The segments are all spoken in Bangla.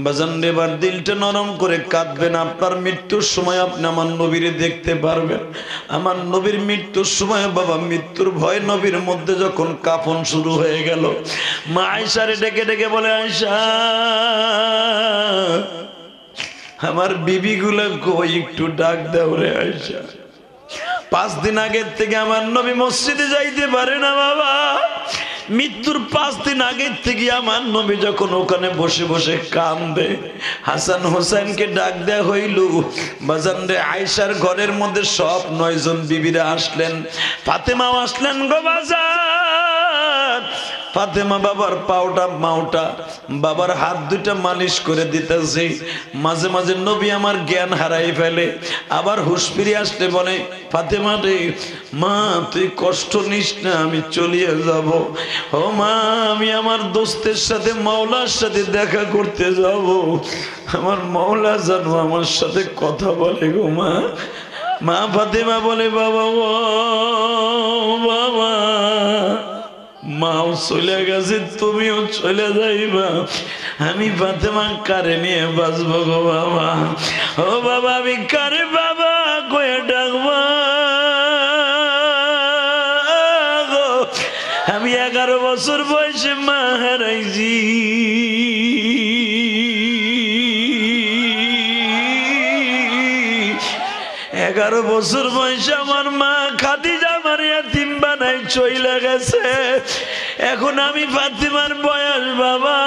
বাজান এবার দিলটা নরম করে কাঁদবেন। আপনার মৃত্যুর সময় আপনি আমার নবীরে দেখতে পারবেন। আমার নবীর মৃত্যুর সময় বাবা মৃত্যুর ভয় নবীর মধ্যে যখন কাফন শুরু হয়ে গেল, মা আয়েশারে ডেকে ডেকে বলে, আয়েশা আমার বিবিগুলা কই, একটু ডাক দাও রে আয়েশা। 5 দিন আগের থেকে আমার নবী মসজিদে যাইতে পারে না বাবা। মৃত্যুর 5 দিন আগের থেকে আমার নবী যখন ওখানে বসে বসে কান্দে, হাসান হোসেনকে ডাক দেয়া হইল। বাজান রে, আয়েশার ঘরের মধ্যে সব 9 জন বিবিরা আসলেন, ফাতেমাও আসলেন গো বাজান। ফাতেমা বাবার পাওটা মাওটা, বাবার হাত দুটা মালিশ করে দিতেছে। মাঝে মাঝে নবী আমার জ্ঞান হারাই ফেলে, আবার হুঁশ ফিরে আসলে বলে, ফাতেমা রে মা তুই কষ্ট নিস না, আমি চলিয়ে যাব। ও মা, আমি আমার দোস্তের সাথে মাওলার সাথে দেখা করতে যাব, আমার মাওলা জানো আমার সাথে কথা বলে গো মা। মা ফাতেমা বলে, বাবা ও বাবা, মাও চলে গেছে, তুমিও চলে যাইবা, আমি ফাতেমা কারে নিয়ে বাঁচবো গো বাবা। ও বাবা, আমি কারে বাবা কয়ে ডাকবো গো? আমি 11 বছর বয়সে মা হারাইছি। 11 বছর বয়সে আমার মা খাদিজা আমার ইয়াতিম বানাই চইলা গেছে। এখন আমি ফাতিমার বয়স বাবা,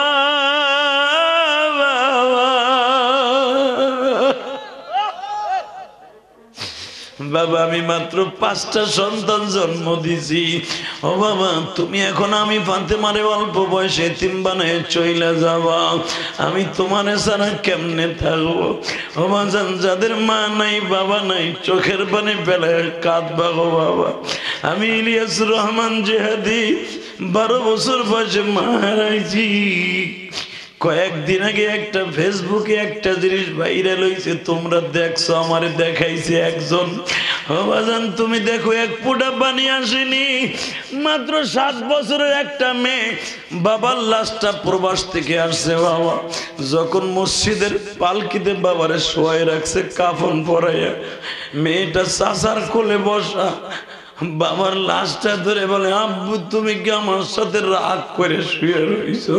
বাবা আমি মাত্র 5টা সন্তান জন্ম দিছি। ও বাবা, তুমি এখন আমি ফাতেমারে অল্প বয়সে এতিম বানায় চইলা যাবা, আমি তোমার ছাড়া কেমনে থাকবো? ও বাজান, যাদের মা নাই বাবা নাই, চোখের পানি ফেলায় কাঁদবা গো বাবা। আমি ইলিয়াস রহমান জিহাদি 12 বছর বয়সে মা হারাইছি। কয়েকদিন আগে একটা ফেসবুকে একটা জিনিস ভাইরাল হয়েছে, তোমরা দেখছো, আমারে দেখাইছে একজন। ও বাজান তুমি দেখো, 1 ফোঁটা পানি আসেনি, মাত্র 7 বছরের একটা মেয়ে, বাবার লাশটা প্রবাস থেকে আসছে বাবা। যখন মসজিদের পালকিতে বাবারে শোয়াই রাখছে কাফন পরাইয়া, মেয়েটা চাচার কোলে বসা, বাবার লাশটা ধরে বলে, আব্বু তুমি কি আমার সাথে রাগ করে শুয়ে রইছো?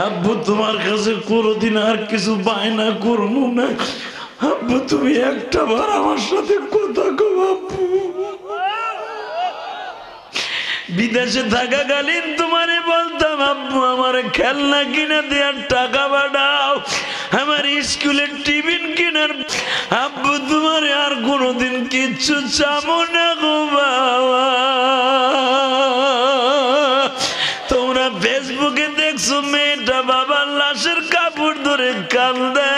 আব্বু তোমার কাছে কোনোদিন আর কিছু বায়না করবো না, আব্বু তুমি একটা বার আমার সাথে কথা কও আব্বু। বিদেশে থাকাকালীন তোমারে বলতাম, আব্বু আমার খেলনা কিনে দেওয়ার টাকা পাঠাও, আমার স্কুলের টিফিন কেনার, আব্বু তোমারে আর কোনোদিন কিচ্ছু চাবো না গো বাবা। তোমরা ফেসবুকে দেখছো মেয়েটা বাবার লাশের কাপড় ধরে কান্দে।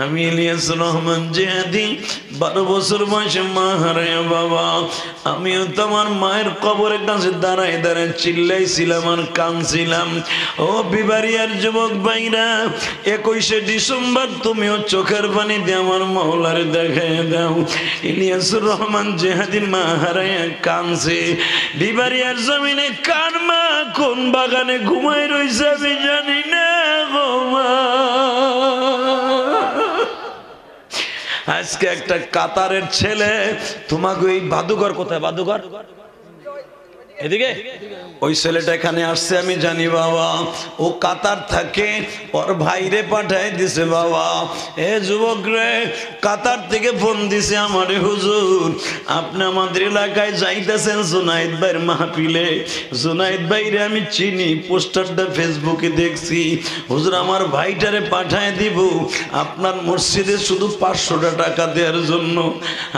আমি ইলিয়াস রহমান জিহাদি 12 বছর বয়সে মা হারায় বাবা। আমিও তোমার মায়ের কবরের কাছে দাঁড়ায় দাঁড়ায় চিল্লাইছিলাম আর কাঁদছিলাম। ও বিবারিয়ার যুবক ভাইরা, 21শে ডিসেম্বর তুমিও চোখের পানি দিয়ে আমার মাওলারে দেখায় দাও। ইলিয়াস রহমান জিহাদি মা হারায় কাঁদছে বিবারিয়ার জমিনে। কার মা কোন বাগানে ঘুমাই রইছে আমি জানি না গো মা। আজকে একটা কাতারের ছেলে, তোমাকে ওই বাদুঘর, কোথায় বাদুঘর এদিকে, ওই ছেলেটা এখানে আসছে আমি জানি বাবা। ও কাতার থাকে, ওর ভাইরে পাঠায় দিছে বাবা। এ যুবক রে, কাতার থেকে ফোন দিছে আমারে, হুজুর আপনি আমাদের এলাকায় যাইতেছেন জুনাইদ ভাইয়ের মাহফিলে। জুনাইদ ভাইরে আমি চিনি, পোস্টারটা ফেসবুকে দেখছি, হুজুর আমার ভাইটারে পাঠায় দিব আপনার মসজিদে শুধু 500 টাকা দেওয়ার জন্য।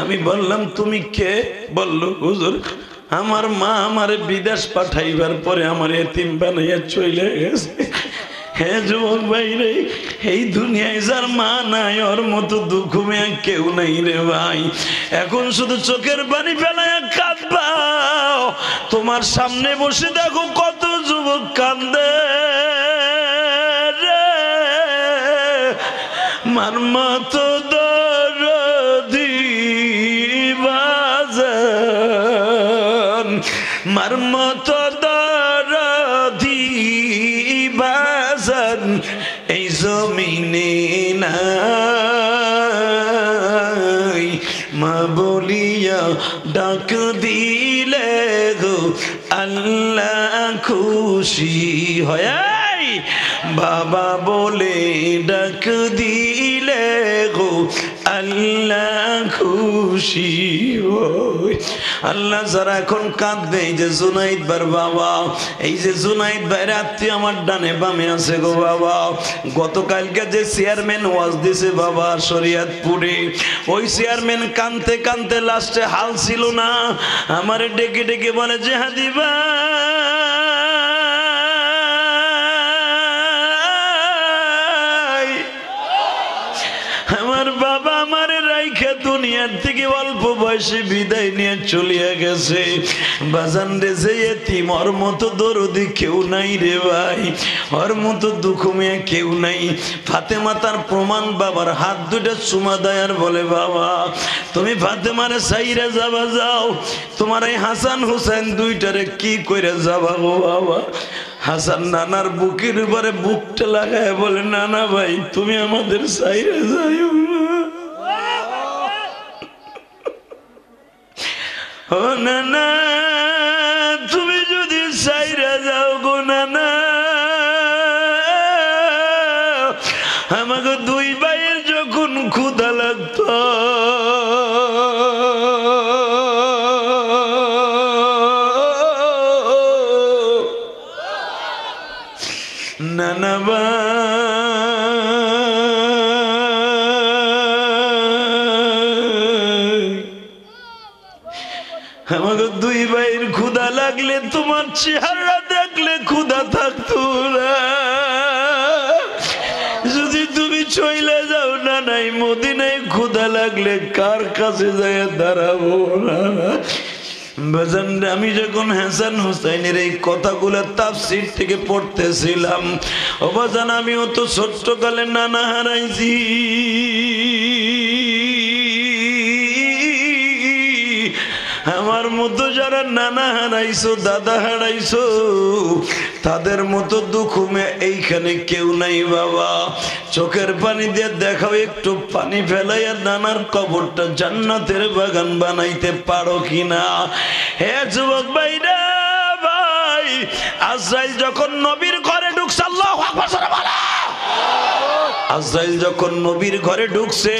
আমি বললাম তুমি কে? বললো হুজুর আমার মা আমারে বিদেশ পাঠাইবার পরে আমার এতিম বানাইয়া চলে গেছে। হ্যাঁ যুবক ভাই রে, এই দুনিয়ায় যার মা নাই ওর মতো দুঃখ মেয়ে কেউ নাই রে ভাই। এখন শুধু চোখের পানি ফেলায় কাঁদবা। তোমার সামনে বসে দেখো কত যুবক কান্দে রে, মার মতো দরদি বাজান, মার মতো দরদি বাজান এই জমিনে নাই, মা বলিয়া ডাক দিলে গো আল্লাহ খুশি হয়, বাবা বলে ডাক দিলে গো আল্লাহ খুশি হয়। আল্লাহ যারা এখন কাঁদবে, এই যে জুনাইদ ভাইয়ের বাবা, এই যে জুনাইদ ভাইয়ের আত্মীয় আমার ডানে বামে আছে গো বাবা, গতকালকে যে চেয়ারম্যান ওয়াজ দিছে বাবা শরীয়তপুরে, ওই চেয়ারম্যান কানতে কানতে লাস্টে হাল ছিল না, আমারে ডেকে ডেকে বলে যে হাদিবা আমার বাবা আমারে রাইখা দুনিয়ার থেকে অল্প বয়সে বিদায় নিয়ে চলিয়া গেছে। বাজান রে যে এতিম, ওর মতো দরদি কেউ নাই রে ভাই, ওর মতো দুঃখ মেয়ে কেউ নাই। ফাতেমা তার প্রমাণ বাবার হাত দুটা চুমা দেয় আর বলে বাবা তুমি ফাতেমারে সাইরা যাবা, যাও তোমার এই হাসান হুসাইন দুইটারে কি করে যাবা গো বাবা। হাসান নানার বুকের উপরে বুকটা লাগায় বলে নানা ভাই তুমি আমাদের সাইরা যাইও না, ও নানা তুমি যদি সাইরা যাও গো নানা, আমাকে দুই ভাইয়ের যখন ক্ষুধা লাগতো নানা আমাকে দুই ভাইয়ের ক্ষুধা লাগলে তোমার চেহারা দেখলে ক্ষুধা থাকতো না, যদি তুমি চইলে যাও না নাই মদিনায় ক্ষুধা লাগলে কার কাছে যায় দাঁড়াবো না। বাজান আমি যখন হাসান হুসাইনের এই কথাগুলো তাফসীর থেকে পড়তেছিলাম, ও বাজান আমিও তো ছোট্টকালে নানা হারাইছি, আমার মতো যারা নানা হারাইছো দাদা হারাইছো তাদের মতো দুঃখ এইখানে কেউ নাই বাবা। চোখের পানি দিয়ে দেখাও একটু পানি ফেলাইয়া নানার কবরটা জান্নাতের বাগান বানাইতে পারো কিনা। হে যুবক ভাইরা ভাই, আজরাইল যখন নবীর ঘরে ঢুকছে, আল্লাহু আকবার বলো, আজরাইল যখন নবীর ঘরে ঢুকছে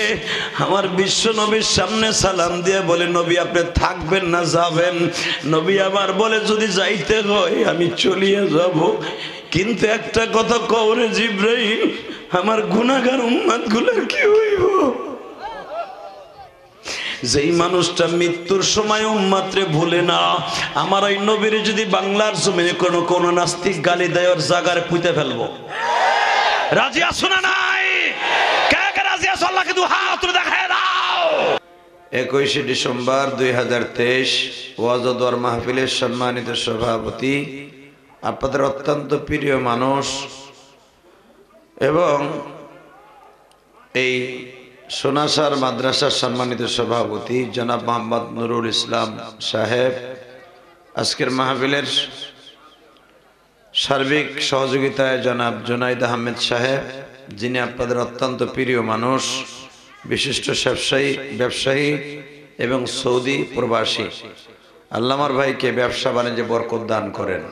আমার বিশ্ব নবীর সামনে সালাম দিয়ে বলে নবী আপনি থাকবেন না যাবেন? নবী আমার বলে যদি যাইতে হয় আমি চলিয়ে যাব, কিন্তু একটা কথা কওরে জিবরাইল আমার গুনাহগার উম্মতগুলোর কি হইব? যেই মানুষটা মৃত্যুর সময় উম্মতরে ভুলে না, আমার ওই নবীর যদি বাংলার জমিনে কোনো নাস্তিক গালি দেয় ওর জায়গায় পুঁতে ফেলবো। রাজি আছো না নাই? কে কে রাজি আছো? আল্লাহকে দু হাত তুলে দেখায় দাও। 21 ডিসেম্বর 2023 ওয়াজ ও দোয়ার মাহফিলের সম্মানিত সভাপতি, আপনাদের অত্যন্ত প্রিয় মানুষ এবং এই সোনাসার মাদ্রাসার সম্মানিত সভাপতি জনাব মোহাম্মদ নুরুল ইসলাম সাহেব, আজকের মাহফিলের সার্বিক সহযোগিতায় জনাব জুনাইদ আহমেদ সাহেব, যিনি আপনাদের অত্যন্ত প্রিয় মানুষ, বিশিষ্ট ব্যবসায়ী এবং সৌদি প্রবাসী। আল্লাহ আমার ভাইকে ব্যবসা বাণিজ্যে বরকত দান করেন।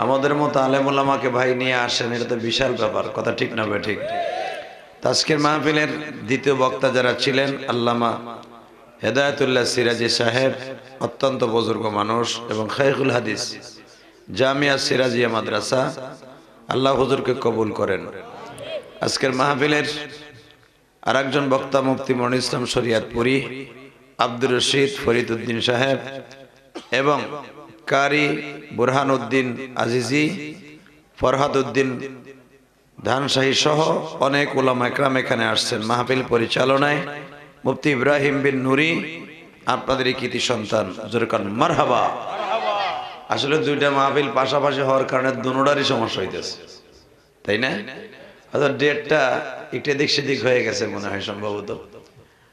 আমাদের মতো আলেম ওলামাকে ভাই নিয়ে আসেন, এটা তো বিশাল ব্যাপার, কথা ঠিক না ভাই? ঠিক। আজকের মাহফিলের দ্বিতীয় বক্তা যারা ছিলেন আল্লামা হেদায়েতুল্লাহ সিরাজি সাহেব, অত্যন্ত বুজুর্গ মানুষ এবং শাইখুল হাদিস জামিয়া সিরাজিয়া মাদ্রাসা, আল্লাহ হুজুরকে কবুল করেন। আজকের মাহফিলের আরেকজন বক্তা মুফতি মনির ইসলাম শরিয়াতপুরি, আব্দুর রশিদ ফরিদ উদ্দিন সাহেব এবং কারি বুরহান উদ্দিন আজিজি, ফরহাদ উদ্দিন ধানশাহী সহ অনেক উলামা একরাম এখানে আসছেন। মাহফিল পরিচালনায় মুফতি ইব্রাহিম বিন নুরি, আপনাদের কৃতি সন্তান, জোরকান মারহাবা। আসলে দুইটা মাহফিল পাশাপাশি হওয়ার কারণে দুনোটারই সমস্যা হইতেছে, তাই না? অর্থাৎ ডেটটা একটু এদিক সেদিক হয়ে গেছে মনে হয় সম্ভবত।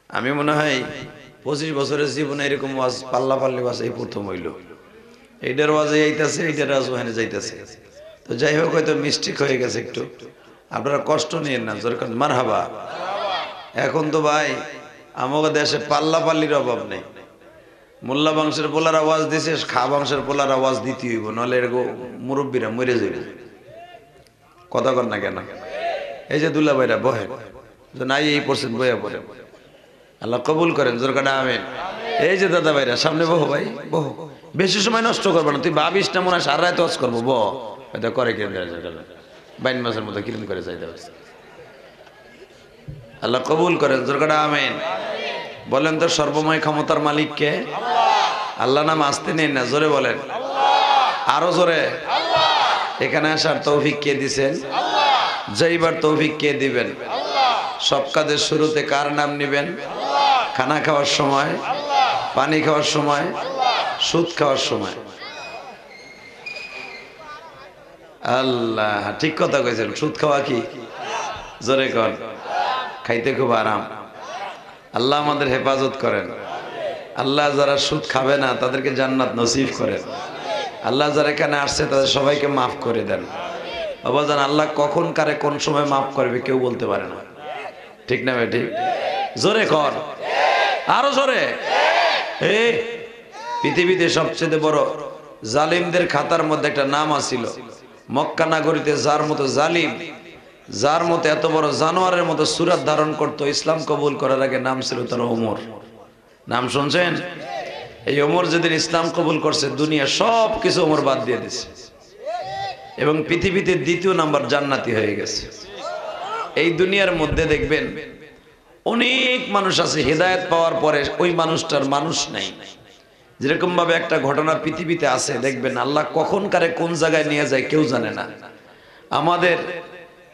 আমি মনে হয় 25 বছরের জীবনে এরকম ওয়াজ পাল্লাপাল্লি ওয়াজ এই প্রথম হইল। এইটার ওয়াজে যাইতেছে, এইটার ওখানে যাইতেছে। তো যাই হোক, হয়তো মিস্টেক হয়ে গেছে একটু, আপনারা কষ্ট নিয়েন না, যেরকম মারহাবা। এখন তো ভাই আমাদের দেশে পাল্লা পাল্লির অভাব নেই। মোল্লা বংশের পোলার আওয়াজ দিছে, খা বংশের পোলার আওয়াজ দিতে হইব, নাহলে এরকম মুরব্বীরা মরে যাবে। কথা কর না কেন? এই যে দুলা ভাইরা বহেন, নাই এই পড়ছেন বইয়া পড়েন, আল্লাহ কবুল করেন, জোরকাটা আমিন। এই যে দাদা ভাইরা সামনে বহু, ভাই বহু, বেশি সময় নষ্ট করবো না। তুই ভাবিস না মনে হয় সারা রাত ওয়াজ করবো, এটা করে কিরম বাইন মাসের মতো কিরম করে যাইতে পারছে। আল্লাহ কবুল করেন, জোরকাটা আমিন। বলেন তো সর্বময় ক্ষমতার মালিক কে? আল্লাহ নাম আসতে নেই না, জোরে বলেন, আরো জোরে। এখানে আসার তৌফিক কে দিছেন? যাইবার তৌফিক কে দিবেন? সব কাজের শুরুতে কার নাম নিবেন? খানা খাওয়ার সময়, পানি খাওয়ার সময়, সুদ খাওয়ার সময়। আল্লাহ, ঠিক কথা কইছেন। সুদ খাওয়া কি? জোরে কর। খাইতে খুব আরাম। আল্লাহ আমাদের হেফাজত করেন। আল্লাহ যারা সুদ খাবে না তাদেরকে জান্নাত নসিব করেন। আল্লাহ যারা এখানে আসছে তাদের সবাইকে মাফ করে দেন। বাবা জান, আল্লাহ কখন কারে কোন সময় মাফ করবে কেউ বলতে পারে না, ঠিক না ভাই? ঠিক। জোরে কর, আরো জোরে। এই পৃথিবীতে সবচেয়ে বড় জালিমদের খাতার মধ্যে একটা নাম আছিল, মক্কা নগরীতে যার মতো জালিম, যার মতো এত বড় জানোয়ারের মতো সুরাত ধারণ করতো, ইসলাম কবুল করার আগে নাম ছিল তার ওমর। নাম শুনছেন? এই ওমর যেদিন ইসলাম কবুল করছে, দুনিয়া সব কিছু ওমর বাদ দিয়ে দিছে এবং পৃথিবীতে দ্বিতীয় নাম্বার জান্নাতি হয়ে গেছে। এই দুনিয়ার মধ্যে দেখবেন অনেক মানুষ আছে হেদায়েত পাওয়ার পরে ওই মানুষটার মানুষ নাই। যেরকম ভাবে একটা ঘটনা পৃথিবীতে আছে, দেখবেন আল্লাহ কখন কারে কোন জায়গায় নিয়ে যায় কেউ জানে না। আমাদের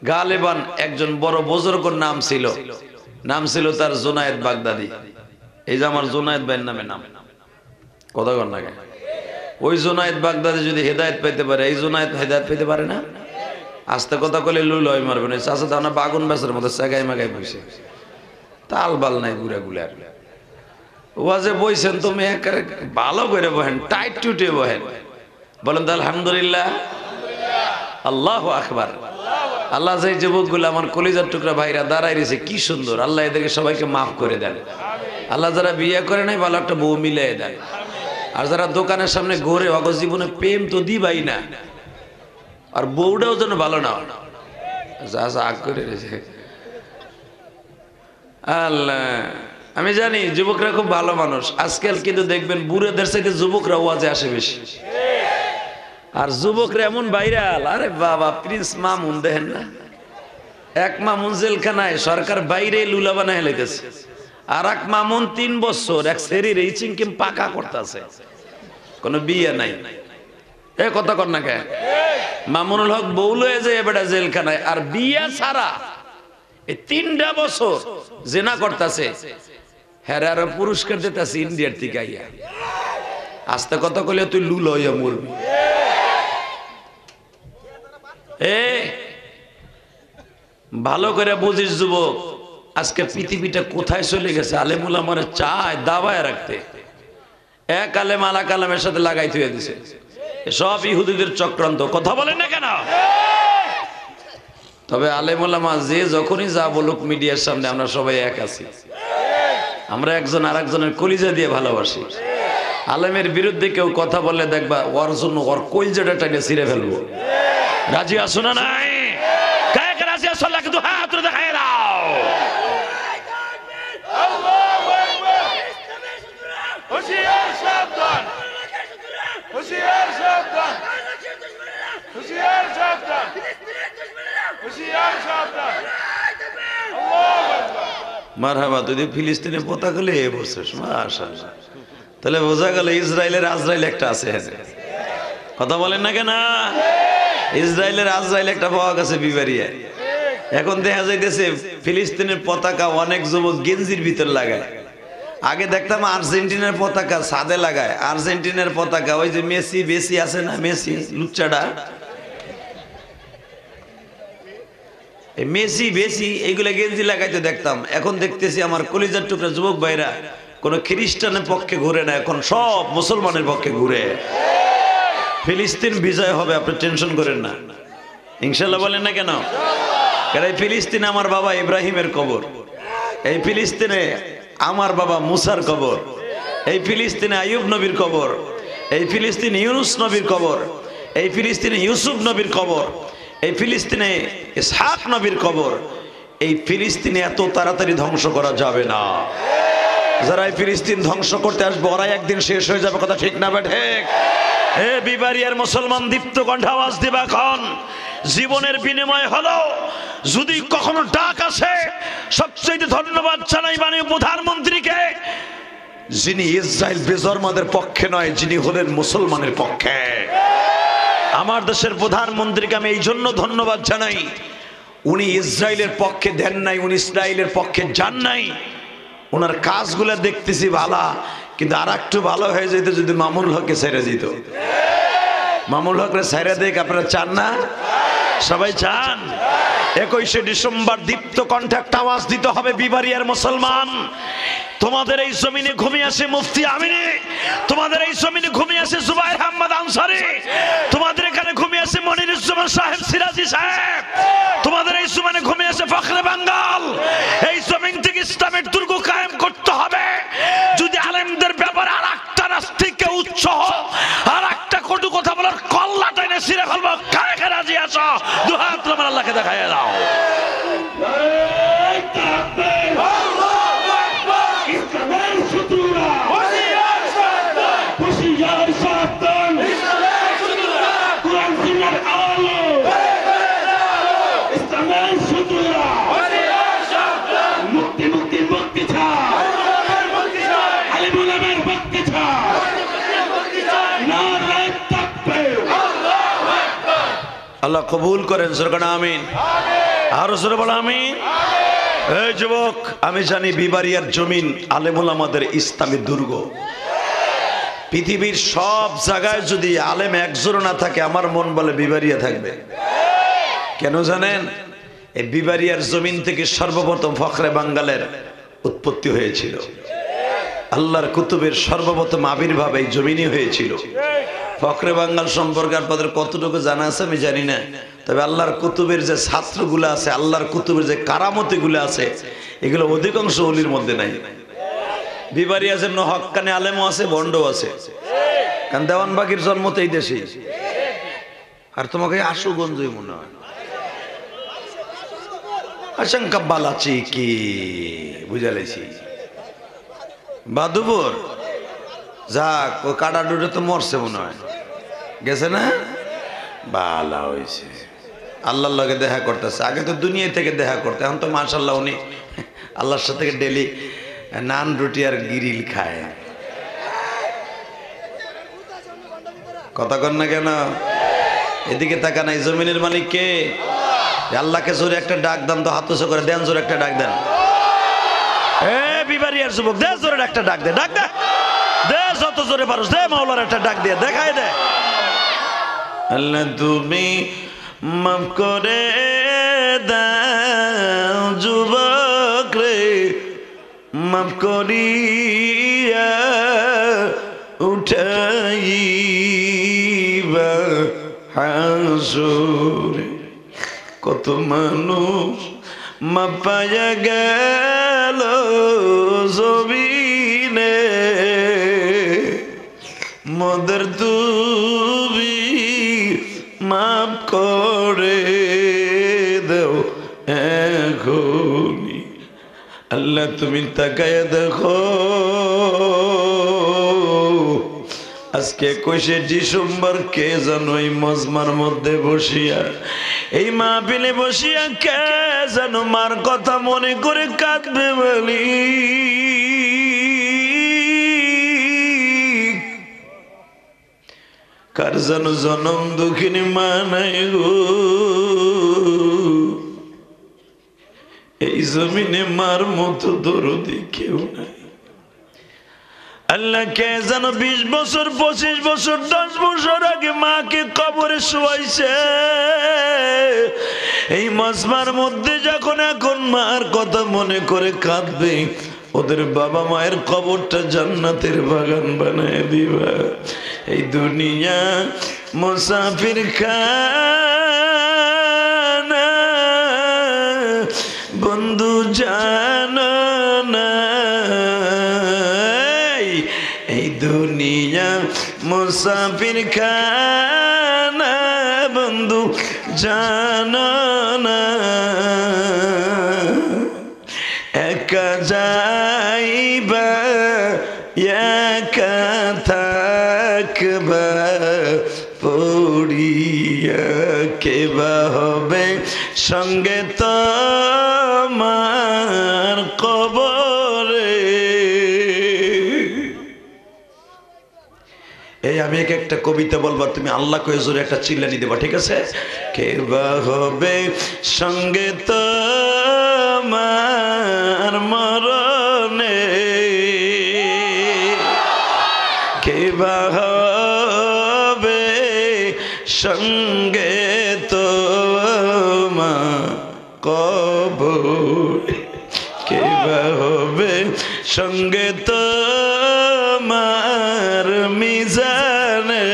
গালেবান একজন বড় বুজুর্গের নাম ছিল তার জুনায়েদ বাগদাদি। এই যে আমার জুনায়েদ ভাইয়ের নামে নাম, কথা কর না কেন? ওই জুনায়েদ বাগদাদি যদি হেদায়েত পেতে পারে, এই জুনায়েদ হেদায়েত পেতে পারে না? আস্তে কথা কলে লুল হয় মারবে না। চাষা তো আমরা বাগুন বেচার মতো সেগাই মাগাই বসে, তাল বাল নাই বুড়া গুলার। ওয়াজে বইছেন তুমি একেবারে ভালো করে বহেন, টাইট টুটে বহেন, বলেন তো আলহামদুলিল্লাহ, আল্লাহু আকবার। আল্লাহ যে যুবকগুলো আমার কলিজার টুকরা ভাইরা দাঁড়াই রয়েছে, কি সুন্দর, আল্লাহ এদেরকে সবাইকে মাফ করে দেন। আল্লাহ যারা বিয়ে করে নাই ভালো একটা বউ মিলিয়ে দেন। আর যারা দোকানের সামনে ঘুরে অগ জীবনে প্রেম তো দিবাই না, আর বউটাও যেন ভালো না আগ করে রয়েছে। আল্লাহ, আমি জানি যুবকরা খুব ভালো মানুষ আজকাল, কিন্তু দেখবেন বুড়োদের থেকে যুবকরা ওয়াজে আসে বেশি। আর যুবকরা এমন ভাইরাল, আরে বাবা, প্রিন্স মামুন দেখেন না, এক মামুন জেলখানায়, সরকার বাইরে লুলা বানায় হেলাইতেছে, আর এক মামুন 3 বছর এক শরীরে ইচিংকিম পাকা করতেছে, কোনো বিয়ে নাই। এ কথা কর না কে? মামুনুল হক বউ লয়ে যায় এবারে জেলখানায়, আর বিয়ে ছাড়া এই 3টা বছর জেনা করতেছে। হ্যাঁ, আর পুরস্কার দিতেছে ইন্ডিয়ার থেকে আইয়া। আস্তে কথা কইলে তুই লুল হইয়া মরবি। এ ভালো করে বুঝিস যুবক, আজকে পৃথিবীটা কোথায় চলে গেছে। আলেমুল আমার চায় দাবায় রাখতে, এক আলেম আলা কালামের সাথে লাগাই থুয়ে দিছে। সব ইহুদিদের চক্রান্ত, কথা বলেন না কেন? তবে আলেমুল আমা যে যখনই যা বলুক মিডিয়ার সামনে, আমরা সবাই এক আছি। আমরা একজন আর একজনের কলিজা দিয়ে ভালোবাসি। আলেমের বিরুদ্ধে কেউ কথা বললে দেখবা ওর জন্য ওর কলিজাটা টাইনে ছিঁড়ে ফেলবো। রাজি আছো না নাই? কায় কে রাজি আছো? লাগে তো হাত তুলে দেখায় দাও। আল্লাহু আকবার। হুশিয়ার সাবধান, হুশিয়ার সাবধান, হুশিয়ার সাবধান, হুশিয়ার সাবধান। আল্লাহু আকবার। মারহাবা। তুই ফিলিস্তিনে পতাকা লিয়ে বসছিস, মাশাআল্লাহ। তাহলে বোঝা গেল ইসরায়েলের আজরাইল একটা আছে। কথা বলেন না কেন? ইসরায়েলের আজরাইল একটা পাওয়া গেছে বিবারিয়ায়। এখন দেখা যাইতেছে ফিলিস্তিনের পতাকা অনেক যুবক গেঞ্জির ভিতর লাগায়। আগে দেখতাম আর্জেন্টিনার পতাকা ছাদে লাগায়। আর্জেন্টিনার পতাকা ওই যে মেসি বেশি আছে না, মেসি লুচ্চাটা, মেসি বেশি এইগুলা গেঞ্জি লাগাইতে দেখতাম। এখন দেখতেছি আমার কলিজার টুকরা যুবক ভাইরা কোন খ্রিস্টানের পক্ষে ঘুরে না, এখন সব মুসলমানের পক্ষে ঘুরে। ফিলিস্তিন বিজয় হবে, আপনি টেনশন করেন না, ইনশাল্লাহ বলেন না কেন? কারণ এই ফিলিস্তিনে আমার বাবা ইব্রাহিমের কবর, এই ফিলিস্তিনে আমার বাবা মুসার কবর, এই ফিলিস্তিনে আইয়ুব নবীর কবর, এই ফিলিস্তিনে ইউনুস নবীর কবর, এই ফিলিস্তিনে ইউসুফ নবীর কবর, এই ফিলিস্তিনে ইসহাক নবীর কবর। এই ফিলিস্তিনে এত তাড়াতাড়ি ধ্বংস করা যাবে না। যারা এই ফিলিস্তিন ধ্বংস করতে আসবে ওরাই একদিন শেষ হয়ে যাবে, কথা ঠিক না ঠিক? হে বিবারিয়ার মুসলমান, দীপ্ত কণ্ঠে আওয়াজ দিবা এখন। জীবনের বিনিময় হলো যদি কখনো ডাক আসে, সবচেয়ে ধন্যবাদ জানাই মাননীয় প্রধানমন্ত্রীকে, যিনি ইসরায়েল বেজন্মাদের পক্ষে নয়, যিনি হলেন মুসলমানের পক্ষে। আমার দেশের প্রধানমন্ত্রীকে আমি এই জন্য ধন্যবাদ জানাই, উনি ইসরায়েলের পক্ষে দেন নাই, উনি ইসরায়েলের পক্ষে যান নাই। ওনার কাজগুলো দেখতেছি ভালো, কিন্তু আর একটু ভালো হয়ে যেত যদি মামুনুল হককে ছেড়ে দিত। মামুনুল হককে ছেড়ে দেখ, আপনারা চান না? সবাই চান? 21শে ডিসেম্বর দীপ্ত কণ্ঠে একটা আওয়াজ দিতে হবে, বিবারিয়ার মুসলমান, তোমাদের এই জমিনে ঘুমিয়ে আসে মুফতি আমিনী, তোমাদের এই জমিনে ঘুমিয়ে আসে জুবাইর আহমদ আনসারী, তোমাদের এখানে ঘুমিয়ে আসে মনিরুজ্জামান সাহেব সিরাজি সাহেব, তোমাদের এই জমিনে ঘুমিয়ে আসে ফখরে বাঙ্গাল। এই জমিন থেকে ইসলামের দুর্গ কায়েম করতে হবে। যদি আলেমদের ব্যাপারে আর একটা নাস্তিককে উৎসাহ, আর একটা কটু কথা বলার কল্লা টেনে ছিঁড়ে ফেলবো, কারে কারে রাজি আছো? দুহাত তোমার আল্লাহকে দেখাইয়া দাও। আল্লাহ কবুল করেন, সরকার আমিন। আরো জোরে বলো আমিন। এই যুবক, আমি জানি বিবারিয়ার জমিন আলেম ওলামাদের ইসলামী দুর্গ। পৃথিবীর সব জায়গায় যদি আলেম একজোড় না থাকে, আমার মন বলে বিবারিয়া থাকবে। কেন জানেন? এই বিবারিয়ার জমিন থেকে সর্বপ্রথম ফখরে বাঙ্গালের উৎপত্তি হয়েছিল। আল্লাহর কুতুবের সর্বপ্রথম আবির্ভাব এই জমিনই হয়েছিল। ফখরে বাঙ্গাল সম্পর্কে আপনাদের কতটুকু জানা আছে আমি জানি না, তবে আল্লাহর কুতুবের যে ছাত্রগুলো আছে, আল্লাহর কুতুবের যে কারামতিগুলো আছে, এগুলো অধিকাংশ ওলির মধ্যে নাই। বিবারিয়া যেমন হক্কানে আলেমও আছে, বন্ডও আছে, কারণ দেওয়ানবাগির জন্ম তো এই দেশে। আর তোমাকে আশুগঞ্জই মনে হয়, আশঙ্কা বালাচি কি বুঝালেছি, বাদুপুর যাক, ও কাটা ডুডে তো মরছে মনে হয়, গেছে না? বালা হয়েছে, আল্লাহর লগে দেখা করতেছে। আগে তো দুনিয়া থেকে দেখা করতে, এখন তো মাশাআল্লাহ উনি আল্লাহর সাথে ডেলি নান রুটি আর গিরিল খায়। কথা কন না কেন? এদিকে তাকা নাই। জমিনের মালিক কে? আল্লাহকে জোরে একটা ডাক দেন তো, হাত উঁচু করে দেন, জোরে একটা ডাক দেন। এ বিবারিয়ার যুবক, দে জোরে একটা ডাক দে, ডাক দে, দে যত জোরে পারো, দে মাওলার একটা ডাক দিয়ে দেখাই দে। আল্লাহ তুমি মাফ করে দাও যুবক রে, মাফ করিয়া উঠাইবা হাসরে। কত মানুষ মাপ পাইয়া গেল জমিনে, মদের তুমি মাপ করে দাও এখনই। আল্লাহ তুমি তাকায়া দেখো, আজকে 21শে ডিসেম্বর কে যেন এই মজমার মধ্যে বসিয়া, এই মাহফিলে বসিয়া কে যেন মার কথা মনে করে কাঁদবে বলি। কার যেন জনম দুঃখিনী মা নাই গো, এই জমিনে মার মতো দরদি কেউ নাই। আল্লাহ কে যেন 20 বছর 25 বছর 10 বছর আগে মাকে কবরে শোয়াইছে, এই মজমার মধ্যে যখন এখন মার কথা মনে করে কাঁদবে, ওদের বাবা মায়ের কবরটা জান্নাতের বাগান বানায় দিবা। এই দুনিয়া মুসাফির খানা বন্ধু জানো না, এই দুনিয়া মুসাফির খানা বন্ধু জানো না, একা যাইবা একা থাকবা পড়িয়া, কেবা হবে সঙ্গে তোমার কবরে। এই আমি একটা কবিতা বলবো, তুমি আল্লাহ কয়ে জোরে একটা চিল্লানি দেবা, ঠিক আছে? কেবা হবে সঙ্গে তোমার মরণে, কেবা হবে সঙ্গে তোমার কবরে, কেবা হবে সঙ্গে তোমার মিজানে,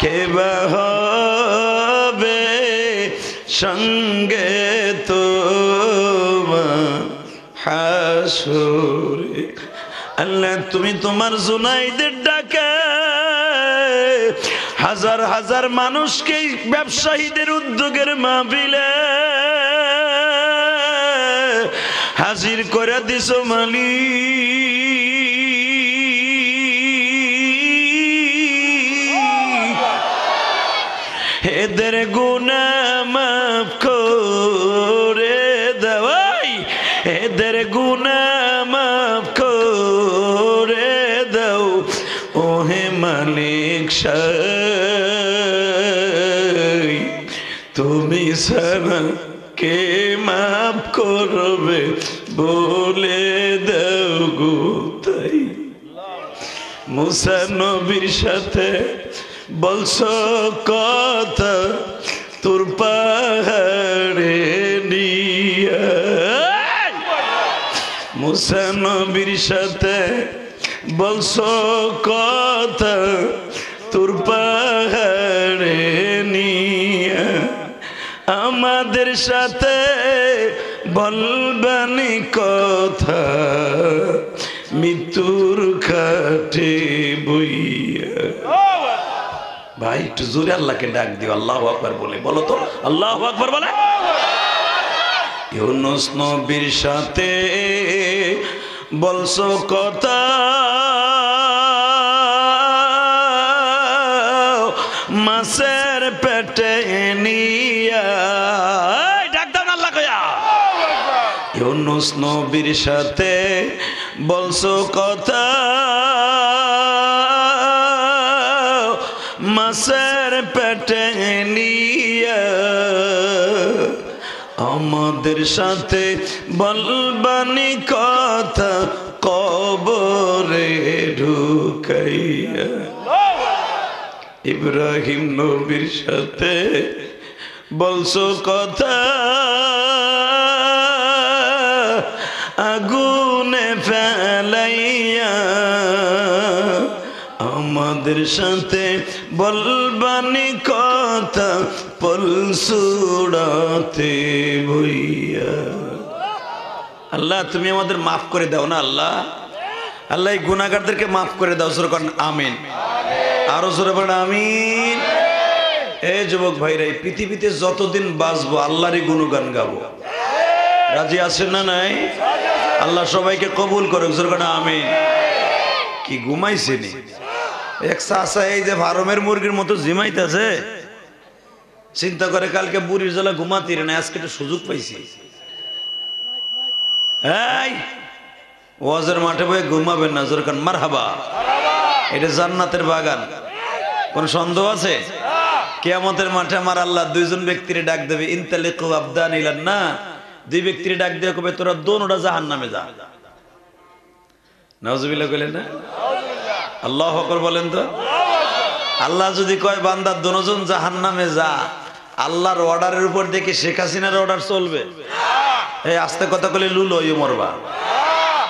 কেবা হবে সঙ্গে তোমার হাসরে। আল্লাহ তুমি তোমার জুনাইদের ডাকে হাজার হাজার মানুষকে ব্যবসায়ীদের উদ্যোগের মাহফিলে হাজির করে দিছো মালিক, এদের গুনাহ মাফ করে দাও, এদের গুনাহ মাফ করে দাও ওহে মালিক শাহ, তুমি ছাড়া কে মাফ করবে বলে দাও গো তাই। মুসা নবীর সাথে বলছো কথা তোর পাহাড়ে নিয়া, মুসা নবীর সাথে বলছো কথা তোর পাহাড়ে নিয়া, আমাদের সাথে বলবানি কথা মৃত্যুর খাটে বইয়া। ভাই একটু জোরে আল্লাহকে ডাক দিও, আল্লাহু আকবার বলে বলো তো, আল্লাহু আকবার বলে। ইউনূস নবীর সাথে বলছো কথা মাছের পেটে নিয়া, ডাক দাও না আল্লাহ কইয়া। ইউনূস নবীর সাথে বলছো কথা মাছের পেটে নিয়া, আমাদের সাথে বলবানি কথা কবরে ঢুকাইয়া। ইব্রাহিম নবীর সাথে বলছো কথা আগুনে ফেলাইয়া, আমাদের সাথে বলবানি কথা পলসুড়াতে বইয়া। আল্লাহ তুমি আমাদের মাফ করে দাও না আল্লাহ, আল্লাহ এই গুনাহগারদেরকে মাফ করে দাও, জোরে করেন আমিন, আরো জোরে বলেন আমিন। এই যুবক ভাইরা এই পৃথিবীতে যতদিন বাঁচবো আল্লাহরই গুণগান গাবো, রাজি আছেন না নাই? আল্লাহ সবাইকে কবুল করুক, জোরে করেন আমিন। কি ঘুমাইছেনি এক চাচা এই যে ফার্মের মুরগির মতো জিমাইতেছে, চিন্তা করে কালকে বুড়ির জ্বালা ঘুমাতে না, আজকে একটা সুযোগ পাইছি। এই ওয়াজের মাঠে বয়ে ঘুমাবেন না, জোরে করেন মারহাবা। এটা জান্নাতের বাগান, কোন সন্দেহ আছে? কিয়ামতের মাঠে আমার আল্লাহ দুইজন ব্যক্তিরে ডাক দেবে, ইনতালিকু আবদান ইলান না, দুই ব্যক্তিরে ডাক দিয়ে কবে তোরা দোনোটা জাহান্নামে যা। নাউজুবিল্লাহ কইলেন না? আল্লাহু আকবার বলেন তো। আল্লাহ যদি কয় বান্দা দোনোজন জাহান্নামে যা, আল্লাহর অর্ডারের উপর দেখে শেখ হাসিনার অর্ডার চলবে? এই আস্তে কথা বলে লুল হয়ে মরবা।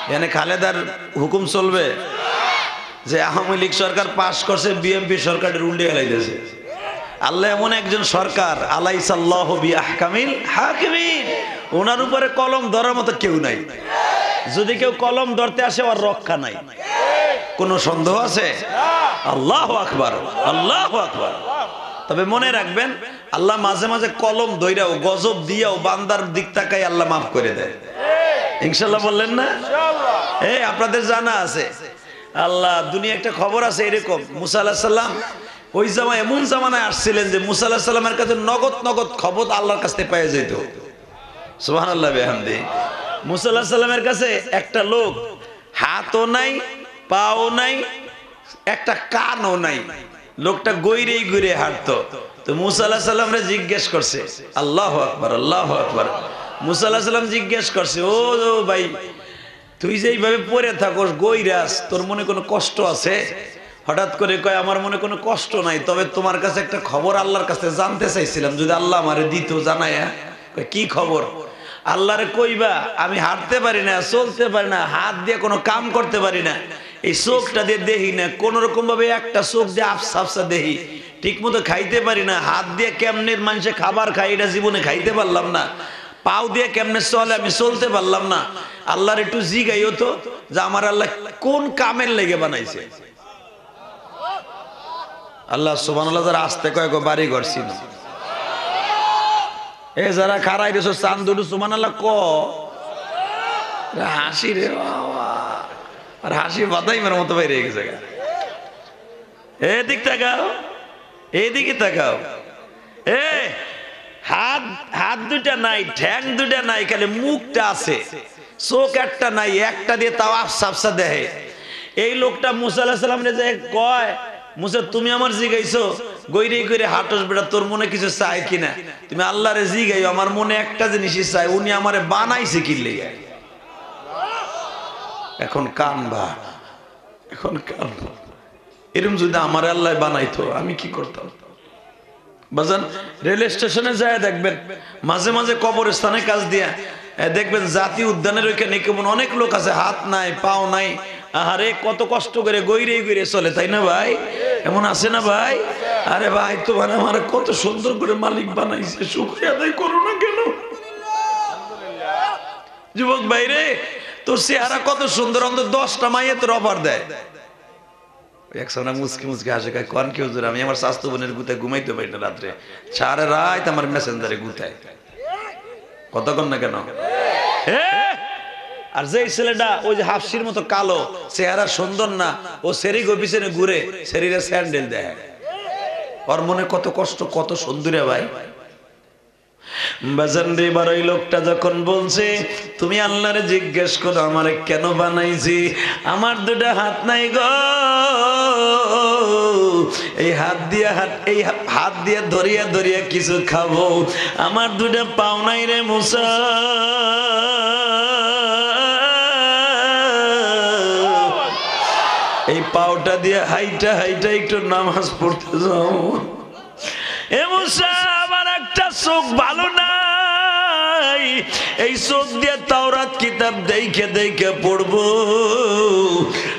এখানে খালেদার হুকুম চলবে যে আওয়ামী লীগ সরকার পাশ করছে, বিএনপি সরকারের উল্টে গেলাইতেছে। আল্লাহ এমন একজন সরকার, আলাইসাল্লাহু বিআহকামিল হাকিমিন, ওনার উপরে কলম ধরার মতো কেউ নাই। যদি কেউ কলম ধরতে আসে ওর রক্ষা নাই, কোনো সন্দেহ আছে? আল্লাহু আকবার, আল্লাহু আকবার। তবে মনে রাখবেন, আল্লাহ মাঝে মাঝে কলম ধইরাও গজব দিয়াও বান্দার দিক তাকাই আল্লাহ মাফ করে দেয়। ইনশাআল্লাহ বললেন না? আপনাদের জানা আছে আল্লাহ দুনিয়া একটা খবর আছে এরকম, মুসা আলাইহিস সালাম ওই জামা এমন জামানায় আসছিলেন যে মুসা আলাইহিস সালামের কাছে নগদ নগদ খবর আল্লাহর কাছ থেকে পেয়ে যেত। সুবহানাল্লাহ বিহামদি। মুসা আলাইহিস সালামের কাছে একটা লোক, হাতও নাই, পাও নাই, একটা কানও নাই, লোকটা গৈরেই গৈরে হাঁটতো। তো মুসা আলাইহিস সালামরে জিজ্ঞেস করছে, আল্লাহু আকবার, আল্লাহু আকবার। মুসা আলাইহিস সালাম জিজ্ঞেস করছে, ও ভাই তুই যে এইভাবে পড়ে থাকোস গৈরাস, তোর মনে কোনো কষ্ট আছে? হঠাৎ করে কয়, আমার মনে কোনো কষ্ট নাই, তবে তোমার কাছে একটা খবর আল্লাহর কাছে জানতে চাইছিলাম, যদি আল্লাহ আমারে দিত জানায়া। কি খবর? আল্লাহরে কইবা আমি হাঁটতে পারি না, চলতে পারি না, হাত দিয়ে কোনো কাম করতে পারি না, এই চোখটা দিয়ে দেখি না, কোন রকম ভাবে একটা চোখ দিয়ে আফসা আফসা দেখি, ঠিক মতো খাইতে পারি না, হাত দিয়ে কেমনে মানুষে খাবার খাই এটা জীবনে খাইতে পারলাম না, পাও দিয়ে কেমনে চলে আমি চলতে পারলাম না। আল্লাহর একটু জিগাইও তো যে আমার আল্লাহ কোন কামের লেগে বানাইছে। আল্লাহ সুবহানাল্লাহ যারা আসতে কয়েক বাড়ি করছি না, এ যারা খারাই রেছো চান্দুডু সুবহানাল্লাহ ক হাসি রে বাবা, আর হাসি বাদাইমের মতো বাইরে গেছে। এদিক তাকাও, এদিকে তাকাও। হাত হাত দুটা নাই, ঠ্যাং দুটা নাই, খালি মুখটা আছে, চোখ একটা নাই, একটা দিয়ে তাও আফসা আফসা দেহে। এই লোকটা মুসা আলাইহিস সালামরে যে কয়, মুসা তুমি আমার জিগাইছো গৈরে গৈরে হাঁটস বেটা, তোর মনে কিছু চাই কিনা? তুমি আল্লাহরে জিগাইও, আমার মনে একটা জিনিসই চাই, উনি আমারে বানাইছে কি লেগে। এখন কানবা, এখন কানবা। এরকম যদি আমার আল্লাহ বানাইতো আমি কি করতাম? বাজান রেল স্টেশনে যায় দেখবেন মাঝে মাঝে কবরস্থানে কাজ দিয়া দেখবেন জাতীয় উদ্যানের ওইখানে কেমন অনেক লোক আছে, হাত নাই, পাও নাই, আরে কত কষ্ট করে গৈরে গৈরে চলে, তাই না ভাই? এমন আছে না ভাই? আরে ভাই তোমার আমার কত সুন্দর করে মালিক বানাইছে, শুকরিয়া আদায় করো না কেন? যুবক ভাই রে, তোর চেহারা কত সুন্দর, অন্তত 10টা মাইয়ে তোর অফার দেয়। একসময় মুসকি মুসকি হাসে, কন কি হুজুর আমি আমার স্বাস্থ্য বোনের গুতায় ঘুমাইতে পারি না রাত্রে, সারা রাত আমার মেসেঞ্জারে গুতায়, কতক্ষণ না কেন? আর যে ছেলেটা ওই যে হাফসির মতো কালো, চেহারা সুন্দর না, ও সেরি গো পিছনে ঘুরে শরীরে স্যান্ডেল দেয়, ওর মনে কত কষ্ট, কত সুন্দর ভাই। বাজান রে, এবার ওই লোকটা যখন বলছে তুমি আল্লাহরে জিজ্ঞেস করো আমারে কেন বানাইছি, আমার দুটা হাত নাই গো, এই হাত দিয়ে ধরিয়া ধরিয়া কিছু খাবো, আমার দুটা পাও নাই রে মুসা, এই পাওটা দিয়ে হাইটা হাইটা একটু নামাজ পড়তে যাও। এ মুসা আমার একটা চোখ ভালো নাই, এই চোখ দিয়ে তাওরাত কিতাব দেখে দেখে পড়বো,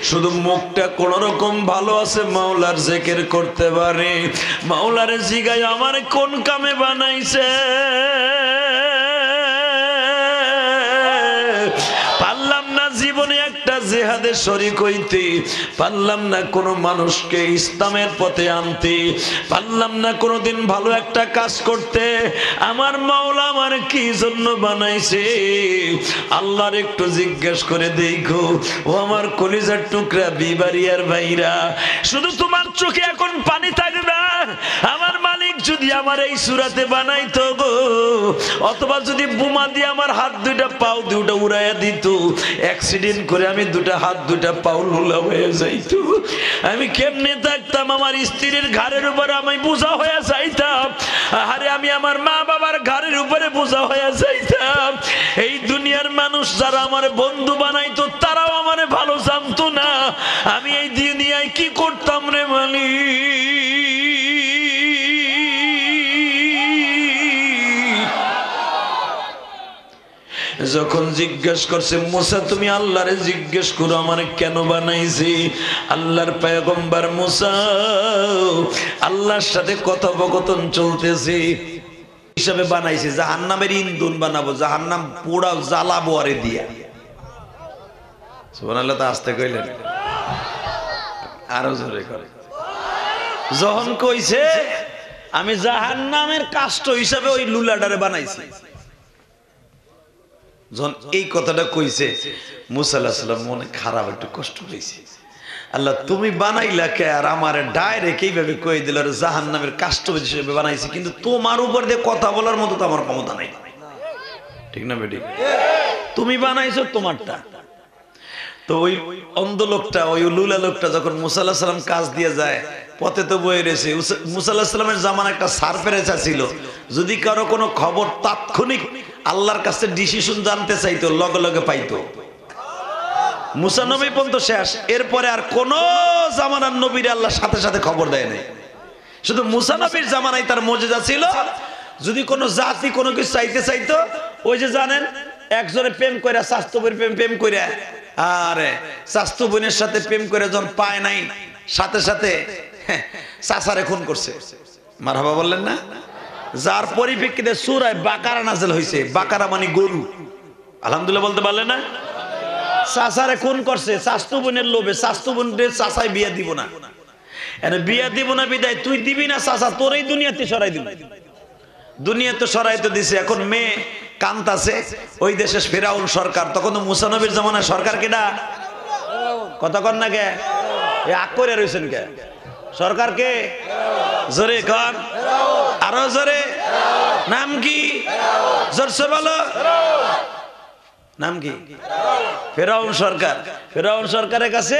শুধু মুখটা কোন রকম ভালো আছে, মাওলার জিকির করতে পারে, মাওলার জিগায় আমার কোন কামে বানাইছে, পারলাম না জীবনে একটা জিহাদে শরীক হইতে, পারলাম না কোনো মানুষকে ইসলামের পথে আনতে, পারলাম না কোনোদিন ভালো একটা কাজ করতে, আমার মাওলা আমার কি জন্য বানাইছে আল্লাহর একটু জিজ্ঞেস করে দেখো। ও আমার কলিজার টুকরা বিবারিয়ার ভাইরা, শুধু তোমার চোখে এখন পানি থাকবে, আমার মালিক যদি আমার এই সূরাতে বানাইতো গো, অথবা যদি বোমা দিয়ে আমার হাত দুইটা পাও দুইটা উড়াইয়া দিত, অ্যাক্সিডেন্ট করে আমি দুটা হাত দুটা পাও লুলা হয়ে যাইতো, আমি কেমনে থাকতাম? আমার স্ত্রীর ঘাড়ের উপরে আমি বোঝা হয়ে যাইতাম, আরে আমি আমার মা বাবার ঘাড়ের উপরে বোঝা হয়ে যাইতাম। এই দুনিয়ার মানুষ যারা আমার বন্ধু বানাইতো তারাও আমারে ভালো জানতো না, আমি এই দুনিয়ায় কি করতাম রে মালিক। যখন জিজ্ঞেস করছে মুসা তুমি আল্লাহরে জিজ্ঞেস করো আমারে কেন বানাইছি, আল্লাহর পয়গম্বর মুসা আল্লাহর সাথে কথোপকথন চলতেছে হিসাবে বানাইছে জাহান্নামের ইন্ধন বানাবো, জাহান্নাম পোড়া জ্বালাবো আরে দিয়া। সুবহানাল্লাহ। তো আসতে কইলেন আরো জোরে করে। যখন কইছে আমি জাহান্নামের কাষ্ট হিসাবে ওই লুলাডারে বানাইছি, যখন এই কথাটা কইছে মুসা আলাইহিস সালাম মনে খারাপ একটু কষ্ট হইছে, আল্লাহ তুমি বানাইলা কে আর আমার ডাইরেক্ট এইভাবে কই দিল জাহান্নামের কাষ্ট হিসেবে বানাইছি, কিন্তু তোমার উপর দিয়ে কথা বলার মতো তো আমার ক্ষমতা নাই, ঠিক না বেটি? তুমি বানাইছো তোমারটা। তো ওই অন্ধ লোকটা ওই লুলা লোকটা যখন মুসা আলাইহিস সালাম কাজ দিয়ে যায় পথে তো বয়ে রয়েছে, মুসা আলাইহিস সালামের জামানা একটা সারফেরেচা ছিল, যদি কারো কোনো খবর তাৎক্ষণিক আল্লাহর কাছে ডিসিশন জানতে চাইতো লগে লগে পাইতো। মুসা নবী পর্যন্ত শেষ, এরপরে আর কোন জামানার নবীর আল্লাহ সাথে সাথে খবর দেয় নাই। শুধু মুসা নবীর জামানায় তার মুজিজা ছিল, যদি কোনো জাতি কোনো কিছু চাইতে চাইতো ওই যে জানেন একজনে প্রেম করে স্বাস্থ্য প্রেম করে আরে স্বাস্থ্য বোনের সাথে প্রেম করে যখন পায় নাই সাথে সাথে চাচারে খুন করছে, মারহাবা বললেন না? যার পরিপ্রেক্ষিতে সূরা বাকারা নাযিল হয়েছে, বাকারা মানে গরু, আলহামদুলিল্লাহ বলতে পারলেন না? চাচারে খুন করছে স্বাস্থ্য বোনের লোভে, স্বাস্থ্য বোনের চাচাই বিয়া দিব না, বিয়া দিব না বিদায় তুই দিবি না চাচা তোরই দুনিয়াতে সরাই দিব, দুনিয়াতে সরাইতে দিছে। এখন মেয়ে কান্তাছে, ওই দেশে ফেরাউন সরকার, তখন তো মুসা নবীর জামানায় সরকার কেডা? কথা কন না কে আগ করে রয়েছেন কে? সরকার কে? জোরে কন, আরো জোরে। নাম কি? জোরসে বলো, নাম কি? ফেরাউন সরকার। ফেরাউন সরকারের কাছে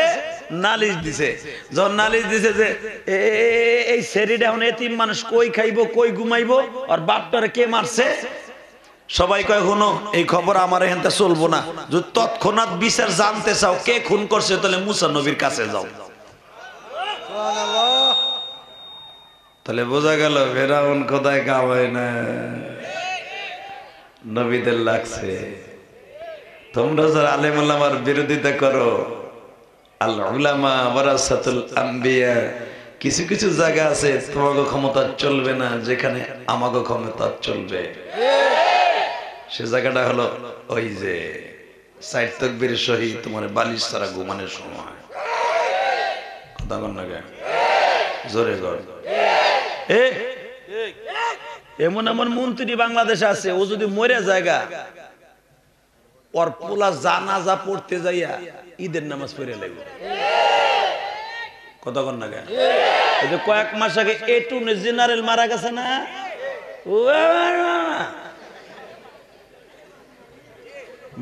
নালিশ দিছে, যখন নালিশ দিছে যে এই শরীরে এখন এতিম মানুষ কই খাইবো কই ঘুমাইবো, আর বাপটারে কে মারছে? সবাই কয় শুনো এই খবর আমার এখানটা চলবো না, যদি তৎক্ষণাৎ বিচার জানতে চাও কে খুন করছে তাহলে মুসা নবীর কাছে যাও। তাহলে বোঝা গেল ফেরাউন কোথায় কামায় না, নবীদের লাগছে। তোমরা যারা আলেম উলামার বিরোধিতা করো, আল উলামা ওয়ারাসাতুল আম্বিয়া, কিছু কিছু জায়গা আছে তোমাকে ক্ষমতা চলবে না যেখানে আমাকে ক্ষমতা চলবে। সে জায়গাটা হলো ওই যে সাইড তাকবীর সহিত তোমার বালিশ ছাড়া ঘুমানোর সময়। কথা বল না কেন? জোরে কর। এমন এমন মন্ত্রী বাংলাদেশে আছে, ও যদি মরে জায়গা ওর পোলা জানাজা পড়তে যাইয়া ঈদের নামাজ পড়ে লাগবে। কথা কন না কেন? এই যে কয়েক মাস আগে এটুনে জেনারেল মারা গেছে না,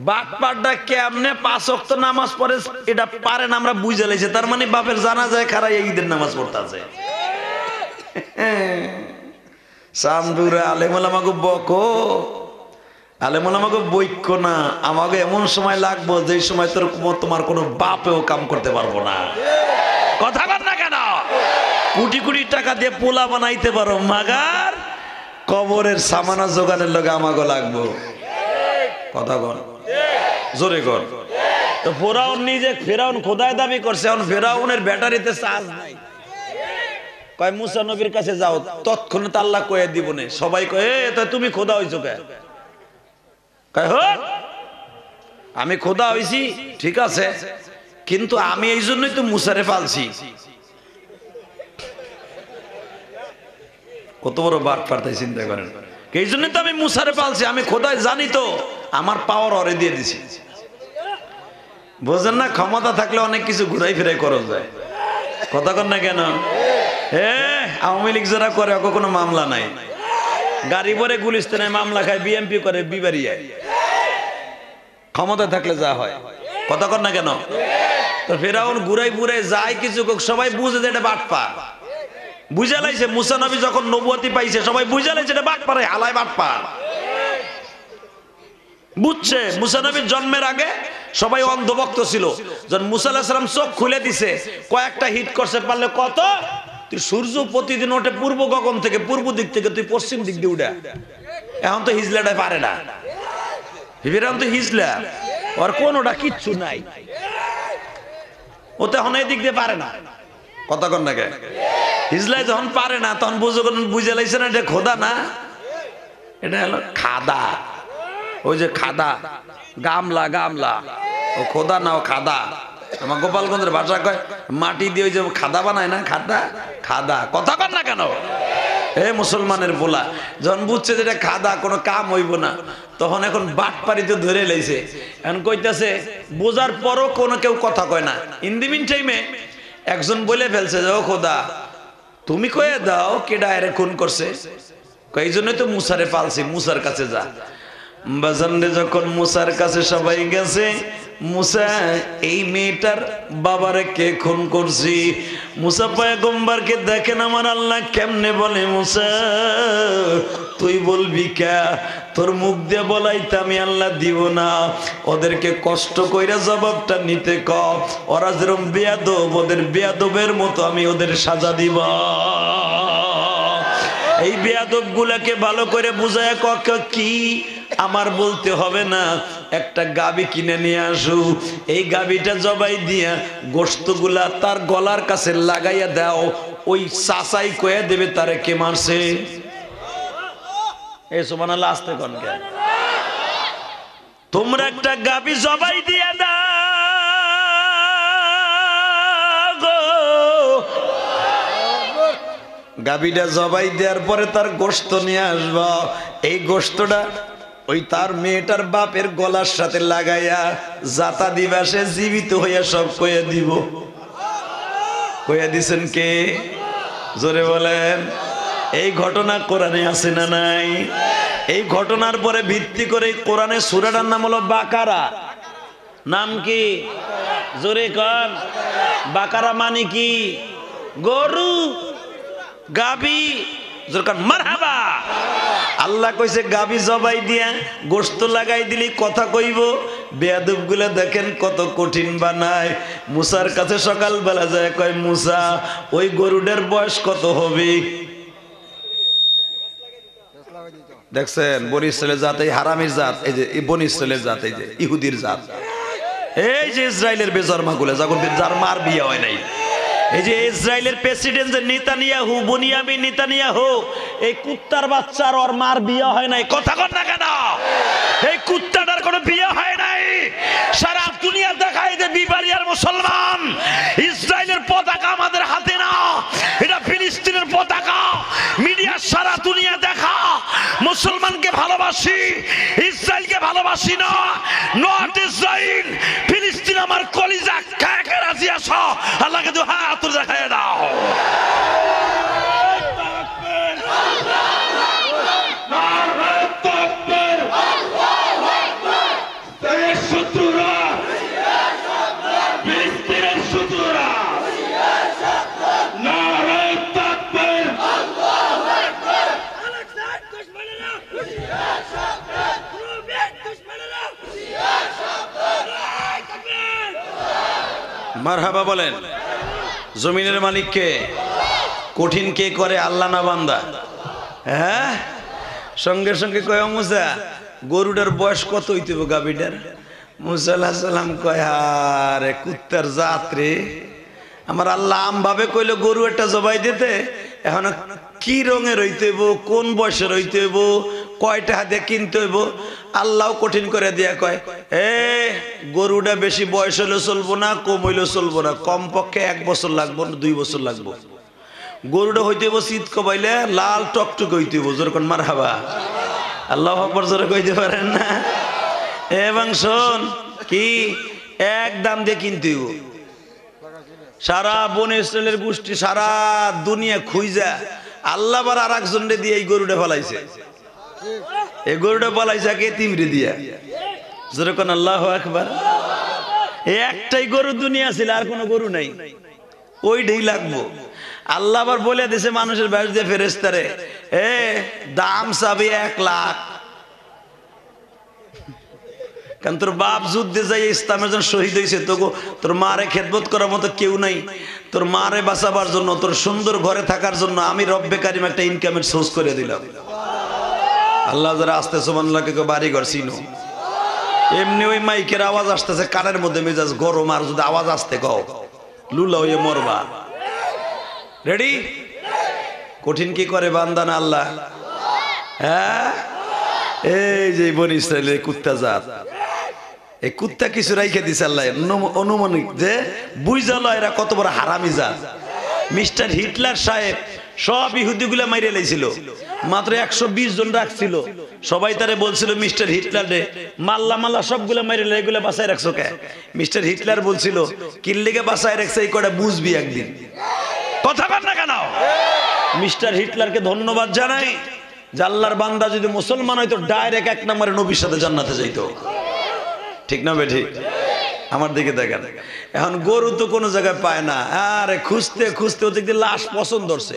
বাটপাড়া কেমনে 5 ওয়াক্ত নামাজ পড়ে এটা পারেন আমরা বুঝে লাইছি, তার মানে বাপের জানাজায় খারাই ঈদের নামাজ পড়তেছে। চান্দুরে আলেম ওলামাকে বকো, আলেম ওলামাকে বৈক্য না, আমাকে এমন সময় লাগবো যে সময় তোমার কোনো বাপেও কাম করতে পারবো না। কথা বল না কেন? কোটি কোটি টাকা দিয়ে পোলা বানাইতে পারো, মাগার কবরের সামানা জোগানের লগে আমাকে লাগবো। কথা বল, জোরে কর। তো ফেরাউন নিজে ফেরাউন খোদায় দাবি করছে, এখন ফেরাউনের ব্যাটারিতে চার্জ নাই। কয় মুসা নবীর কাছে যাও, তৎক্ষণাৎ আল্লাহ কয়ে দিব না। সবাই কয়ে তো তুমি খোদা হইছো কে? কয় হোক আমি খোদা হইছি ঠিক আছে, কিন্তু আমি এই জন্যই তো মুসারে পালছি। কত বড় বাট পারতাই চিন্তা করেন। এই জন্যই তো আমি মুসারে পালছি, আমি খোদায় জানি তো আমার পাওয়ার অরে দিয়ে দিছি। বোঝেন না? ক্ষমতা থাকলে অনেক কিছু ঘুরাই ফিরাই করা যায়। কথা কন না কেন? আওয়ামী লীগ যারা করে ওকে কোনো মামলা নাই, গাড়ি ভরে গুলিস্তানে মামলা খায়, বিএমপি করে বিবারিয়ায়। ক্ষমতা থাকলে যা হয়। কথা কন না কেন? তো ফেরাউন ঘুরাই ঘুরাই যায় কিছু, সবাই বুঝে যে এটা বাটপার। বুঝা লাইছে মুসা নবী যখন নবুয়তি পাইছে সবাই বুঝা লাইছে এটা বাটপার, হালায় বাটপার। বুঝছে মুসা নবীর জন্মের আগে সবাই অন্ধভক্ত ছিল, যখন মুসা আলাইহিস সালাম চোখ খুলে দিছে কয়েকটা হিট করছে পারলে কত, তুই সূর্য প্রতিদিন ওঠে পূর্ব গগন থেকে, পূর্ব দিক থেকে, তুই পশ্চিম দিক দিয়ে উঠা। এখন তো হিজলাটা পারে না, ফেরাউন তো হিজলা, ওর কোনোটা কিচ্ছু নাই, ও তো এখন এদিক দিয়ে পারে না। কথা কন না কে? হিজলাই যখন পারে না তখন বুঝে লাইছে না এটা খোদা না, এটা হলো খাদা। ওই যে খাদা, গামলা গামলা, ও খোদা না, ও খাদা। আমার গোপালগঞ্জের ভাষা কয় মাটি দিয়ে ওই যে খাদা বানায় না, খাদা খাদা। কথা কন না কেন? মুসলমানের পোলা যখন বুঝছে যে এটা খাদা, কোনো কাম হইব না, তখন এখন বাটপাড়িতে ধরে লাইছে। এখন কইতাছে, বোঝার পরও কোনো কেউ কথা কয় না। ইন দি মিন টাইমে একজন বলে ফেলছে যে ও খোদা তুমি কয়ে দাও কেডা এরে খুন করছে। এই জন্যই তো মুসারে পালছি, মুসার কাছে যা। বাজানরে যখন মুসার কাছে সবাই গেছে, মুসা এই মেয়েটার বাবারে কে খুন করছি। মুসা পয়গম্বরকে দেখেন আমার আল্লাহ কেমনে বলে, মুসা তুই বলবি কে? তোর মুখ দিয়ে বলাইতে আমি আল্লাহ দিব না, ওদেরকে কষ্ট কইরা জবাবটা নিতে ক। ওরা যেরকম বেয়াদব, ওদের বেয়াদবের মতো আমি ওদের সাজা দিব। এই বেয়াদব গুলাকে ভালো করে বুঝায় কি আমার বলতে হবে না, একটা গাবি কিনে নিয়ে আসু, এই গাবিটা জবাই দিয়া গোশতগুলা তার গলার কাছে লাগাইয়া দাও, ওই চাচাই কয়ে দেবে তারে কে মারছে। এই সুবহানাল্লাহ আস্তে কোন কে? তোমরা একটা গাবি জবাই দিয়া দাও, গাবিটা জবাই দেওয়ার পরে তার গোশত নিয়ে আসবা, এই গোশতটা ওই তার মেয়েটার বাপের গলার সাথে লাগাইয়া জাতা দিবা, সে জীবিত হইয়া সব কইয়া দিব। কইয়া দিছেন কে? জোরে বলেন। এই ঘটনা কোরআনে আছে না নাই? এই ঘটনার পরে ভিত্তি করে কোরআনের সূরাটার নাম হলো বাকারা। নাম কি? জোরে কন। বাকারা মানে কি? গরু, গাবি। মারহাবা। আল্লাহ কইছে গাবি জবাই দিয়া গোশত লাগাই দিলি কথা কইব। বেয়াদব গুলা দেখেন কত কঠিন বানায়। মুসার কাছে সকালবেলা যায় কয়, মুসা ওই গরুটার বয়স কত হবে? দেখছেন বনি ইসরায়েলের জাত, এই হারামির জাত, এই যে বনি ইসরায়েলের জাত, এই যে ইহুদির জাত, এই যে ইসরায়েলের বেজন্মা গুলা, যখন যার মার বিয়ে হয় নাই, এই যে ইসরায়েলের প্রেসিডেন্ট যে নেতানিয়াহু, বুনিয়ামিন নেতানিয়াহু, এই কুত্তার বাচ্চার ওর মার বিয়ে হয় নাই। কথা কন না কেন? এই কুত্তাটার কোনো বিয়ে হয় নাই। সারা দুনিয়া দেখায় যে বিবারিয়ার মুসলমান। ইসরায়েলের পতাকা আমাদের হাতে না, এটা ফিলিস্তিনের পতাকা। মিডিয়া সারা দুনিয়া দেখা মুসলমানকে ভালোবাসি, ইসরায়েলকে ভালোবাসি না। নট ইসরায়েল, ফিলিস্তিন আমার কলিজা কাকে রাজি আসো, আল্লাহকে তো হাত দেখায় দাও। মারহাবা বলেন। জমিনের মালিক কে? কঠিন কে করে? আল্লাহ না বান্দা? হ্যাঁ, সঙ্গে সঙ্গে কয় মুসা গরুটার বয়স কত হইতে হবে গাবিটার? মুসা আলাইহিস সালাম কয়, আরে কুত্তার জাত রে, আমার আল্লাহ আম ভাবে কইলো গরু একটা জবাই দিতে, এখন কি রঙের হইতে হইব, কোন বয়সের হইতে হইব, কয়টা হাতে কিনতে হইব, আল্লাহ কঠিন করে দিয়া কয়, গরুটা বেশি বয়স হইলে চলবো না, কম হইলে চলবো না, কমপক্ষে 1 বছর লাগবো, 2 বছর লাগবো। গরুটা হইতে হইব শীত কবাইলে লাল টকটক হইতে হইব। যেরকম মারহাবা, আল্লাহু আকবার জোরে কইতে পারেন না? এবং শোন কি, এক দাম দিয়ে কিনতে হইব। সারা বনে ইসরায়েলের গোষ্ঠী সারা দুনিয়া খুঁজা আল্লাহ বার আর একজন দিয়ে এই গরুটা ফলাইছে। এই গরুটা ফলাইছে কে? তিমরে দিয়া। যেরকম আল্লাহু আকবার। একটাই গরু দুনিয়া ছিল, আর কোনো গরু নাই, ওইটাই লাগবো। আল্লাহ আবার বলে দিছে মানুষের বয়স দিয়ে ফেরেশতারে, দাম চাবি 1 লাখ। কারণ তোর বাপ যুদ্ধে যাই ইসলামের জন্য শহীদ হয়েছে, তোর মারে খেদমত করার মতো কেউ নাই। তোর মারে বাঁচাবার জন্য, তোর সুন্দর ঘরে থাকার জন্য আমি রব্বে কারিম একটা ইনকামের সোর্স করে দিলাম। আল্লাহ যারা আসতে সুবহানাল্লাহ কে বাড়ি ঘর চিনো, এমনি ওই মাইকের আওয়াজ আসতেছে কানের মধ্যে, মেজাজ গরম, আর যদি আওয়াজ আসতে কও লুলা হয়ে মরবা। রেডি? কঠিন কি করে বান্দা না আল্লাহ? হ্যাঁ, এই যে বনি ইসরাইলের কুত্তা জাত, এই কুত্তা কিছু রাইখে দিছে আল্লাহ অনুমানিক, যে বুঝালো এরা কত বড় হারামি জাত। মিস্টার হিটলার সাহেব সব ইহুদিগুলা মাইরে লাইছিল, মাত্র 120 জন রাখছিল। সবাই তারে বলছিল মিস্টার হিটলার রে মাল্লা মাল্লা সবগুলা মাইরে লাই, এগুলা বাঁচায় রাখছো কে? মিস্টার হিটলার বলছিল কিল্লিকে বাঁচায় রাখছে, এই কটা বুঝবি একদিন। কথা বল না কেন? মিস্টার হিটলারকে ধন্যবাদ জানাই যে আল্লাহর বান্দা যদি মুসলমান হয়তো ডাইরেক্ট 1 নম্বরে নবীর সাথে জান্নাতে যাইতো। ঠিক না বেঠিক? আমার দিকে দেখেন, এখন গরু তো কোনো জায়গায় পায় না, আরে খুঁজতে খুঁজতে ওদিকে লাশ পছন্দ ধরছে,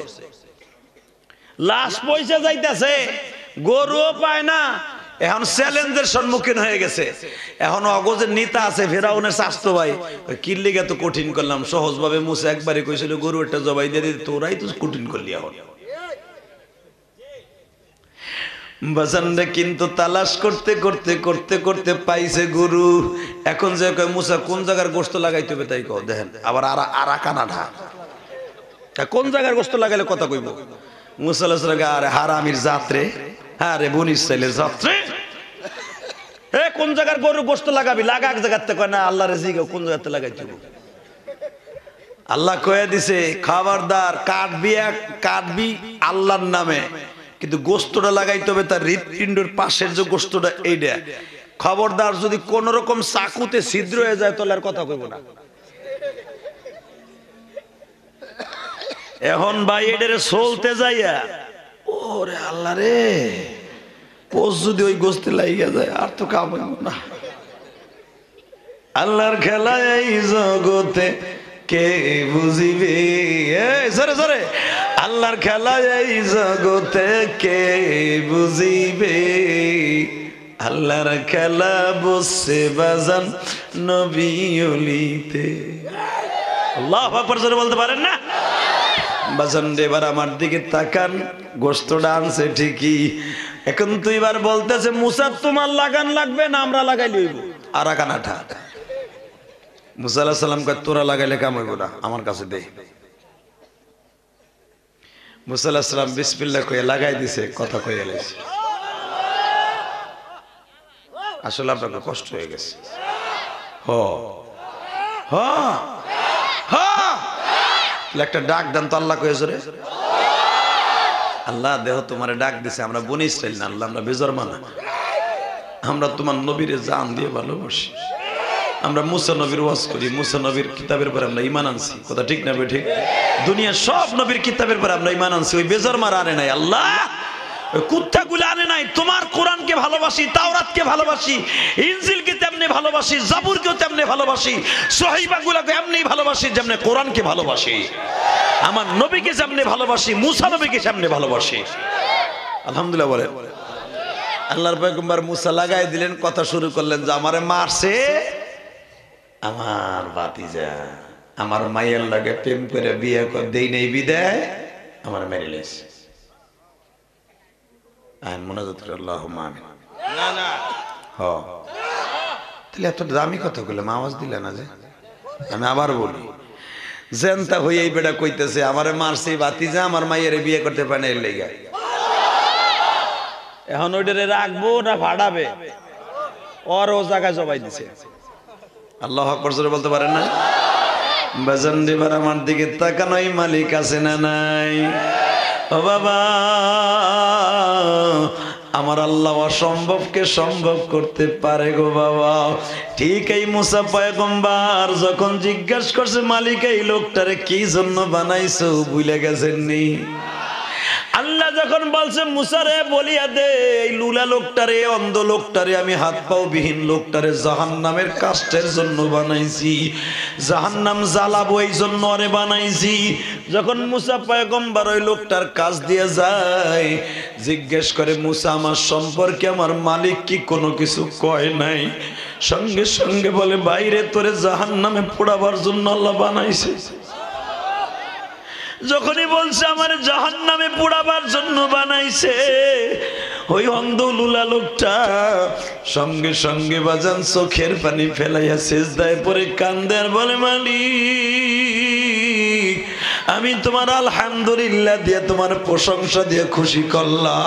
লাশ পয়সা যাইতেছে, গরুও পায় না। এখন চ্যালেঞ্জের সম্মুখীন হয়ে গেছে। এখন অগজের নেতা আছে ফেরাউনের স্বাস্থ্য ভাই, কিল্লিগা তো কঠিন করলাম, সহজভাবে মুসা একবারে কইছিল গরু একটা জবাই দিয়ে দিতে, তোরাই তো কঠিন করলি। এখন বাজানরে কিন্তু তালাশ করতে করতে করতে করতে পাইছে গরু। এখন যে কয় মুসা কোন জায়গার গোশত লাগাইতে হবে তাই কও, দেখেন আবার আরাকানা ঢা, কোন জায়গার গোশত লাগাইলে কথা কইব? মুসা আলাইহিস সালাম আরে হারামির জাতরে, হ্যাঁ রে বনি ইসরাইলের জাতরে, এ কোন জায়গার গরু গোশত লাগাবি? লাগা এক জায়গাতে কয় না, আল্লাহর জিগাও কোন জায়গাতে লাগাইতে হবে। আল্লাহ কয়ে দিছে খবরদার কাটবি আল্লাহর নামে, কিন্তু গোস্তটা লাগাইতে হবে তার হৃৎপিণ্ডের পাশের যে গোস্তটা এইটা। খবরদার যদি কোন রকম চাকুতে ছিদ্র হয়ে যায় তাহলে আর কথা কইব না। এখন ভাই এটারে চলতে যাইয়া ওরে আল্লাহ রে, পোষ যদি ওই গোস্তে লাগিয়া যায় আর তো কাম হইব না। আল্লাহর খেলা এই জগতে কে বুঝিবে, জোরে জোরে, আল্লাহর খেলা এই জগতে কে বুঝিবে, আল্লাহর খেলা বসে বাজান নবী ওলিতে। আল্লাহু আকবার জোরে বলতে পারেন না? বাজান এবার আমার দিকে তাকান, গোশতটা আনছে ঠিকই, এখন তো এবার বলতেছে মুসা তোমার লাগান লাগবে না আমরা লাগাইলে হইব। আরাকানাটা মুসা আলাইহিস সালাম কয় তোরা লাগাইলে কাম হইব না, আমার কাছে দে। মুসা আলাইহিস সালাম বিসমিল্লাহ কইয়া লাগাই দিছে, কথা কইয়া লাইছে। আসলে আপনার কষ্ট হয়ে গেছে। হ হ হ একটা ডাক দেন তো আল্লাহ কয়েছে রে, আল্লাহ দেহ তোমারে ডাক দিছে, আমরা বনি ইসরাইল না আল্লাহ, আমরা বেজরমা না, আমরা তোমার নবীরে জান দিয়ে ভালোবাসি, আমরা মুসা নবীর ওয়াজ করি, মুসা নবীর কিতাবের পরে আমরা ঈমান আনছি। কথা ঠিক না বেঠিক? দুনিয়ার সব নবীর কিতাবের পরে আমরা ঈমান আনছি, ওই বেজরমার আনে নাই আল্লাহ, ওই কুত্তাগুলো আনে নাই। তোমার কোরআনকে ভালোবাসি, তাওরাতকে ভালোবাসি, ইনজিলকে তেমনি ভালোবাসি, জাবুরকেও তেমনি ভালোবাসি, সহিফাগুলোকে এমনি ভালোবাসি যেমনি কোরআনকে ভালোবাসি, আমার নবীকে যেমনি ভালোবাসি, মুসা নবীকে যেমনি ভালোবাসি। আলহামদুলিল্লাহ বলে আল্লাহর পয়গম্বর মুসা লাগাই দিলেন, কথা শুরু করলেন যে আমারে মারছে আমার ভাতিজা, আমার মায়ের লাগে প্রেম করে বিয়ে দেই নেই বিদায় আমার মেরে লেছে। তাহলে এত দামি কথা বললাম, আওয়াজ দিলে না যে? আমি আবার বলি, জেনতা হয়ে এই বেটা কইতেছে আমারে মারছে ভাতিজা আমার মায়ের বিয়ে করতে পারে না, এর লেগে এখন ওইটারে রাখবো না ভাড়াবে, ওর ও জায়গায় জবাই দিছে। আল্লাহু আকবার জোরে বলতে পারেন না? বাজান এবার আমার দিকে তাকানোই মালিক আছে না নাই? ও বাবা, আমার আল্লাহ অসম্ভবকে সম্ভব করতে পারে গো বাবা। ঠিক এই মুসা পয়গম্বর যখন জিজ্ঞাসা করছে মালিক এই লোকটারে কি জন্য বানাইছো, ভুলে গেছেন নি? আল্লাহ যখন বলছে মুসারে বলিয়া দে এই লুলা লোকটারে, অন্ধ লোকটারে, আমি হাত পাও বিহীন লোকটারে জাহান্নামের কাষ্টের জন্য বানাইছি, জাহান্নাম জ্বালাবো এই জন্য আরে বানাইছি। যখন মুসা পয়গম্বর ওই লোকটার কাজ দিয়ে যায়, জিজ্ঞেস করে মুসা আমার সম্পর্কে আমার মালিক কি কোনো কিছু কয় নাই? সঙ্গে সঙ্গে বলে বাইরে তোরে জাহান্নামে পোড়াবার জন্য আল্লাহ বানাইছে। যখনই বলছে আমার জাহান্নামে পোড়াবার জন্য বানাইছে, ওই অন্ধ লুলা লোকটা সঙ্গে সঙ্গে বাজান চোখের পানি ফেলাইয়া সিজদায় পড়ে কান্দে আর বলে, মালিক আমি তোমার আলহামদুলিল্লাহ দিয়ে তোমার প্রশংসা দিয়ে খুশি করলাম।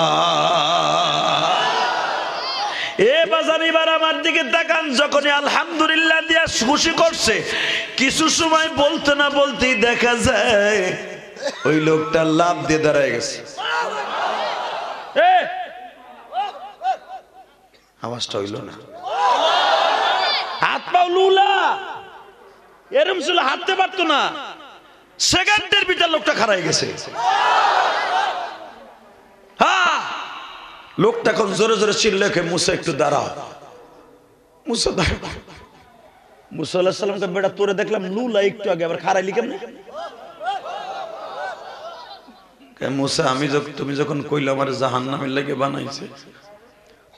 এ বাজান এবার আমার দিকে তাকান, যখনই আলহামদুলিল্লাহ দিয়া খুশি করছে, কিছু সময় বলতে না বলতেই দেখা যায় ওই লোকটা লাফ দিয়ে দাঁড়ায় গেছে। আওয়াজটা হইল না, হাত পাও লুলা এরম ছিল, হাঁটতে পারতো না, সেকেন্ডের ভিতর লোকটা খাড়াই গেছে। হ্যাঁ, লোকটা এখন জোরে জোরে চিল্লেখে, মুসা একটু দাঁড়াও, মুসা দাঁড়াও। মুসা আলাইহিস সালামকে, বেটা তোরে দেখলাম লুলা একটু আগে, আবার খাড়াইলি কেমনে? মুসা আমি তুমি যখন কইলে আমার জাহান্নামের লাগে বানাইছে,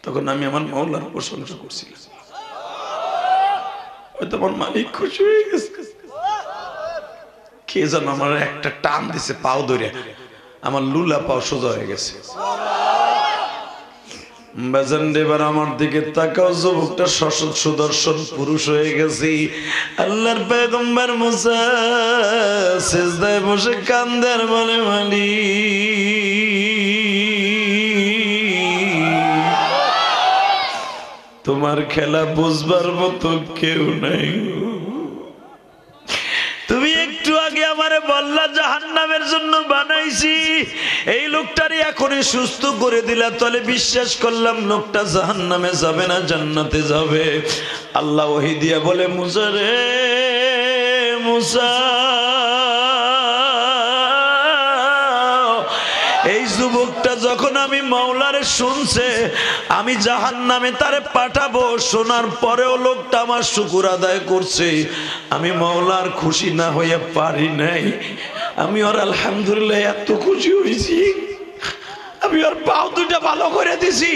তখন আমি আমার মাওলার প্রশংসা করছিলাম, হয়তো আমার মালিক খুশি হয়ে গেছে। কে যেন আমার একটা টান দিছে পাও ধরে, আমার লুলা পাও সোজা হয়ে গেছে। এবার আমার দিকে তাকাও, যুবকটা সশস্ত্র সুদর্শন পুরুষ হয়ে গেছি। আল্লাহর পয়গম্বর মুসা সিজদায় বসে কান্দে আর বলে, মালিক তোমার খেলা বুঝবার মতো কেউ নাই। তুমি একটু আগে আমারে বললা জাহান্নামের জন্য বানাইছি, এই লোকটারে এখনই সুস্থ করে দিলা, তাহলে বিশ্বাস করলাম লোকটা জাহান্নামে যাবে না, জান্নাতে যাবে। আল্লাহ ওহী দিয়া বলে, মুসা রে মুসা, এই যুবকটা যখন আমি মাওলারে শুনছে আমি জাহান্নামে তারে পাঠাবো, শোনার পরেও লোকটা আমার শুকর আদায় করছে, আমি মাওলার খুশি না হইয়া পারি নাই। আমি ওর আলহামদুলিল্লাহ এত খুশি হয়েছি, আমি ওর পাও দুইটা ভালো করে দিছি,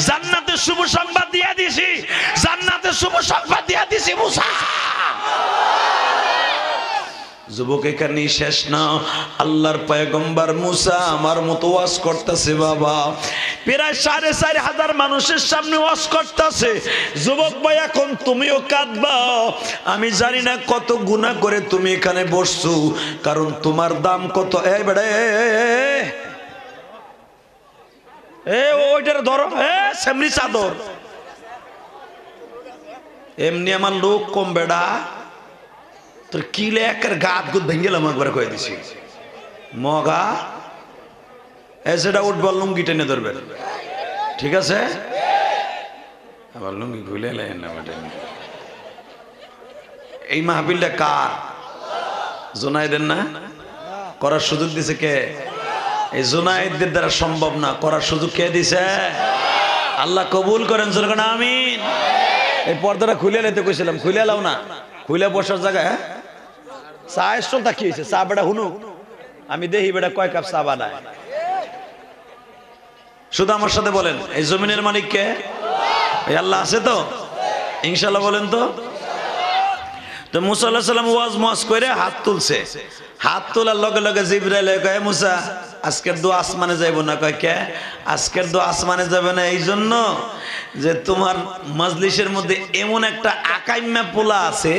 জান্নাতের শুভ সংবাদ দিয়া দিছি, জান্নাতের শুভ সংবাদ দিয়া দিছি। মুসা যুবক এখানে শেষ না, আল্লাহর পয়গম্বর মুসা আমার মতো ওয়াজ করতেছে, বাবা প্রায় ৪,৫০০ মানুষের সামনে ওয়াজ করতেছে। যুবক ভাই এখন তুমিও কাঁদবা, আমি জানি না কত গুনাহ করে তুমি এখানে বসছো, কারণ তোমার দাম কত। এই বেড়া ওইটার ধরো, সেমনি চাদর, এমনি আমার লোক কম বেড়া, তোর কিলে একের গাত গুত ভেঙ্গেলাম একবার কয়ে দিছি মগা, সেটা উঠবল লুঙ্গি টেনে ধরবে, ঠিক আছে? আবার লুঙ্গি খুলে এই মাহফিলটা কার? জোনায়েদের না? করার সুযোগ দিছে কে? এই জোনায়েদদের দ্বারা সম্ভব না, করার সুযোগ কে দিছে? আল্লাহ কবুল করেন, জোরে আমিন। এই পর্দাটা খুলে নিতে কইছিলাম, খুলে লাও না, খুলে বসার জায়গায় চা স্টল তা কি হয়েছে? চা বেটা হুনুক, আমি দেখি বেটা কয় কাপ চা বানায়। শুধু আমার সাথে বলেন, এই জমিনের মালিক কে? আল্লাহ আছে তো ইনশাআল্লাহ, বলেন তো। তো মুসা আলাইহিস সালাম ওয়াজ মাস করে হাত তুলছে, হাত তোলার লগে লগে জিবরাইল কয়, মুসা আজকের দোয়া আসমানে যাইব না। কয় কে? আজকের দোয়া আসমানে যাবে না এই জন্য যে তোমার মাজলিসের মধ্যে এমন একটা আকাইম্যা পোলা আছে,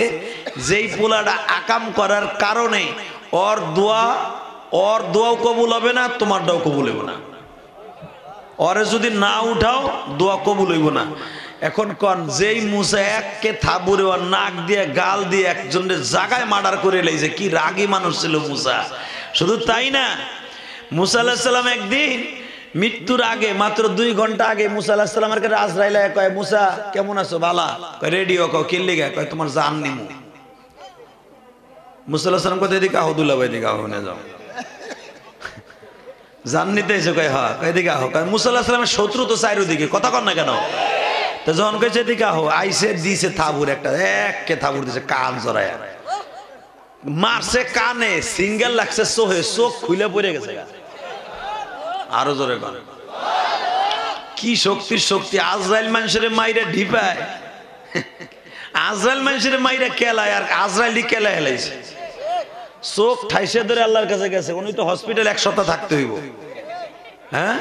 যেই পোলাটা আকাম করার কারণে ওর দোয়াও কবুল হবে না, তোমারটাও কবুল হইব না। ওরে যদি না উঠাও দোয়া কবুল হইব না। এখন কোন যেই মুসা এককে থাবুরে ওর নাক দিয়ে গাল দিয়ে একজনের জায়গায় মার্ডার করে লাইছে, কি রাগী মানুষ ছিল মুসা। শুধু তাই না, মুসা আলাইহিস সালাম একদিন মৃত্যুর আগে মাত্র 2 ঘন্টা আগে মুসা আলাইহিস সালামের কাছে আজরাইল কয়, মুসা কেমন আছো? বালা। কয় রেডিও। কয় কিল্লি গায়? কয় তোমার জান নিমু। মুসা আলাইহিস সালাম কয় এদিকে আহ, দুলা ভাই এদিকে আহ, না যাও জান নিতে এসে। কয় হ্যাঁ। কয় এদিকে আহ। কয় মুসা আলাইহিস সালামের শত্রু তো চারিদিকে, কথা কন না কেন? তো যখন কইছে এদিকে আহ, আইসে দিছে থাবুর একটা, এককে থাবুর দিছে কান জড়ায়, মারছে কানে, সিঙ্গেল লাগছে চোখে, চোখ খুলে পড়ে গেছে। আরো জোরে কর, কি শক্তির শক্তি! আজরাইল মানুষের মাইরে ঢিপায়, আজরাইল মানুষের মাইরে কেলায়, আর আজরাইলি কেলা হেলাইছে। চোখ ঠাইসে ধরে আল্লাহর কাছে গেছে, উনি তো হসপিটাল 1 সপ্তাহ থাকতে হইব। হ্যাঁ,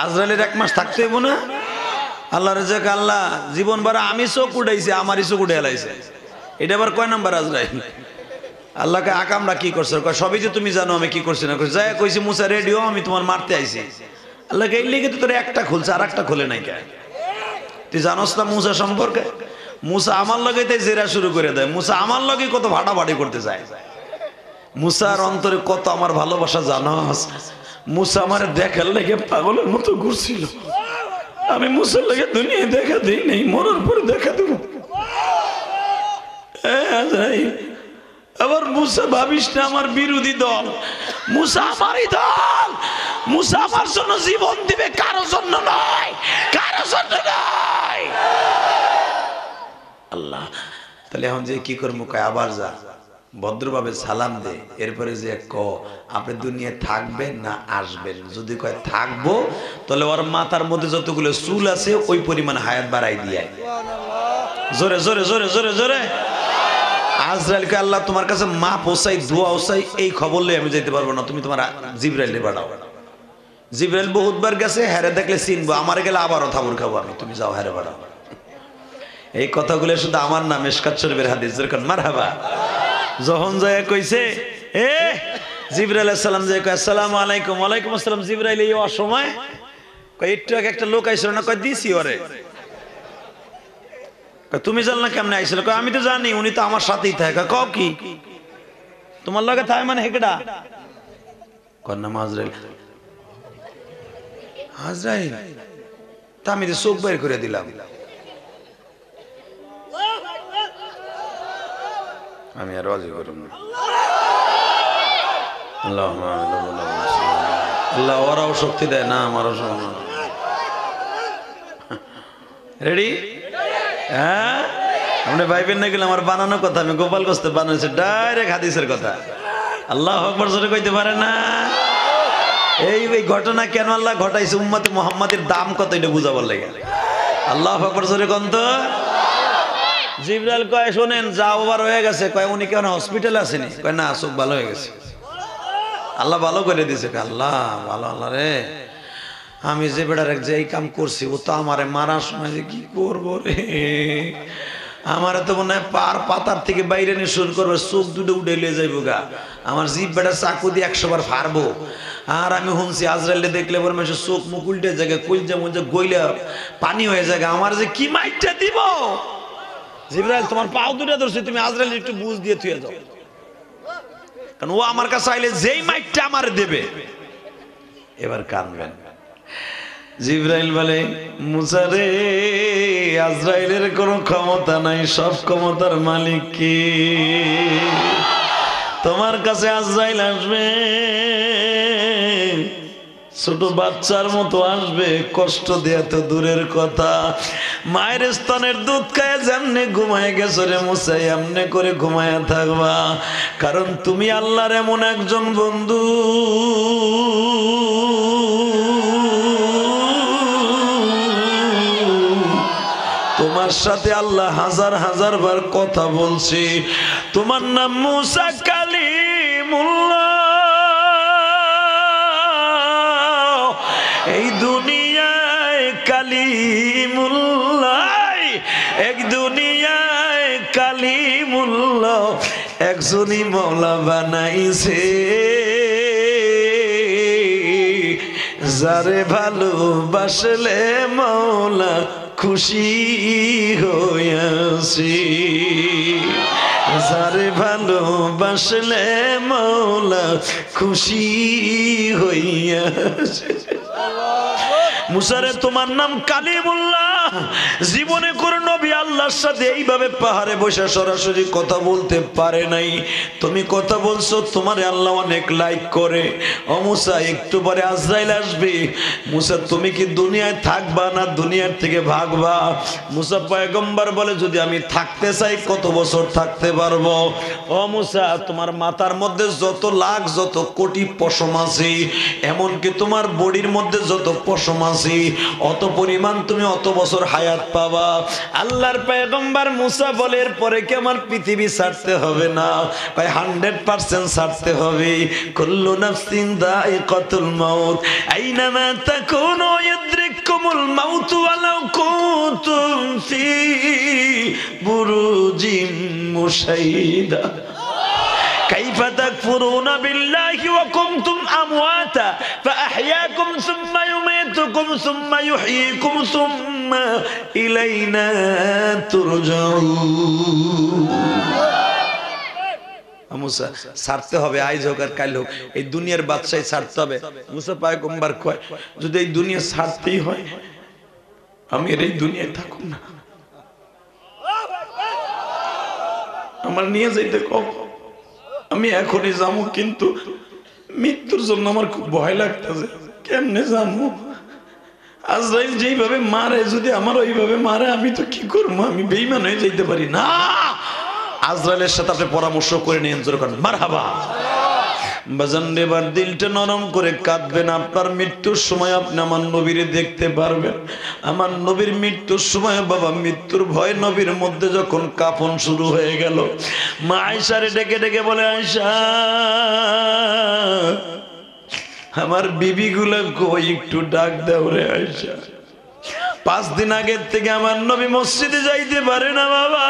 আজরাইলের 1 মাস থাকতে হইব না? আল্লাহ রেজাক আল্লাহ জীবন ভরা আমি চোখ উঠাইছে, আমারই চোখ উঠে এলাইছে। এটা আবার কয় নাম্বার আজরাইল? আল্লাহকে আকামরা কি করছে? সবই যে তুমি জানো আমি কি করছি না করছি। যাই কইছি মুসা রেডিও, আমি তোমার মারতে আইছি। আল্লাহকে এই লিগে তো তোর একটা খুলছে, আর একটা খুলে নাই। কে তুই জানোস না মুসা সম্পর্কে? মুসা আমার লগে তাই জেরা শুরু করে দেয়। মুসা আমার লগে কত ভাড়াভাড়ি করতে যায়। মুসার অন্তরে কত আমার ভালোবাসা জানোস? মুসা আমার দেখার লেগে পাগলের মতো ঘুরছিল। আমি মুসার লেগে দুনিয়ায় দেখা দিই নেই, মরার পরে দেখা দেব। আবার মুসা ভাবিস না আমার বিরোধী দল, মুসা আমারই দল। মুসা আমার জন্য জীবন দিবে, কারো জন্য নয়, কারো জন্য নয়। আল্লাহ তাহলে এখন যে কি করবো? কয় আবার যা ভদ্রভাবে সালাম দে, এরপরে যে আপনি দুনিয়ায় থাকবেন না আসবেন? যদি কয় থাকবো, তাহলে ওর মাথার মধ্যে যতগুলো চুল আছে ওই পরিমাণ হায়াত বাড়াই দিয়ে। জোরে জোরে জোরে জোরে জোরে। আজরাইলকে আল্লাহ তোমার কাছে মা পৌঁছাই, দোয়া ওসাই, এই খবর লই আমি যেতে পারবো না, তুমি তোমার জিবরাইলে পাঠাও। জিবরাইল বহুতবার গেছে, হ্যারে দেখলে চিনবো, আমার গেলে আবারও থাবুর খাবো আমি, তুমি যাও হ্যারে পাঠাও। এই কথাগুলো শুধু আমার না, মিশকাত শরীফের হাদিস। যেরকম মারহাবা যখন যায় কইছে এ জিবরাইল আলাইহিস সালাম যে কয় আসসালামু আলাইকুম। ওয়ালাইকুম আসসালাম। জিবরাইল এই অসময় কয় একটু আগে একটা লোক আইছিল না? কয় দিছি ওরে। তুমি জানলা কেমনে আইছিল? কয় আমি তো জানি, উনি তো আমার সাথেই থাকে। কও কি তোমার লগে থাকে মানে হেকড়া? কয় নাম আজরাইল। আজরাইল তা আমি তো চোখ বের করে দিলাম। আমি আর রাজি করব না। আল্লাহ ওরাও শক্তি দেয় না, আমারও রেডি। হ্যাঁ, আপনি ভাইবেন না গেলে আমার বানানো কথা, আমি গোপাল গোস্তে বানাইছি ডাইরেক্ট হাদিসের কথা। আল্লাহ আকবার জোরে কইতে পারে না? এই ঘটনা কেন আল্লাহ ঘটাইছে? উম্মতে মুহাম্মাদের দাম কত এটা বুঝাবার লাগে। আল্লাহ আকবার জোরে কোন তো। জিবরাইল কয় শোনেন, যা ওভার হয়ে গেছে। কয় উনি কেন হসপিটালে আসেনি? কয় না, চোখ ভালো হয়ে গেছে, আল্লাহ ভালো করে দিয়েছে। আল্লাহ ভালো। আল্লাহ রে, আমি যে বেড়ার যে এই কাম করছি, ও তো আমারে মারার সময় যে কি করবো রে, আমার তো মনে হয় পার পাতার থেকে বাইরে নিয়ে শুরু করবো, চোখ দুটো উঠে লিয়ে যাইবো গা। আমার জিভ বেটার চাকু দিয়ে 100 বার ফারবো। আর আমি শুনছি আজরাইলে দেখলে পরে মানুষের চোখ মুখ উল্টে জায়গা, কইলজা মজা গইলা পানি হয়ে যায়। আমার যে কি মাইটটা দিব। জিবরাইল তোমার পাও দুটা ধরছে, তুমি আজরাইল একটু বুঝ দিয়ে থুয়ে যাও, কারণ ও আমার কাছে আইলে যেই মাইটটা আমার দেবে। এবার কানবেন। জিবরাইল বলে মুসা রে, আজরাইলের কোনো ক্ষমতা নাই, সব ক্ষমতার মালিক কে? তোমার কাছে আজরাইল আসবে, ছোট বাচ্চার মতো আসবে, কষ্ট দেয়া তো দূরের কথা। মায়ের স্তনের দুধ খায় যেমনে ঘুমায় গেছো রে মুসা, এমনে করে ঘুমায় থাকবা, কারণ তুমি আল্লাহর এমন একজন বন্ধু। তোমার সাথে আল্লাহ হাজার হাজার বার কথা বলছি। তোমার নাম মুসা কালিমুল্লাহ, এই দুনিয়ায় কালিমুল্লাহ, এক দুনিয়ায় কালিমুল্লাহ একজনই মওলা বানাইছে, যারে ভালোবাসলে মওলা খুশি হইয়াছি, যারে ভালোবাসলে মওলা খুশি হইয়াছি। মুসারে তোমার নাম কালিমুল্লাহ। জীবনে কোন নবী আল্লাহর সাথে এইভাবে পাহাড়ে বসে সরাসরি কথা বলতে পারে নাই। তুমি কথা বলছো, তোমারে আল্লাহ অনেক লাইক করে। ও মুসা, একটু পরে আজরাইল আসবে। মুসা তুমি কি দুনিয়ায় থাকবা না দুনিয়ার থেকে ভাগবা? মুসা পয়গম্বর বলে যদি আমি থাকতে চাই কত বছর থাকতে পারবো? ও মুসা, তোমার মাথার মধ্যে যত লাখ যত কোটি পশম আছে, এমনকি তোমার বডির মধ্যে যত পশম আছে, অত পরিমাণ তুমি অত বছর বছর হায়াত পাবা। আল্লাহর পয়গম্বর মুসা বলে এরপরে কি আমার পৃথিবী ছাড়তে হবে না? কয় 100% ছাড়তে হবে। কুল্লু নাফসিন যায়িকাতুল মাউত আইনামা তাকুনু ইউদরিকুমুল মাউত ওয়ালাউ কুনতুম ফি বুরুজিম মুশাইয়্যিদা كيف تكفرون بالله وكنتم أمواتا فأحياكم ثم يميتكم ثم يحييكم ثم إلينا ترجعون মুসা ছাড়তে হবে, আজ হোক আর কাল হোক, এই দুনিয়ার বাদশাহী ছাড়তে হবে। মুসা পয়গম্বর কয় যদি এই দুনিয়া ছাড়তেই হয় আমি আর এই দুনিয়ায় থাকুন না, আমার নিয়ে যাইতে কও, আমি এখনই যাবো, কিন্তু মৃত্যুর জন্য আমার খুব ভয় লাগতেছে, কেমনে যাবো? আজরাইল যেইভাবে মারে যদি আমার ওইভাবে মারে আমি তো কি করবো? আমি বেঈমান হয়ে যাইতে পারি না। আজরাইলের সাথে আপনি পরামর্শ করে নিয়ে জোর করেন মারহাবা। বাজান এবার দিলটা নরম করে কাঁদবেন। আপনার মৃত্যুর সময় আপনি আমার নবীরে দেখতে পারবেন। আমার নবীর মৃত্যুর সময় বাবা মৃত্যুর ভয় নবীর মধ্যে যখন কাফন শুরু হয়ে গেল, মা আয়েশারে ডেকে ডেকে বলে আয়েশা আমার বিবিগুলা কই একটু ডাক দাও রে আয়েশা। 5 দিন আগের থেকে আমার নবী মসজিদে যাইতে পারে না বাবা।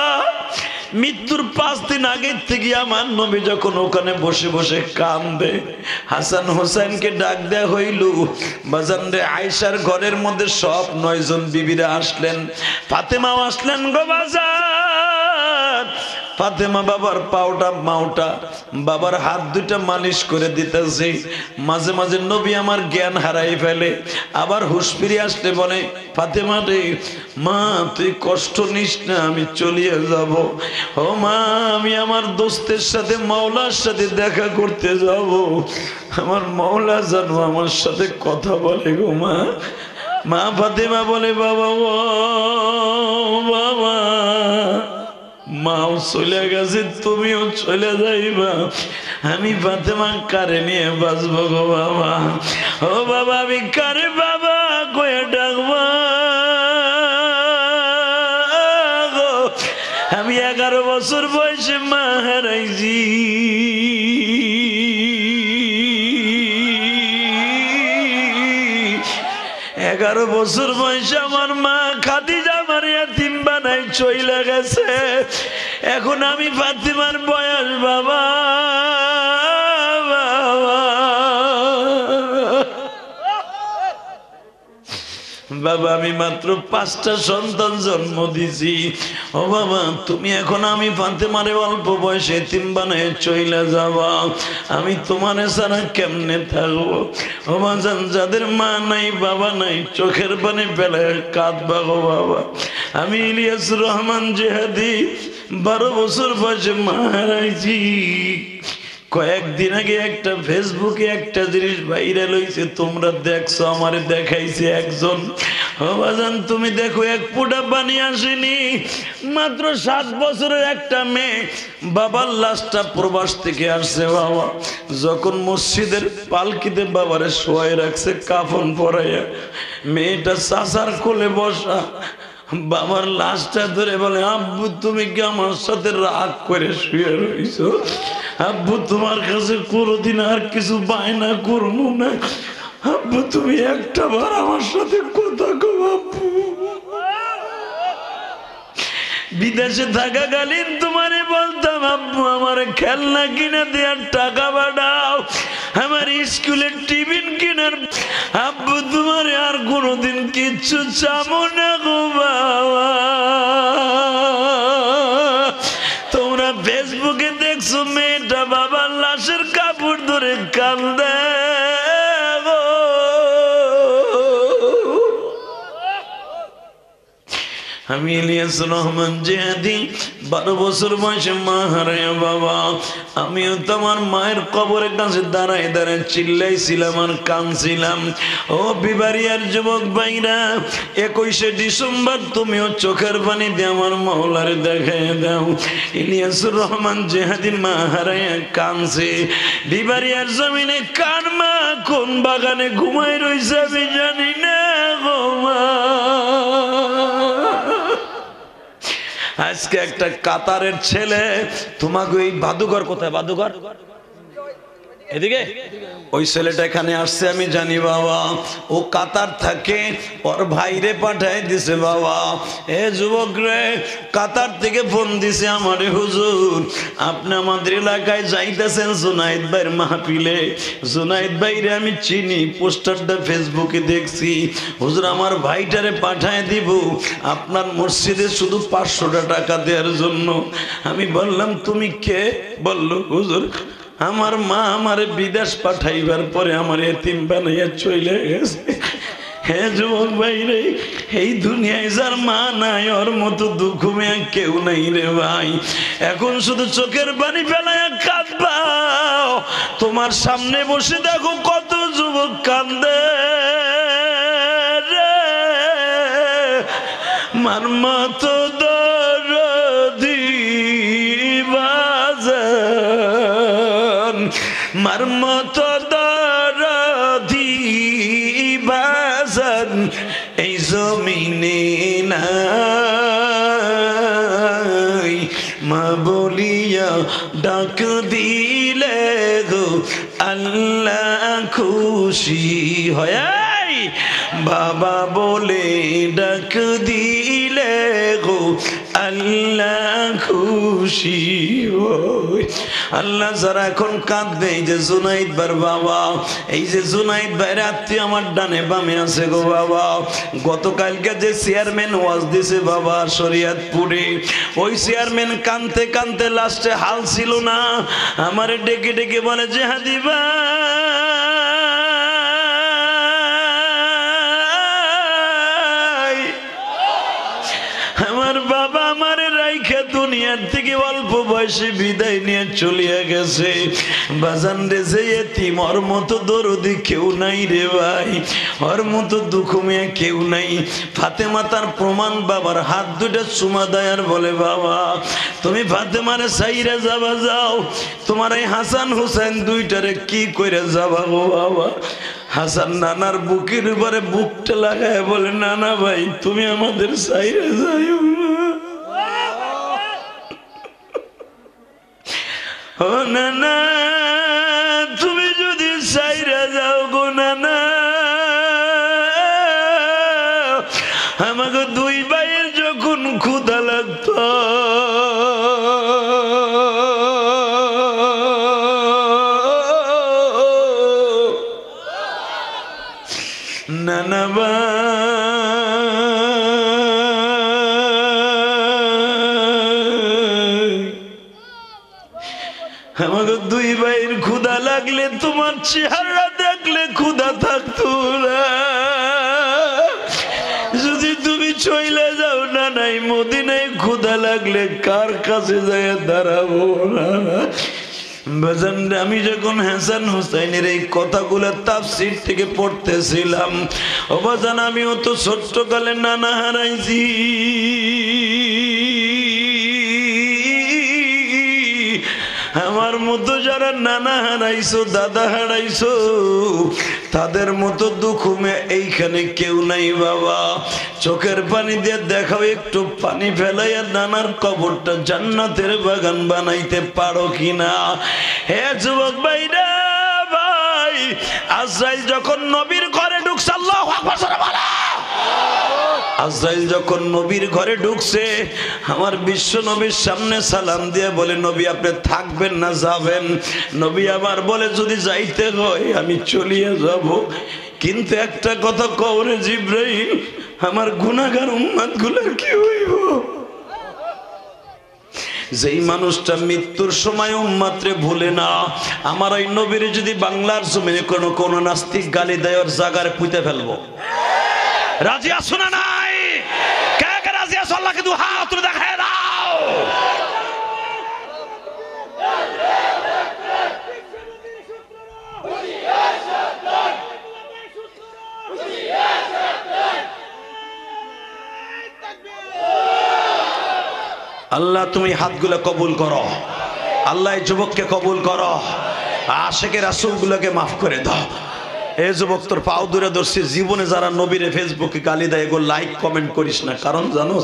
মৃত্যুর 5 দিন আগের থেকে আমার নবী যখন ওখানে বসে বসে কান্দে, হাসান হোসেনকে ডাক দেয়া হইল। বাজান রে আয়েশার ঘরের মধ্যে সব 9 জন বিবিরা আসলেন, ফাতেমাও আসলেন গো বাজান। ফাতেমা বাবার পাওটা মাওটা বাবার হাত দুটা মালিশ করে দিতেছে। মাঝে মাঝে নবী আমার জ্ঞান হারাই ফেলে, আবার হুঁশ ফিরে আসলে বলে ফাতেমা রে মা তুই কষ্ট নিস না, আমি চলিয়ে যাব। ও মা আমি আমার দোস্তের সাথে মাওলার সাথে দেখা করতে যাব, আমার মাওলা জানো আমার সাথে কথা বলে গো মা। মা ফাতেমা বলে বাবা ও বাবা মাও চলে গেছে তুমিও চলে যাইবা, আমি ফাতেমা কারে নিয়ে বাঁচবো গো বাবা। ও বাবা আমি কারে বাবা কয়ে ডাকবা গো? আমি 11 বছর বয়সে মা হারাইছি। 11 বছর বয়সে আমার মা খাদিজা আমার ইয়াতিম বানাই চইলা গেছে। এখন আমি ফাতিমার বয়স বাবা বাবা আমি মাত্র 5টা সন্তান জন্ম দিছি। ও বাবা তুমি এখন আমি ফাতেমারে অল্প বয়সে এতিম বানায় চইলা যাবা, আমি তোমারে ছাড়া কেমনে থাকবো? ও বাজান যাদের মা নাই বাবা নাই চোখের পানি ফেলায় কাঁদবা গো বাবা। আমি ইলিয়াসুর রহমান জিহাদি 12 বছর বয়সে মা হারাইছি। কয়েকদিন আগে একটা ফেসবুকে একটা জিনিস ভাইরাল হইছে, তোমরা দেখছো, আমারে দেখাইছে একজন। ও বাজান তুমি দেখো এক ফোঁটা পানি আসেনি, মাত্র 7 বছরের একটা মেয়ে, বাবার লাশটা প্রবাস থেকে আসছে বাবা। যখন মসজিদের পালকিতে বাবারে শোয়াই রাখছে কাফন পরাইয়া, মেয়েটা চাচার কোলে বসা, বাবার লাশটা ধরে বলে আব্বু তুমি কি আমার সাথে রাগ করে শুয়ে রইছো? আব্বু তোমার কাছে কোনোদিন আর কিছু বায়না করবো না, আব্বু তুমি একটা বার আমার সাথে কথা কও আব্বু। বিদেশে থাকাকালীন তোমারে বলতাম আব্বু আমার খেলনা কিনে দেওয়ার টাকা পাঠাও, আমার স্কুলের টিফিন কিনার, আব্বু তোমারে আর কোনোদিন কিচ্ছু চাবো না গো বাবা। তোমরা ফেসবুকে দেখছো মেয়েটা বাবার লাশের কাপড় ধরে কান্দে। আমি ইলিয়াসুর রহমান জিহাদি 12 বছর বয়সে মা হারায় বাবা। আমিও তো আমার মায়ের কবরের কাছে দাঁড়ায় দাঁড়ায় চিল্লাইছিলাম আর কাঁদছিলাম। ও বিবারিয়ার যুবক ভাইরা 21শে ডিসেম্বর তুমিও চোখের পানি দিয়ে আমার মাওলারে দেখায় দাও। ইলিয়াসুর রহমান জিহাদি মা হারায় কাঁদছে বিবারিয়ার জমিনে। কার মা কোন বাগানে ঘুমায় রইছে আমি জানি না গো মা। আজকে একটা কাতারের ছেলে তোমাকে ওই বাদুঘর, কোথায় বাদুঘর, এদিকে ওই ছেলেটা এখানে আসছে আমি জানি বাবা, ও কাতার থাকে, ওর ভাইরে পাঠায় দিছে বাবা। এ যুবক রে, কাতার থেকে ফোন দিছে আমারে, হুজুর আপনি আমাদের এলাকায় যাইতেছেন জুনাইদ ভাইয়ের মাহফিলে, জুনাইদ ভাইরে আমি চিনি, পোস্টারটা ফেসবুকে দেখছি, হুজুর আমার ভাইটারে পাঠায় দিব আপনার মসজিদে শুধু 500 টাকা দেওয়ার জন্য। আমি বললাম তুমি কে? বলল হুজুর আমার মা আমারে বিদেশ পাঠাইবার পরে আমার এতিম বানাইয়া চলে গেছে। হে যুবক ভাই রে, এই দুনিয়ায় যার মা নাই ওর মতো দুঃখ মেয়ে কেউ নাই রে ভাই। এখন শুধু চোখের পানি ফেলাইয়া কাঁদবা, তোমার সামনে বসে দেখো কত যুবক কান্দে রে। মার মতো দরদি বাজান, মার মতো দরদি বাজান এই জমিনে নাই। মা বলিয়া ডাক দিলে গো আল্লাহ খুশি হয়, বাবা বলে ডাক দিলে গো আল্লাহ খুশি হয়। আল্লাহ যারা এখন কাঁদবে, এই যে জুনাইদ ভাইয়ের বাবা, এই যে জুনাইদ ভাইয়ের আত্মীয় আমার ডানে বামে আছে গো বাবা। গতকালকে যে চেয়ারম্যান ওয়াজ দিছে বাবা শরীয়তপুরে, ওই চেয়ারম্যান কানতে কানতে লাস্টে হাল ছিল না, আমারে ডেকে ডেকে বলে যে হাদিবা আমার বাবা আমারে রাইখা দুনিয়ার থেকে অল্প বয়সে বিদায় নিয়ে চলিয়া গেছে। বাজান রে যে এতিম, ওর মতো দরদি কেউ নাই রে ভাই, ওর মতো দুঃখ মেয়ে কেউ নাই। ফাতেমা তার প্রমাণ বাবার হাত দুটা চুমা দেয় আর বলে বাবা তুমি ফাতেমারে সাইরা যাবা, যাও তোমার এই হাসান হুসাইন দুইটারে কি কইরা যাবা গো বাবা। হাসান নানার বুকের উপরে বুকটা লাগায় বলে নানা ভাই তুমি আমাদের সাইরা যাইও না। ও নানা তুমি যদি সাইরা যাও গো নানা, আমাকে দুই ভাইয়ের যখন ক্ষুধা লাগতো নানা আমাকে দুই ভাইয়ের ক্ষুধা লাগলে তোমার চেহারা দেখলে ক্ষুধা থাকতো না। যদি তুমি চলে যাও না নাই মদিনায়, ক্ষুধা লাগলে কার কাছে যায় দাঁড়াবো না। আমি যখন হাসান হুসাইনের এই কথাগুলো তাফসীর থেকে পড়তেছিলাম, ও বাজান আমিও তো ছোট্টকালে নানা হারাইছি। আমার মতো যারা নানা হারাইছো দাদা হারাইছো তাদের মতো দুঃখ এইখানে কেউ নাই বাবা। চোখের পানি দিয়ে দেখাও একটু পানি ফেলাইয়া নানার কবরটা জান্নাতের বাগান বানাইতে পারো কিনা। হে যুবক ভাইরা ভাই, আজরাইল যখন নবীর ঘরে ঢুকছে, আল্লাহু আকবার বলো, আজরাইল যখন নবীর ঘরে ঢুকছে, আমার বিশ্ব নবীর সামনে সালাম দিয়ে বলে নবী আপনি থাকবেন না যাবেন? নবী আবার বলে যদি যাইতে হয় আমি চলিয়ে যাব, কিন্তু একটা কথা কওরে জিবরাইল, আমার গুনাহগার উম্মত গুলোর কি হইব? যেই মানুষটা মৃত্যুর সময় উম্মতরে ভুলে না, আমার ওই নবীর যদি বাংলার জমিনে কোন নাস্তিক গালি দেয় ওর জায়গায় পুঁতে ফেলবো। রাজি আছো না নাই? কে কে রাজি আছো? আল্লাহকে দু হাত তুলে দেখায় দাও। আল্লাহ তুমি হাতগুলো কবুল করো, আল্লাহ এই যুবককে কবুল করো, আশেকের রাসূলগুলোকে মাফ করে দাও। এই যুবক তোর পাও দূরে ধরছি, জীবনে যারা নবীরে ফেসবুকে গালি দেয় এগুলো লাইক কমেন্ট করিস না, কারণ জানো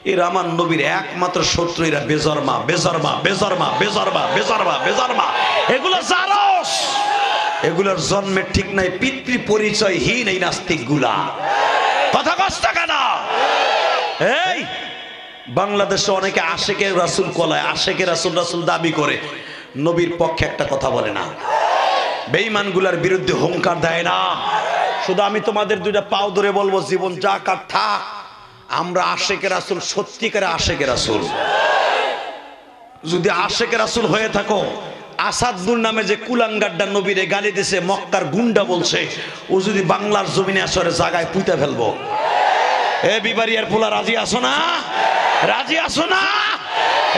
এরা আমার নবীর একমাত্র শত্রু, এরা বেজরমা বেজরমা বেজরমা বেজরমা বেজরমা বেজরমা, এগুলো জারস, এগুলোর জন্মের ঠিক নাই, পিতৃ পরিচয়হীন এই নাস্তিক গুলা। কথা কষ্ট কেন? এই বাংলাদেশে অনেকে আশেকে রাসূল কলায়, আশেকে রাসূল রাসূল দাবি করে, নবীর পক্ষে একটা কথা বলে না, বেঈমানগুলার বিরুদ্ধে হুঙ্কার দেয় না। শুধু আমি তোমাদের দুইটা পাও ধরে বলবো, জীবন যা কার থাক, আমরা আশেকে রাসূল, সত্যিকারে আশেকে রাসূল। যদি আশেকে রাসূল হয়ে থাকো, আসাদুল নামে যে কুলাঙ্গারটা নবীরে গালি দিছে, মক্কার গুন্ডা বলছে, ও যদি বাংলার জমিনে আসরে জায়গায় পুঁতে ফেলবো। এ বিবারিয়ার পোলা রাজি আছো না? রাজি আছো না?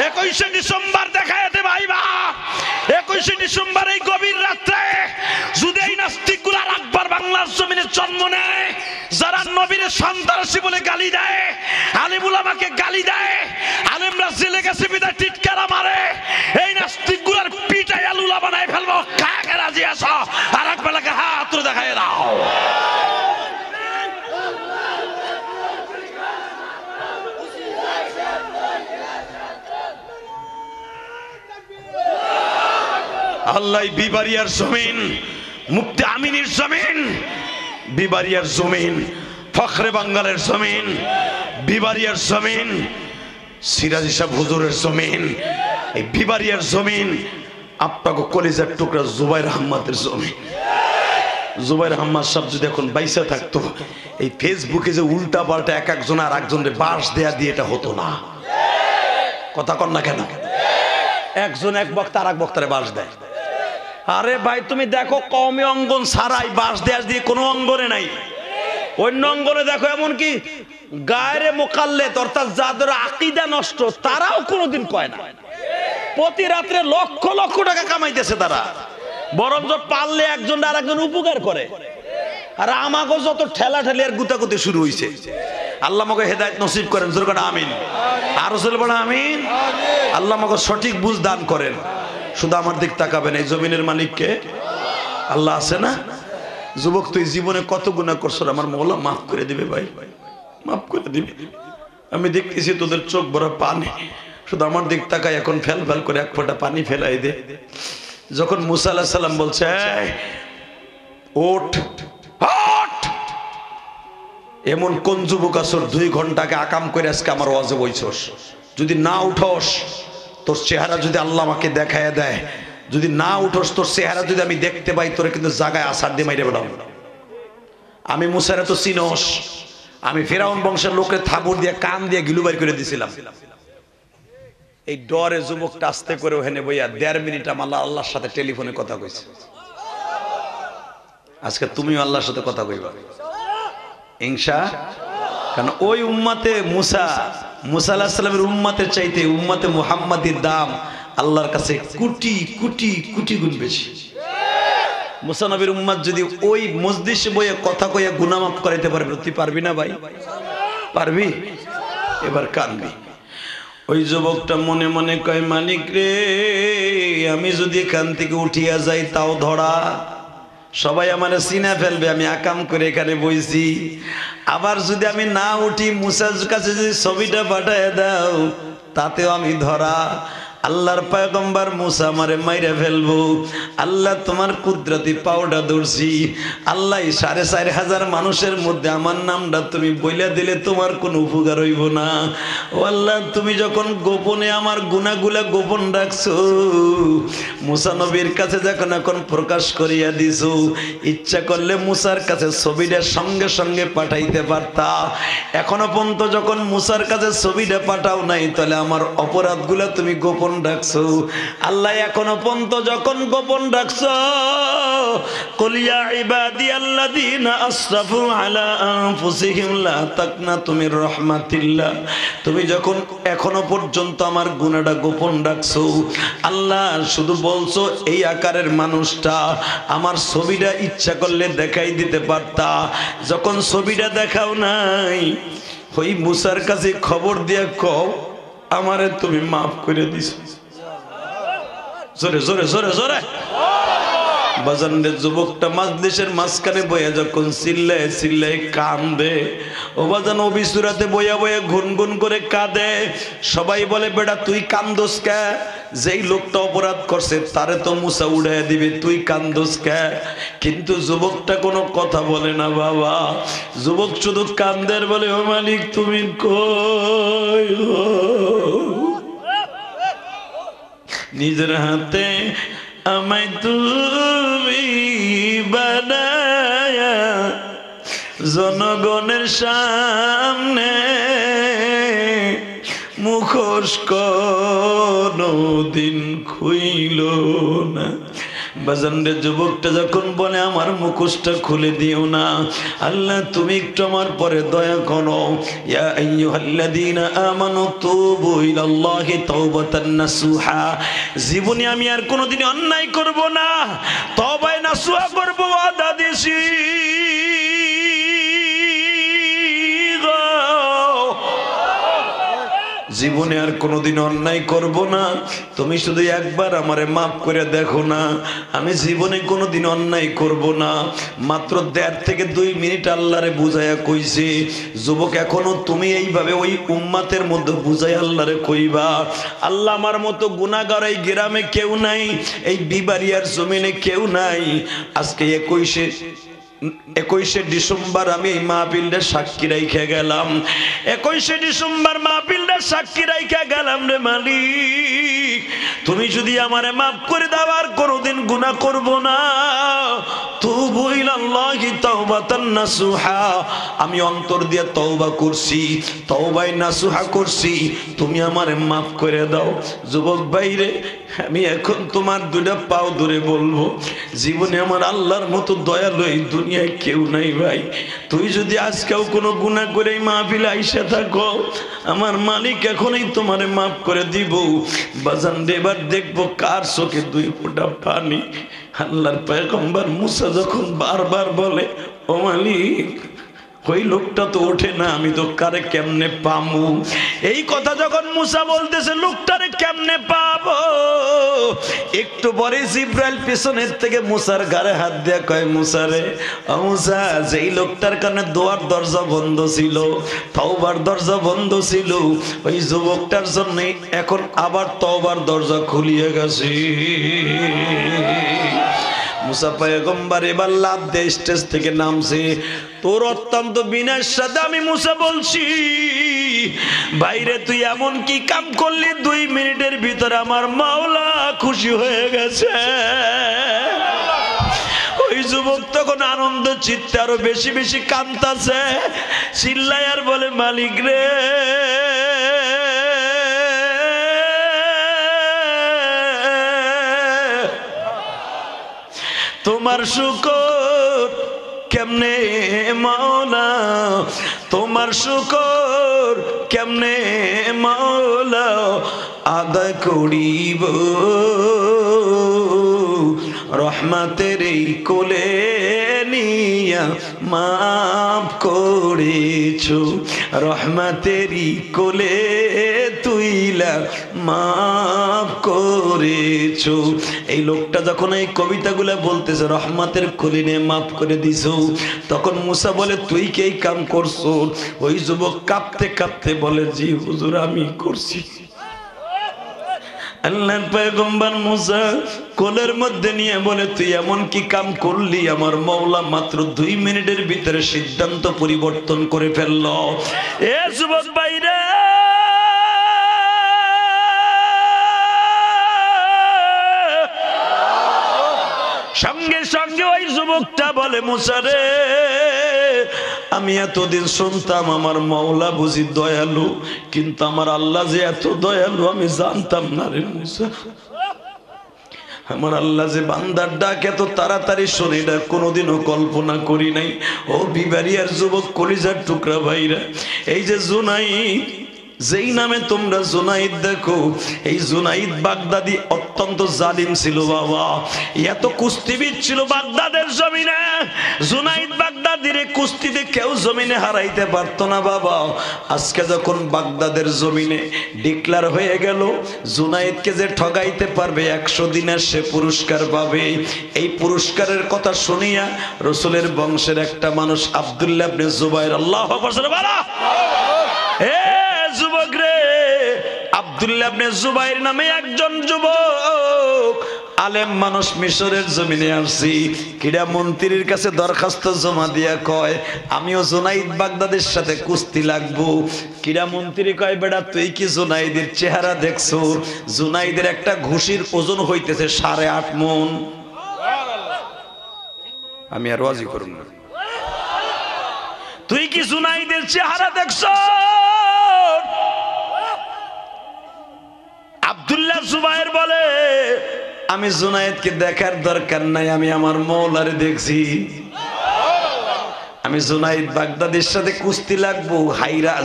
21শে ডিসেম্বর দেখায় দে ভাইবা, 21শে ডিসেম্বর এই গভীর রাত্রে যদি এই নাস্তিকগুলা আকবার বাংলার জমিনে জন্ম নেয়, যারা নবীর সন্ত্রাসী বলে গালি দেয়, আলেম উলামাকে গালি দেয়, আলেমরা জেলে গেছে বিদায় টিটকারা মারে, এই নাস্তিকগুলার পিটায় আলুলা বানায় ফেলবো। কাকে রাজি আছো? আর এক বেলাকে হাত তুলে দেখায় দাও। আল্লাহ বিবারিয়ার জমিন, মুফতি আমিনের জমিন, বিবারিয়ার জমিন, ফখরে বাঙ্গালের জমিন, বিবারিয়ার জমিন, সিরাজি সাহেব হুজুরের জমিন, এই বিবারিয়ার জমিন, আপনাকে কলিজার টুকরা জুবাইর আহমদের জমিন। জুবাইর আহমদ সাহেব যদি এখন বাইসা থাকতো, এই ফেসবুকে যে উল্টা পাল্টা এক একজন আর একজনের বাস দেয়া দিয়ে এটা হতো না। কথা কন না কেন? একজন এক বক্তা আর এক বক্তারে বাস দেয়। আরে ভাই তুমি দেখো, কওমি অঙ্গন ছাড়াই বাস দেয়া দিয়ে কোনো অঙ্গনে নাই। অন্য অঙ্গনে দেখো এমনকি গায়রে মুকাল্লেদ, অর্থাৎ যাদের আকীদা নষ্ট, তারাও কোনোদিন কয় না। প্রতি রাত্রে লক্ষ লক্ষ টাকা কামাইতেছে তারা, বরঞ্চ পারলে একজন আর একজন উপকার করে। আর আমাকে যত ঠেলা ঠেলি আর গুতাগুতি শুরু হয়েছে। আল্লাহ আমাকে হেদায়েত নসিব করেন, জোরে বলেন আমিন। আরো জোরে বলেন আমিন। আল্লাহ আমাকে সঠিক বুঝ দান করেন। শুধু আমার দিক তাকাবেন, এই জমিনের মালিককে আল্লাহ আছে না? যুবক তুই জীবনে কত গুনাহ করছ, আমার মওলা মাফ করে দিবে ভাই, মাফ করে দিবে। আমি দেখতেছি তোদের চোখ ভরা পানি, শুধু আমার দিক তাকায়, এখন ফেল ফেল করে এক ফোঁটা পানি ফেলাই দে। যখন মুসা আলাইহিস সালাম বলছে ওঠ ওঠ, এমন কোন যুবক আসর 2 ঘন্টাকে আকাম করে আজকে আমার ওয়াজে বইছস, যদি না উঠোস তোর চেহারা যদি আল্লাহ আমাকে দেখায় দেয়, যদি না উঠোস তোর চেহারা যদি আমি দেখতে পাই, তোরে কিন্তু জায়গায় আসার দিয়ে মাইরে বেড়াবো। আমি মুসারে তো চিনস, আমি ফেরাউন বংশের লোকের থাবুর দিয়ে কান দিয়ে গিলু বাইর করে দিয়েছিলাম। এই ডরে যুবকটা আস্তে করে ওখানে বইয়া 1.5 মিনিট আমার আল্লাহর সাথে টেলিফোনে কথা কইছে। আজকে তুমিও আল্লাহর সাথে কথা কইবা ইনশাআল্লাহ। কারণ ওই উম্মতে মুসা আলাইহিস সালামের উম্মতের চাইতে উম্মতে মুহাম্মাদির দাম আল্লাহর কাছে কোটি কোটি কোটি গুণ বেশি। মুসা নবীর উম্মত যদি ওই মজলিসে বইয়ে কথা কইয়া গুনাহ মাফ করাইতে পারবে, তুই পারবি না ভাই? পারবি? এবার কানবি। ওই যুবকটা মনে মনে কয়, মালিক রে, আমি যদি এখান থেকে উঠিয়া যাই তাও ধরা, সবাই আমারে চিনা ফেলবে, আমি আকাম করে এখানে বইছি। আবার যদি আমি না উঠি, মুসার কাছে যদি ছবিটা পাঠায় দাও, তাতেও আমি ধরা। আল্লাহর পয়গম্বর মুসা আমারে মাইরে ফেলবো। আল্লাহ তোমার কুদরতি পাওটা ধরছি। আল্লাহ 4,500 মানুষের মধ্যে আমার নামটা তুমি বইলা দিলে তোমার কোনো উপকার হইব না। ও আল্লাহ, তুমি যখন গোপনে আমার গুনাহগুলা গোপন রাখছো, মুসা নবীর কাছে যখন এখন প্রকাশ করিয়া দিছো, ইচ্ছা করলে মুসার কাছে ছবিটা সঙ্গে সঙ্গে পাঠাইতে পারতা। এখনো পর্যন্ত যখন মুসার কাছে ছবিটা পাঠাও নাই, তাহলে আমার অপরাধগুলা তুমি গোপন রাখছো। আল্লাহ এখনো পর্যন্ত যখন গোপন রাখছো, কুল ইয়া ইবাদিয়াল্লাযীনা আসরাফু আলা আনফুসিহিম লা তাকনাতু মির রাহমাতিল্লাহ, তুমি যখন এখনো পর্যন্ত আমার গুনাহটা গোপন রাখছো, আল্লাহ শুধু বলছো এই আকারের মানুষটা, আমার ছবিটা ইচ্ছা করলে দেখাই দিতে পারতা। যখন ছবিটা দেখাও নাই, ওই মুসার কাছে খবর দিয়া কও আমারে তুমি মাফ করে দিছো। জোরে জোরে জোরে জোরে। বাজানরে যুবকটা মাজলিসের মাঝখানে বইয়া যখন চিল্লায় চিল্লায় কান্দে, ও বাজান অবিসুরাতে বইয়া বইয়া গুনগুন করে কাঁদে। সবাই বলে বেটা তুই কান্দোস কে? যেই লোকটা অপরাধ করছে তারে তো মুসা উড়াইয়া দিবে, তুই কান্দোস কে? কিন্তু যুবকটা কোনো কথা বলে না বাবা। যুবক শুধু কান্দের বলে, ও মালিক তুমি কই গো? নিজের হাতে আমায় তুমি বানায়া জনগণের সামনে মুখোশ কোনদিন খুইল না। বাজানরে যুবকটা যখন বলে আমার মুখোশটা খুলে দিও না, আল্লাহ তুমি একটু আমার পরে দয়া করো। ইয়া আইয়ুহাল্লাযীনা আমানু তুবু ইলাল্লাহি তাওবাতান নাসুহা, জীবনে আমি আর কোনোদিন অন্যায় করব না, তওবায়ে নাসুহা করব ওয়াদা দিছি। জীবনে আর কোনোদিন অন্যায় করব না, তুমি শুধু একবার আমারে মাফ করে দেখো না, আমি জীবনে কোনোদিন অন্যায় করব না। মাত্র 1.5 থেকে 2 মিনিট আল্লাহরে বুঝাইয়া কইছে। যুবক এখনো তুমি এইভাবে ওই উম্মাতের মধ্যে বুঝাই আল্লাহরে কইবা, আল্লাহ আমার মতো গুনাহগার এই গ্রামে কেউ নাই, এই বিবাড়িয়ার জমিনে কেউ নাই। আজকে 21শে ডিসেম্বর আমি এই মাহফিলটা সাক্ষী রাইখা গেলাম। 21শে ডিসেম্বর মাহফিলটা সাক্ষী রাইখা গেলাম রে মালিক, তুমি যদি আমারে মাফ করে দাও আর কোনোদিন গুনাহ করব না। তুবু ইলাল্লাহি তাওবাতান নাসুহা, আমি অন্তর দিয়ে তওবা করছি, তওবায়ে নাসুহা করছি, তুমি আমারে মাফ করে দাও। যুবক ভাইরে, আমি এখন তোমার 2টা পাও ধরে বলবো, জীবনে আমার আল্লাহর মতো দয়ালু এই দুনিয়ায় কেউ নাই ভাই। তুই যদি আজকেও কোনো গুনাহ করে এই মাহফিলে আইসা থাকো, আমার মালিক এখনই তোমারে মাফ করে দিব। বাজান এবার দেখবো কার চোখে 2 ফোঁটা পানি। আল্লাহর পয়গম্বর মুসা যখন বারবার বলে, ও মালিক ওই লোকটা তো ওঠে না, আমি তো কারে কেমনে পামু? এই কথা যখন মুসা বলতেছে লোকটারে কেমনে পাবো, একটু পরে জিব্রাইল পিছনের থেকে মুসার গায়ে হাত দিয়ে কয়, মুসা রে, ও মুসা, যেই লোকটার কারণে দোয়ার দরজা বন্ধ ছিল, তওবার দরজা বন্ধ ছিল, ওই যুবকটার জন্য এখন আবার তওবার দরজা খুলিয়ে গেছে। মুসা পয়গম্বর এবার লাফ দিয়ে স্টেজ থেকে নামছে। তোর অত্যন্ত বিনয়ের সাথে আমি মুসা বলছি, বাইরে তুই এমন কি কাম করলি 2 মিনিটের ভিতরে আমার মাওলা খুশি হয়ে গেছে। ওই যুবক তখন আনন্দ চিত্তে আরো বেশি বেশি কাঁদতাছে, চিল্লায় আর বলে, মালিক রে, তোমার শুকর কেমনে মাওলা, তোমার শুকর কেমনে মাওলা আদায় করিব, রহমতের এই কোলে নিয়া মাফ করেছো, রহমতেরই কোলে তুইলা মাফ করেছো। এই লোকটা যখন এই কবিতাগুলা বলতেছে, রহমতের কোলে নিয়ে মাফ করে দিছো, তখন মুসা বলে, তুই কি এই কাম করছো? ওই যুবক কাঁপতে কাঁপতে বলে, জি হুজুর আমি করছি। আল্লাহর পয়গম্বর মুসা কোলের মধ্যে নিয়ে বলে, তুই এমন কি কাম করলি, আমার মাওলা মাত্র 2 মিনিটের ভিতরে সিদ্ধান্ত পরিবর্তন করে ফেলল। এ যুবক ভাইরা, সঙ্গে সঙ্গে ওই যুবকটা বলে, মুসা রে, আমি এতদিন শুনতাম আমার মাওলা বুঝি দয়ালু, কিন্তু আমার আল্লাহ যে এত দয়ালু আমি জানতাম না রে মুসা। আমার আল্লাহ যে বান্দার ডাক এত তাড়াতাড়ি শুনে, এটা কোনোদিনও কল্পনা করি নাই। ও বিবারিয়ার যুবক, কলিজার টুকরা ভাইরা, এই যে জুনাই যেই নামে তোমরা জুনাইদ দেখো, এই জুনাইদ বাগদাদি অত্যন্ত জালিম ছিল বাবা। এত কুস্তিবিদ ছিল বাগদাদের জমিনে, জুনাইদ বাগদাদির কুস্তিতে কেউ জমিনে হারাইতে পারতো না বাবা। আজকে যখন বাগদাদের জমিনে ডিক্লার হয়ে গেল জুনাইদকে যে ঠগাইতে পারবে 100 দিনের সে পুরস্কার পাবে। এই পুরস্কারের কথা শুনিয়া রাসূলের বংশের একটা মানুষ আব্দুল্লাহ ইবনে জুবাইর, আল্লাহু আকবার বলা, যুবক রে, আব্দুল্লাহ ইবনে জুবাইর নামে একজন যুবক আলেম মানুষ মিশরের জমিনে আসছি। ক্রীড়া মন্ত্রীর কাছে দরখাস্ত জমা দিয়া কয় আমিও জুনাইদ বাগদাদের সাথে কুস্তি লাগবো। ক্রীড়া মন্ত্রী কয় বেটা তুই কি জুনাইদের চেহারা দেখছো? জুনাইদের একটা ঘুষির ওজন হইতেছে 8.5 মণ। আমি আর ওয়াজি করব না। তুই কি জুনাইদের চেহারা দেখছো? আব্দুল্লাহ জুবাইর বলে আমি জুনাইদকে দেখার দরকার নাই, আমি আমার মওলারে দেখছি। আমি জুনাইদ বাগদাদির সাথে কুস্তি লাগবো,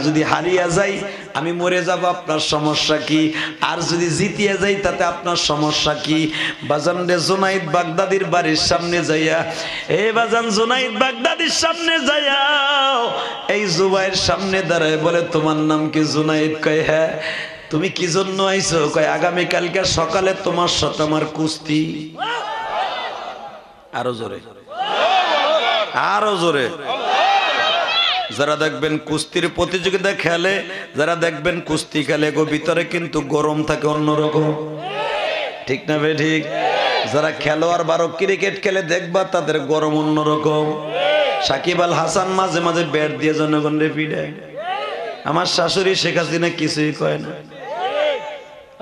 যদি হারিয়া যাই আমি মরে যাব, আপনার সমস্যা কি? আর যদি জিতিয়া যাই তাতে আপনার সমস্যা কি? বাজান রে, জুনাইদ বাগদাদির বাড়ির সামনে যাইয়া, এ বাজান জুনাইদ বাগদাদির সামনে যাইয়া এই জুবাইর সামনে দাঁড়ায় বলে তোমার নাম কি? জুনাইদ কয় হ্যাঁ। তুমি কি জন্য আইছো? কয় আগামী কালকে সকালে তোমার সাথে আমার কুস্তি। আরো জোরে, আরো জোরে। যারা দেখবেন কুস্তির প্রতিযোগিতা খেলে, যারা দেখবেন কুস্তি খেলে গো ভিতরে কিন্তু গরম থাকে অন্যরকম, ঠিক না বে ঠিক? যারা খেলোয়াড় বারো ক্রিকেট খেলে দেখবা তাদের গরম অন্যরকম। সাকিব আল হাসান মাঝে মাঝে ব্যাট দিয়ে জনগণরে পিড়ায়। আমার শাশুড়ি শেখ হাসিনা কিছুই কয় না,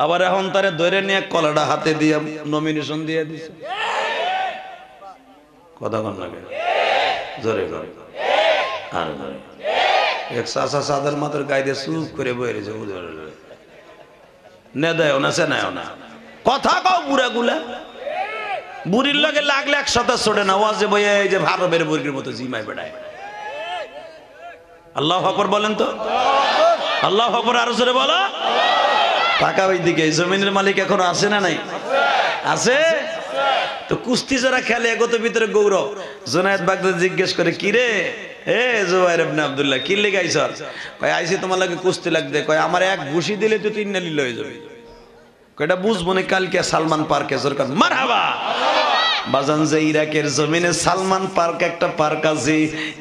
আবার এখন তারে ধরে নিয়ে কলাটা হাতে দিয়ে নমিনেশন দিয়ে দিছে। কথা কন লাগে জোরে করে আর এক চাচা চাঁদের মাথার গায়ে দিয়ে চুপ করে বয়ে রয়েছে। নে দেয় না সে নেয় না, কথা কও বুড়া গুলা। বুড়ির লগে লাগলে 100টা ছোটে না, ওয়াজে বইয়ে এই যে ভারবের বুড়ির মতো জিমাই বেড়ায়। আল্লাহু আকবার বলেন তো, আল্লাহু আকবার আরো জোরে বলো। টাকা ওই দিকে, জমিনের মালিক এখনো আছে না নাই? আছে তো। কুস্তি যারা খেলে এগত ভিতরে গৌরব। জুনাইদ বাগদাদি জিজ্ঞেস করে কি রে এ জুবাইর ইবনে আব্দুল্লাহ কি লেগে আইছ? কয় আইছি তোমার লাগে কুস্তি লাগবে। কয় আমার এক ঘুষি দিলে তো 3 নালি লয়ে যাবে। কয়টা বুঝবো না কালকে সালমান পার্কে জোরকার মারহাবা। বাজান যে ইরাকের জমিনে সালমান পার্ক একটা পার্ক আছে,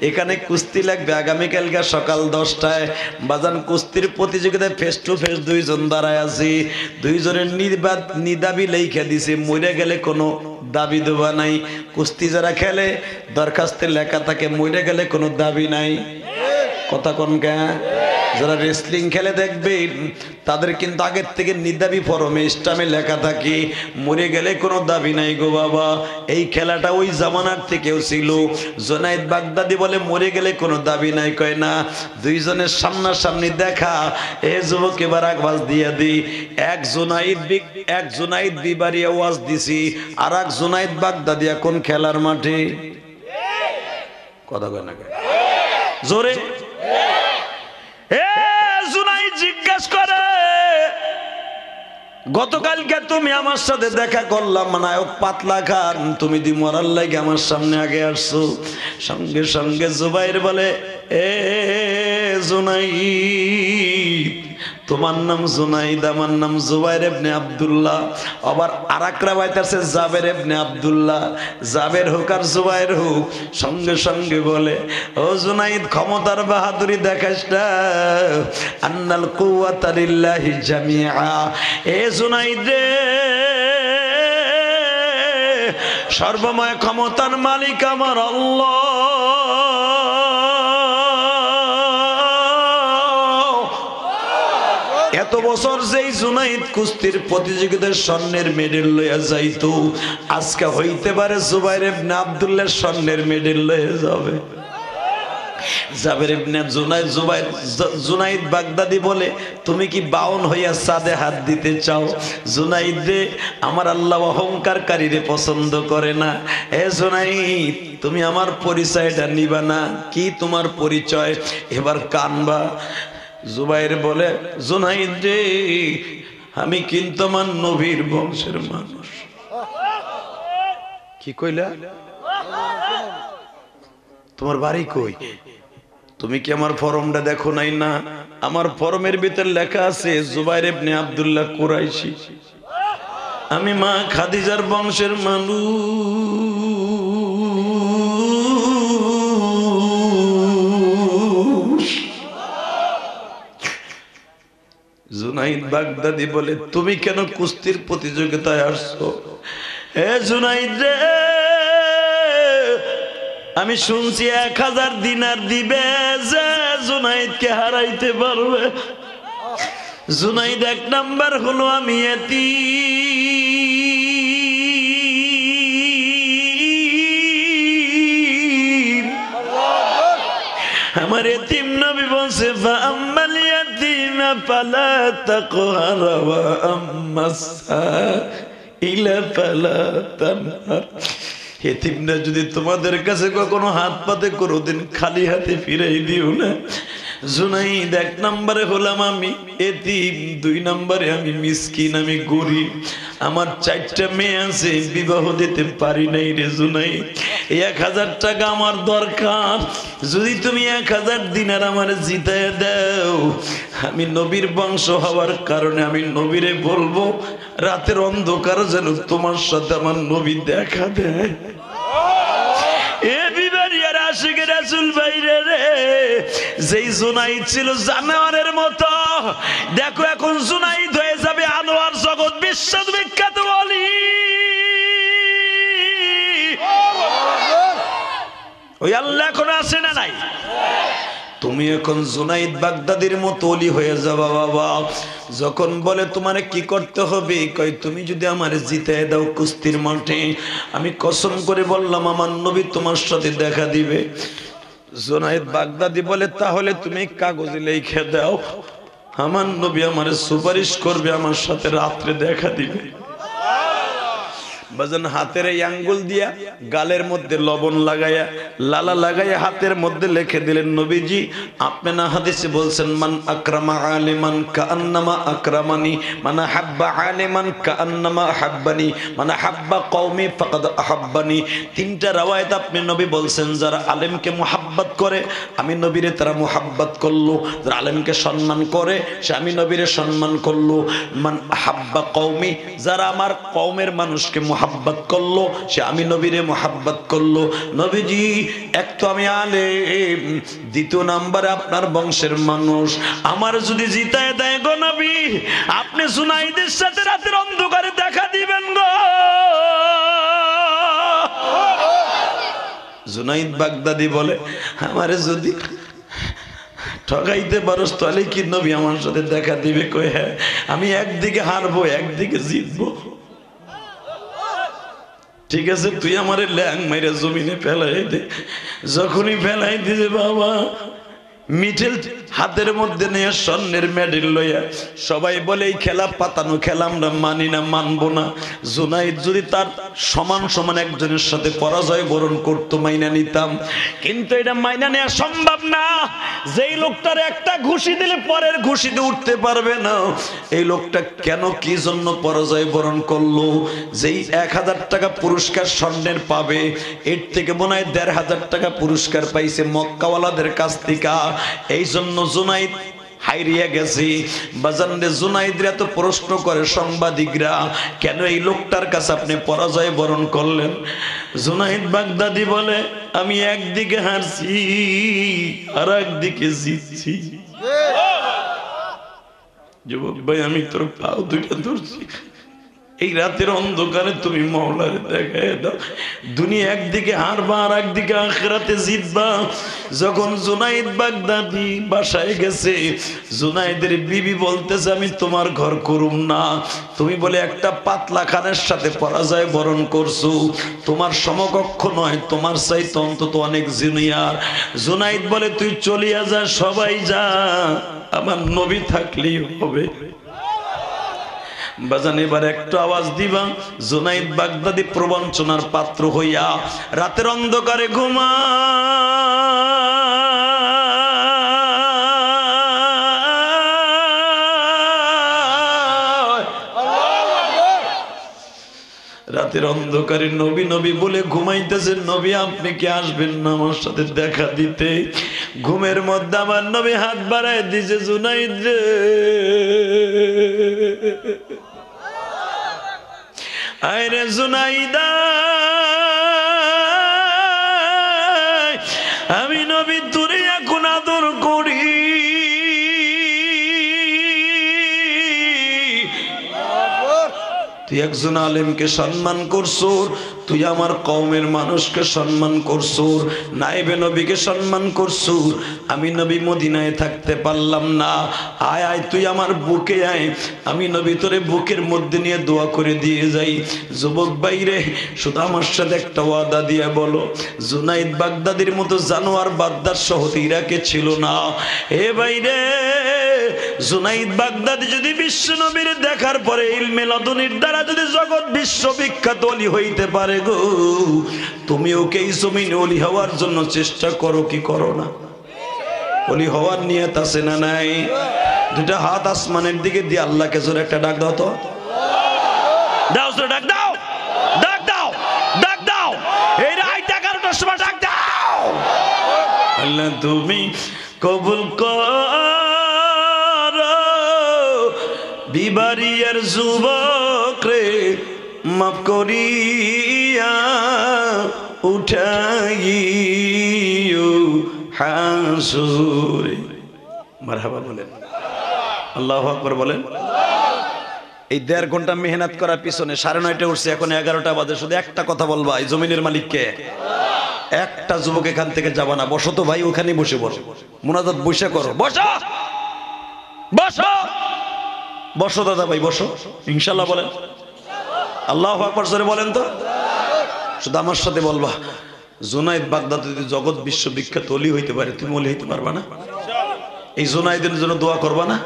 এখানে কুস্তি লাগবে আগামীকালকে সকাল 10টায়। বাজান কুস্তির প্রতিযোগিতায় ফেস টু ফেস 2 জন দাঁড়ায় আছে। 2 জনের নিদাবি লেখা দিছে, মরে গেলে কোনো দাবি দেওয়া নাই। কুস্তি যারা খেলে দরখাস্তে লেখা থাকে মরে গেলে কোনো দাবি নাই। কথা কোন কে? যারা রেসলিং খেলে দেখবেন তাদের কিন্তু আগের থেকে নিদাবি ফরমে ইসলামে লেখা থাকে মরে গেলে কোনো দাবি নাই গো বাবা। এই খেলাটা ওই জামানার থেকেও ছিল। জুনাইদ বাগদাদি বলে মরে গেলে কোনো দাবি নাই। কয় না, 2 জনের সামনাসামনি দেখা। এ যুবক এবার আওয়াজ দিয়ে দি, এক জুনাইদ বিবারিয়া ওয়াজ দিছি, আর এক জুনাইদ বাগদাদি এখন খেলার মাঠে। কথা কয় না জোরে? জিজ্ঞাসা করে গতকালকে তুমি আমার সাথে দেখা করলাম নায়ক পাতলা খান, তুমি দি মরার লাগে আমার সামনে আগে আসছো। সঙ্গে সঙ্গে জুবাইর বলে এ জুনাইদ, তোমার নাম জুনাইদ, আমার নাম জুবাইর ইবনে আব্দুল্লাহ। আবার আরেকরা বাইতাছে জাবের ইবনে আব্দুল্লাহ। জাবের হোক আর জুবাইর হোক, সঙ্গে সঙ্গে বলে ও জুনাইদ ক্ষমতার বাহাদুরি দেখাস না, আন্নাল কুওয়াতা লিল্লাহি জামিআ। এ জুনাইদ রে, সর্বময় ক্ষমতার মালিক আমার আল্লাহ। এত বছর যেই জুনাইদ কুস্তির প্রতিযোগিতার স্বর্ণের মেডেল লইয়া যাইতো, আজকে হইতে পারে জুবাইর ইবনে আব্দুল্লাহ স্বর্ণের মেডেল লইয়া যাবে। জাবের ইবনে জুনাইদ বাগদাদি বলে তুমি কি বাউন হইয়া চাঁদে হাত দিতে চাও? জুনাইদ রে, আমার আল্লাহ অহংকারকারীরে পছন্দ করে না। এ জুনাইদ, তুমি আমার পরিচয়টা নিবা না? কি তোমার পরিচয়? এবার কানবা। জুবাইর বলে জুনাইদ রে, আমি কিন্তু আমার নবীর বংশের মানুষ। কি কইলা? তোমার বাড়ি কই? তুমি কি আমার ফরমটা দেখো নাই? না, আমার ফরমের ভিতর লেখা আছে জুবাইর ইবনে আব্দুল্লাহ কুরাইশি, আমি মা খাদিজার বংশের মানুষ। জুনাইদ বাগদাদি বলে তুমি কেন কুস্তির প্রতিযোগিতায় আসছো? হে জুনাইদ রে, আমি শুনছি 1000 দিনার দিবে যে জুনাইদকে হারাইতে পারবে। জুনাইদ 1 নাম্বার হলো আমি এতিম। আমার এতিম নবী বলছে ফাআম্মাল ইয়াতীমা ফালা তাকহার ওয়া আম্মাস সাইলা ফালা তানহার। এতিমরা যদি তোমাদের কাছে কখনো হাত পাতে কোনোদিন খালি হাতে ফিরাই দিও না। জুনাইদ 1 নম্বরে হলাম আমি এতিম, 2 নম্বরে আমি মিসকিন, আমি গরিব। আমার 4টা মেয়ে আছে, বিবাহ দিতে পারি নাই রে জুনাইদ। 1000 টাকা আমার দরকার, যদি তুমি 1000 দিনার আমার জিতায় দাও, আমি নবীর বংশ হওয়ার কারণে আমি নবীরে বলবো রাতের অন্ধকার যেন তোমার সাথে আমার নবী দেখা দেয়। যেই জুনাইদ ছিল জানোয়ারের মতো, দেখো এখন জুনাইদ হয়ে যাবে আনোয়ার, জগৎ বিশ্ববিখ্যাত ওলি। ওই আল্লাহ এখন আছে না নাই? তুমি এখন জুনাইদ বাগদাদির মতো ওলি হয়ে যাবা বাবা। যখন বলে তোমারে কি করতে হবে, কই তুমি যদি আমারে জিতায় দাও কুস্তির মাঠে, আমি কসম করে বললাম আমার নবী তোমার সাথে দেখা দিবে। জুনাইদ বাগদাদি বলে তাহলে তুমি কাগজে লিখে দাও, আমার নবী আমারে সুপারিশ করবে, আমার সাথে রাত্রে দেখা দিবে। বাজান হাতের এই আঙ্গুল দিয়া গালের মধ্যে লবণ লাগাইয়া লালা লাগাইয়া হাতের মধ্যে লিখে দিলেন নবীজি আপনি না হাদিসে বলছেন মান আকরামা আলিমান কাআন্নামা আকরামানি, মান হাব্বা আলিমান কাআন্নামা হাব্বানি, মান হাব্বা কওমি ফাকাদ আহাব্বানি। 3টা riwayat আপনি নবী বলছেন যারা আলেমকে মুহাব্বত করে আমি নবীরে তারা মুহাব্বত করলো, যারা আলেমকে সম্মান করে সে আমি নবীরে সম্মান করলো। মান হাব্বা কওমি, যারা আমার কওমের মানুষকে মুহাব্বত করলো সে আমি নবীরে মুহাব্বত করলো। নবীজি এক তো আমি আলেম, 2 নম্বরে আপনার বংশের মানুষ, আমার যদি জিতায় দেয় গো নবী আপনি জুনাইদের সাথে রাতের অন্ধকারে দেখা দিবেন গো। জুনাইদ বাগদাদি বলে আমারে যদি ঠকাইতে পারোস তাহলে কি নবী আমার সাথে দেখা দিবে? কই হ্যাঁ, আমি একদিকে হারবো একদিকে জিতবো। ঠিক আছে তুই আমারে ল্যাং মাইরা জমিনে ফেলাই দে। যখনই ফেলাই দিছে বাবা মিঠেল হাতের মধ্যে নিয়ে স্বর্ণের মেডেল লইয়া সবাই বলে এই খেলা পাতানো খেলা আমরা মানি না, মানবো না। জুনাইদ যদি তার সমান সমান একজনের সাথে পরাজয় বরণ করতো মাইনা নিতাম, কিন্তু এটা মাইনা নেওয়া সম্ভব না। যেই লোকটার একটা ঘুষি দিলে পরের ঘুষিতে উঠতে পারবে না, এই লোকটা কেন কি জন্য পরাজয় বরণ করলো? যেই 1000 টাকা পুরস্কার স্বর্ণের পাবে, এর থেকে মনে হয় 1500 টাকা পুরস্কার পাইছে মক্কাওয়ালাদের কাছ থেকে। এই জন্য জুনাইদ হাইরিয়া গেছি। বাজানরে জুনাইদরা তো প্রশ্ন করে সাংবাদিকরা কেন এই লোকটার কাছে আপনি পরাজয় বরণ করলেন? জুনাইদ বাগদাদি বলে আমি একদিকে হারছি আর একদিকে জিতছি। যুবক ভাই আমি তোর পাও 2টা ধরছি, এই রাতের অন্ধকারে তুমি মাওলারে দেখায় দাও। দুনিয়া একদিকে হারবা আর একদিকে আখিরাতে জিতবা। যখন জুনাইদ বাগদাদি বাসায় গেছে, জুনাইদের বিবি বলতেছে আমি তোমার ঘর করুম না, তুমি বলে একটা পাতলা খানের সাথে পরাজয় বরণ করছো, তোমার সমকক্ষ নয়, তোমার চাইতে অন্তত অনেক জুনিয়র। জুনাইদ বলে তুই চলিয়া যা, সবাই যা, আমার নবী থাকলেই হবে। বাজান এবার একটু আওয়াজ দিবা। জুনাইদ বাগদাদি প্রবঞ্চনার পাত্র হইয়া রাতের অন্ধকারে ঘুমায়। রাতের অন্ধকারে নবী নবী বলে ঘুমাইতেছেন, নবী আপনি কি আসবেন না আমার সাথে দেখা দিতে? ঘুমের মধ্যে আমার নবী হাত বাড়ায় দিছে, জুনাইদ রে, আরে জুনাইদা, আমি নবী তোরে এখন আদর করি, তুই একজন আলেমকে সম্মান করছো, তুই আমার কওমের মানুষকে সম্মান করছো, নাইবে নবীকে সম্মান করছো, আমি নবী মদিনায় থাকতে পারলাম না, আয় আয় তুই আমার বুকে আয়, আমি নবী তোরে বুকের মধ্যে নিয়ে দোয়া করে দিয়ে যাই। যুবক বাইরে শুধু আমার সাথে একটা ওয়াদা দিয়ে বলো, জুনাইদ বাগদাদির মতো জানোয়ার বাদদার শহর ইরাকে ছিল না। এ বাইরে জুনাইদ বাগদাদি যদি বিশ্ব নবীর দেখার পরে ইলমে লাদুনির দ্বারা যদি জগৎ বিশ্ববিখ্যাত ওলি হইতে পারে গো, তুমি ওকে এই জমিনে ওলি হওয়ার জন্য চেষ্টা করো কি করো না? ওলি হওয়ার নিয়ত আছে না নাই? দুটা হাত আসমানের দিকে দিয়ে আল্লাহকে জোরে একটা ডাক দাও তো, দাও জোরে ডাক দাও, ডাক দাও, ডাক দাও, এই রাত 11টার সময় ডাক দাও, আল্লাহ তুমি কবুল করো বিবারিয়ার যুবক রে, মাফ করিয়া উঠাইও হাসুরে। মারহাবা বলেন, আল্লাহু আকবার বলেন। এই 1.5 ঘন্টা মেহনত করার পিছনে 9:30 উঠছে, এখন 11টা বাজে। শুধু একটা কথা বলবা, এই জমিনের মালিককে, একটা যুবক এখান থেকে যাবা না, বসো তো ভাই, ওখানে বসে বসো, মুনাজাত বসে করো, বসো বসো বসো দাদা ভাই বসো, ইনশাআল্লাহ বলেন, আল্লাহু আকবার জোরে বলেন তো। শুধু আমার সাথে বলবা, জুনাইদ বাগদাদি যদি জগৎ বিশ্ববিখ্যাত ওলি হইতে পারে, তুমি ওলি হইতে পারবা না? এই জুনাইদের জন্য দোয়া করবা না?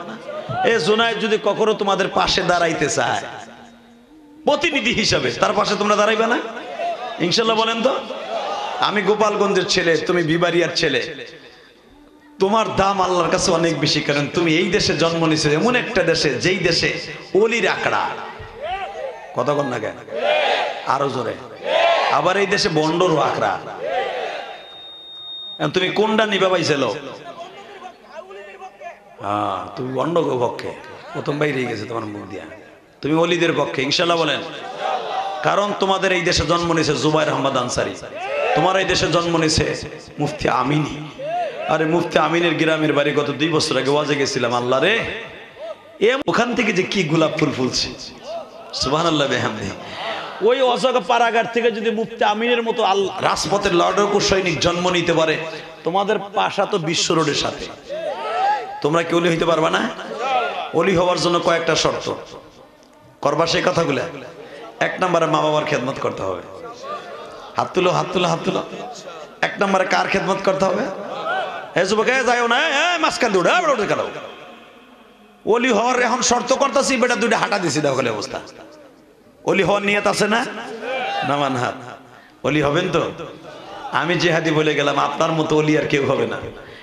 এই জুনাইদ যদি কখনো তোমাদের পাশে দাঁড়াইতে চায় প্রতিনিধি হিসাবে, তার পাশে তোমরা দাঁড়াইবে না? ইনশাআল্লাহ বলেন তো। আমি গোপালগঞ্জের ছেলে, তুমি বিবারিয়ার ছেলে, তোমার দাম আল্লাহর কাছে অনেক বেশি, কারণ তুমি এই দেশে জন্ম নিয়েছো, এমন একটা দেশে যেই দেশে ওলির আঁকড়া, কথা বল না কেন, আরো জোরে, আবার এই দেশে বন্ডর আঁকড়া, তুমি কোনটা নিবা পাইছিল? হ্যাঁ, তুমি বন্ড পক্ষে, প্রথম বাইরে গেছে তোমার মুখ দিয়া, তুমি ওলিদের পক্ষে, ইনশাআল্লাহ বলেন। কারণ তোমাদের এই দেশে জন্ম নিয়েছে জুবাইর আহমদ আনসারী, তোমার এই দেশে জন্ম নিয়েছে মুফতি আমিনী। আরে মুফতি আমিনের গ্রামের বাড়ি, গত 2 বছর আগে ওয়াজে গেছিলাম, আল্লাহ রে, ওখান থেকে যে কি গোলাপ ফুল ফুলছে, সুবহানাল্লাহ বিহামদিহি। ওই অজগা পারাগার থেকে যদি মুফতি আমিনের মতো রাজপথের লড়াকু সৈনিক জন্ম নিতে পারে, তোমাদের পাশা তো বিশ্ব রোডের সাথে, তোমরা কি ওলি হইতে পারবা না? ওলি হওয়ার জন্য কয়েকটা শর্ত করবা, সেই কথাগুলো। 1 নম্বরে মা বাবার খেদমত করতে হবে, হাত তুলো হাত তুলো হাত তুলো। 1 নম্বরে কার খেদমত করতে হবে? এ যুবক, যাইও না, মাঝখান দিয়ে উঠে গেল। ওলি হওয়ার এখন শর্ত করতেছি, বেটা 2টা হাঁটা দিছি, দেখো অবস্থা। ওলি হওয়ার নিয়ত আছে না? নামান হাত। ওলি হবেন তো? আমি জিহাদি বলে গেলাম, আপনার মতো ওলি আর কেউ হবে না,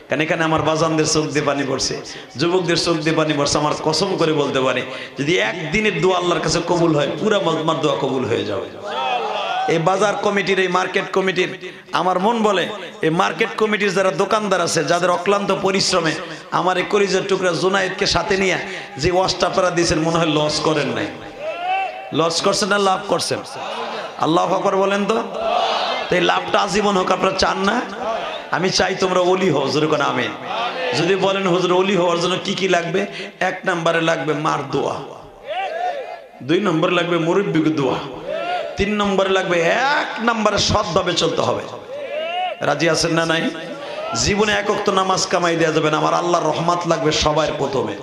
কারণ এখানে আমার বাজানদের চোখ দিয়ে পানি পড়ছে, যুবকদের চোখ দিয়ে পানি পড়ছে। আমার কসম করে বলতে পারি, যদি একদিনের দোয়া আল্লাহর কাছে কবুল হয়, পুরা মজমার দোয়া কবুল হয়ে যাবে। এই বাজার কমিটির, এই মার্কেট কমিটির, আমার মন বলে এই মার্কেট কমিটির যারা দোকানদার আছে, যাদের অক্লান্ত পরিশ্রমে আমার এই কলিজার টুকরা জুনাইদকে সাথে নিয়ে যে ওয়াজটা আপনারা দিয়েছেন, মনে হয় লস করেন নাই। লস করছেন না লাভ করছেন? আল্লাহু আকবার বলেন তো। এই লাভটা আজীবন হোক, আপনারা চান না? আমি চাই তোমরা ওলি হও, জোরে কোন আমিন। যদি বলেন হুজুর ওলি হওয়ার জন্য কি কি লাগবে, 1 নম্বরে লাগবে মার দোয়া, 2 নম্বরে লাগবে মুরব্বির দোয়া, 3 নম্বরে লাগবে 1 নম্বরে সৎভাবে চলতে হবে। রাজি আছেন না নাই? জীবনে 1 ওয়াক্ত নামাজ কামাই দেওয়া যাবে না, আমার আল্লাহর রহমত লাগবে সবার প্রথমে।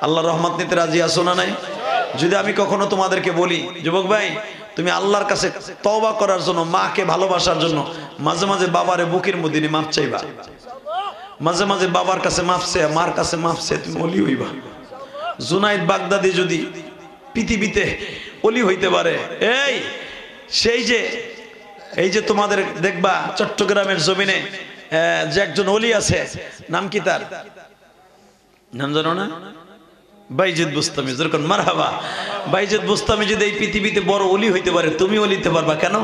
আল্লাহর রহমত নিতে রাজি আছো না নাই? যদি আমি কখনো তোমাদেরকে বলি, যুবক ভাই তুমি আল্লাহর কাছে তওবা করার জন্য, মাকে ভালোবাসার জন্য মাঝে মাঝে বাবারে বুকের মধ্যে নিয়ে মাপ চাইবা, মাঝে মাঝে বাবার কাছে মাপ চাই, মার কাছে মাপ চাই, তুমি ওলি হইবা। জুনাইদ বাগদাদি যদি পৃথিবীতে ওলি হইতে পারে, এই যে তোমাদের দেখবা চট্টগ্রামের জমিনে যে একজন ওলি আছে, নাম কি তার? নাম জানো না? বাইজিদ বুস্তামি যেরকম মারহাবা। বাইজিদ বুস্তামি যদি এই পৃথিবীতে বড় ওলি হইতে পারে, তুমি ওলিতে পারবা কেন?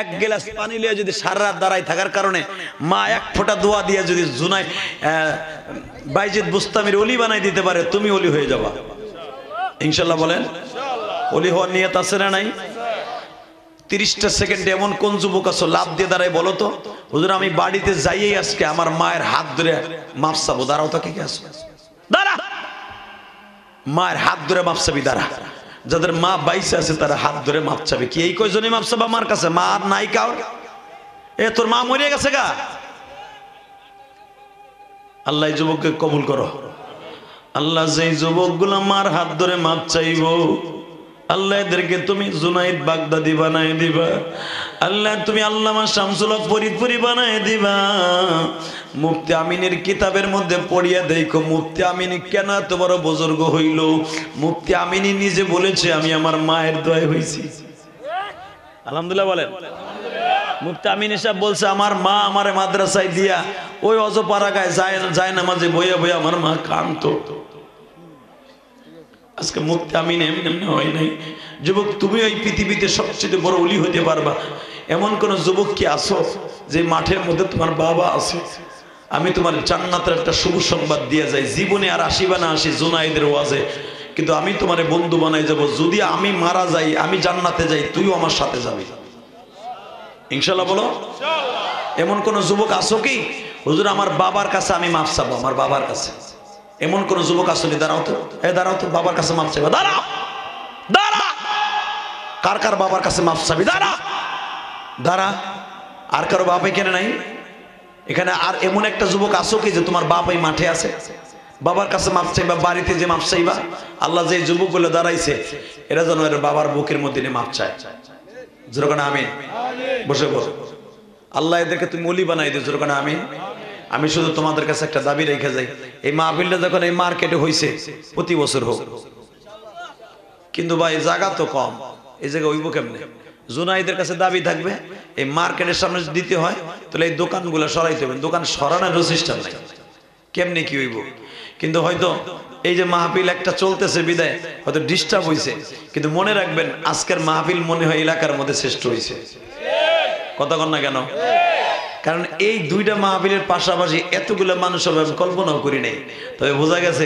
এক গ্লাস পানি লিয়ে যদি সারা রাত দাঁড়ায় থাকার কারণে মা এক ফোঁটা দোয়া দিয়ে যদি জুনাই বাইজিদ বুস্তামির ওলি বানাই দিতে পারে, তুমি ওলি হয়ে যাবা ইনশাল্লাহ। বলেন ওলি হওয়ার নিয়ত আছে না নাই? 30টা সেকেন্ডে এমন কোন যুবক আছো লাভ দিয়ে দাঁড়ায় বলো তো, হুজুর আমি বাড়িতে যাইয়েই আজকে আমার মায়ের হাত ধরে মাপ চাবো। দাঁড়াও তো, কে কে আছো? দাঁড়া, মায়ের হাত ধরে মাপ চাবি। দাঁড়া, যাদের মা বাইসে আছে তারা হাত ধরে মাপ চাবে। কি এই কয়জনই মাপ চাবা আমার কাছে? মা আর নাই কার? এ তোর মা মরে গেছে গা? আল্লাহ যুবককে কবুল করো। আল্লাহ যেই যুবকগুলো মার হাত ধরে মাপ চাইবো, আল্লাহ এদেরকে তুমি জুনাইদ বাগদাদি বানায় দিবা। আল্লাহ তুমি আল্লামা শামসুল হক ফরিদপুরি বানায় দিবা। মুফতি আমিনের কিতাবের মধ্যে পড়িয়া দেখো মুফতি আমিনী কেন এত বড় বুজুর্গ হইল। মুফতি আমিনী নিজে বলেছে আমি আমার মায়ের দোয়ায় হইছি। আলহামদুলিল্লাহ বলেন। মুফতি আমিন সাহেব বলছে আমার মা আমারে মাদ্রাসায় দিয়া ওই অজপাড়া গায়ে যায় নামাজে বইয়া বইয়া আমার মা কাঁদতো। আজকে মুফতি আমিন এমনি হয় নাই। যুবক তুমি ওই পৃথিবীতে সবচেয়ে বড় ওলি হতে পারবা এমন কোন যুবক কি আছো যে মাঠের মধ্যে তোমার বাবা আছে? আমি তোমার জান্নাতের একটা শুভ সংবাদ দিয়ে যাই, জীবনে আর আসিবা না আসি জুনাইদের ওয়াজে, কিন্তু আমি তোমার বন্ধু বানাই যাব। যদি আমি মারা যাই, আমি জান্নাতে যাই, তুইও আমার সাথে যাবি ইনশাল্লাহ। বলো এমন কোন যুবক আছো কি হুজুর আমার বাবার কাছে আমি মাফ চাবো, আমার বাবার কাছে? এমন কোন যুবক আসলে? দাঁড়াও তো, দাঁড়াও তো, বাবার কাছে মাফ চাইবা। দাঁড়া দাঁড়া, কার কার বাবার কাছে মাফ চাবি? দাঁড়া দাঁড়া। আর কারো বাপে কেন নাই এখানে? আর এমন একটা যুবক আসো কি যে তোমার বাপ এই মাঠে আছে, বাবার কাছে মাফ চাইবা, বাড়িতে যে মাফ চাইবা? আল্লাহ যে যুবক গুলো দাঁড়াইছে এরা যেন এর বাবার বুকের মধ্যে মাফ চায়। যেরকম আমিন বসে বসে আল্লাহ এদেরকে তুমি ওলি বানাই দিও। যেরকম আমিন। আমি শুধু তোমাদের কাছে একটা দাবি রেখে যাই, এই মাহফিলটা যখন এই মার্কেটে হয়েছে প্রতি বছর হোক, কিন্তু ভাই জায়গা তো কম, এই জায়গায় হইব কেমনে? জুনাইদের কাছে দাবি থাকবে এই মার্কেটের সামনে দিতে হয়, তাহলে এই দোকানগুলো সরাইতে হবে। দোকান সরানোর সিস্টেম নাই, কেমনে কি হইব? কিন্তু হয়তো এই যে মাহফিল একটা চলতেছে বিদায় হয়তো ডিস্টার্ব হয়েছে, কিন্তু মনে রাখবেন আজকের মাহফিল মনে হয় এলাকার মধ্যে শ্রেষ্ঠ হয়েছে। কথা কন না কেন? কারণ এই দুইটা মাহফিলের পাশাপাশি এতগুলো মানুষ হবে আমি কল্পনাও করি নাই। তবে বোঝা গেছে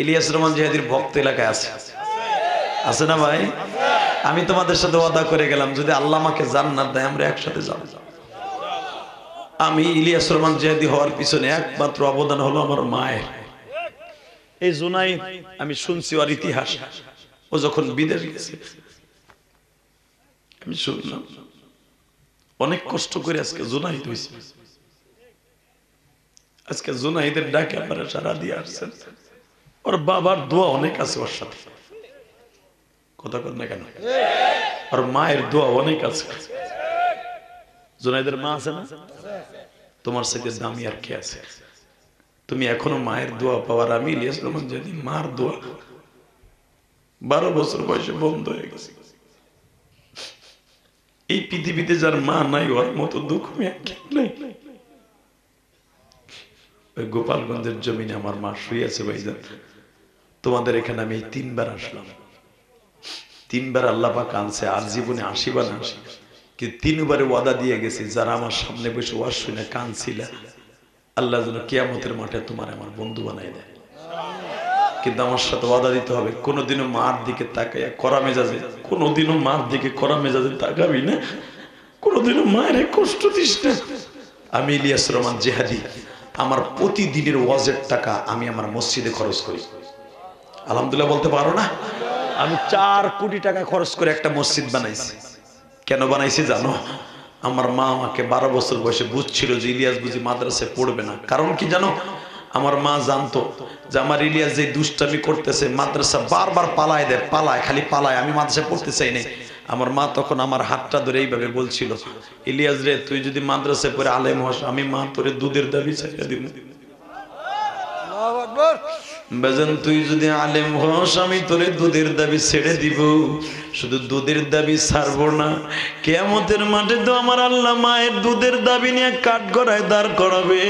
ইলিয়াস রহমান জিহাদির ভক্ত এলাকায় আছে, আছে না ভাই? আমি তোমাদের সাথে ওয়াদা করে গেলাম যদি আল্লাহ আমাকে জান্নাত দেয় আমরা একসাথে যাব। আমি ইলিয়াস রহমান জিহাদি হওয়ার পিছনে একমাত্র অবদান হলো আমার মায়ের। এই জুনাই আমি শুনছি ওর ইতিহাস, ও যখন বিদেশ গেছে আমি শুনলাম অনেক কষ্ট করে আজকে জুনাইদ হয়েছে। আজকে জুনাইদের ডাকে আপনারা সারা দিয়ে আসছেন। ওর বাবার দোয়া অনেক আছে ওর সাথে, কথা কর না কেন? ওর মায়ের দোয়া অনেক আছে। জুনাইদের মা আছে না? তোমার সাথে দামি আর কে আছে? তুমি এখনো মায়ের দোয়া পাওয়ার। আমি ইলিয়াস রহমান যদি মার দোয়া 12 বছর বয়সে বন্ধ হয়ে গেছে। এই পৃথিবীতে যার মা নাই ওর মতো দুঃখ নাই। ওই গোপালগঞ্জের জমিনে আমার মা শুয়ে আছে ভাইজান। তোমাদের এখানে আমি 3 বার আসলাম, 3 বার আল্লাহ পাক আনছে, আর জীবনে আসিবা না আসি, কিন্তু 3 বারে ওয়াদা দিয়ে গেছি যারা আমার সামনে বসে ওয়াজ শুনে কাঁদছিল আল্লাহ যেন কিয়ামতের মাঠে তোমার আমার বন্ধু বানাই দেয়। কিন্তু আমার সাথে ওয়াদা দিতে হবে কোনোদিনও মার দিকে তাকাইয়া করা মেজাজে, কোনোদিনও মার দিকে করা মেজাজে তাকাবি না, কোনোদিনও মায়ের কষ্ট দিস না। আমি ইলিয়াস রহমান জিহাদি আমার প্রতিদিনের ওয়াজের টাকা আমি আমার মসজিদে খরচ করি। আলহামদুলিল্লাহ বলতে পারো না? আমি 4 কোটি টাকা খরচ করে একটা মসজিদ বানাইছি। কেন বানাইছি জানো? আমার মা আমাকে 12 বছর বয়সে বুঝছিল যে ইলিয়াস বুঝি মাদ্রাসায় পড়বে না। কারণ কি জানো? আমার মা জানতো যে আমার ইলিয়াস যে দুষ্টামি করতেছে, মাদ্রাসা বারবার পালায় দেয়, খালি পালায়, আমি মাদ্রাসায় পড়তে চাই নাই। আমার মা তখন আমার হাতটা ধরে এইভাবে বলছিল, ইলিয়াস রে তুই যদি মাদ্রাসায় পড়ে আলেম হস, আমি মা তোরে দুধের দাবি চাইয়া দিব। বেজান তুই যদি আলেম হস আমি তোরে দুধের দাবি ছেড়ে দিব। শুধু দুধের দাবি ছাড়বো না, কিয়ামতের মাঠে তো আমার আল্লাহ মায়ের দুধের দাবি নিয়ে কাঠগড়ায় দাঁড় করাবে।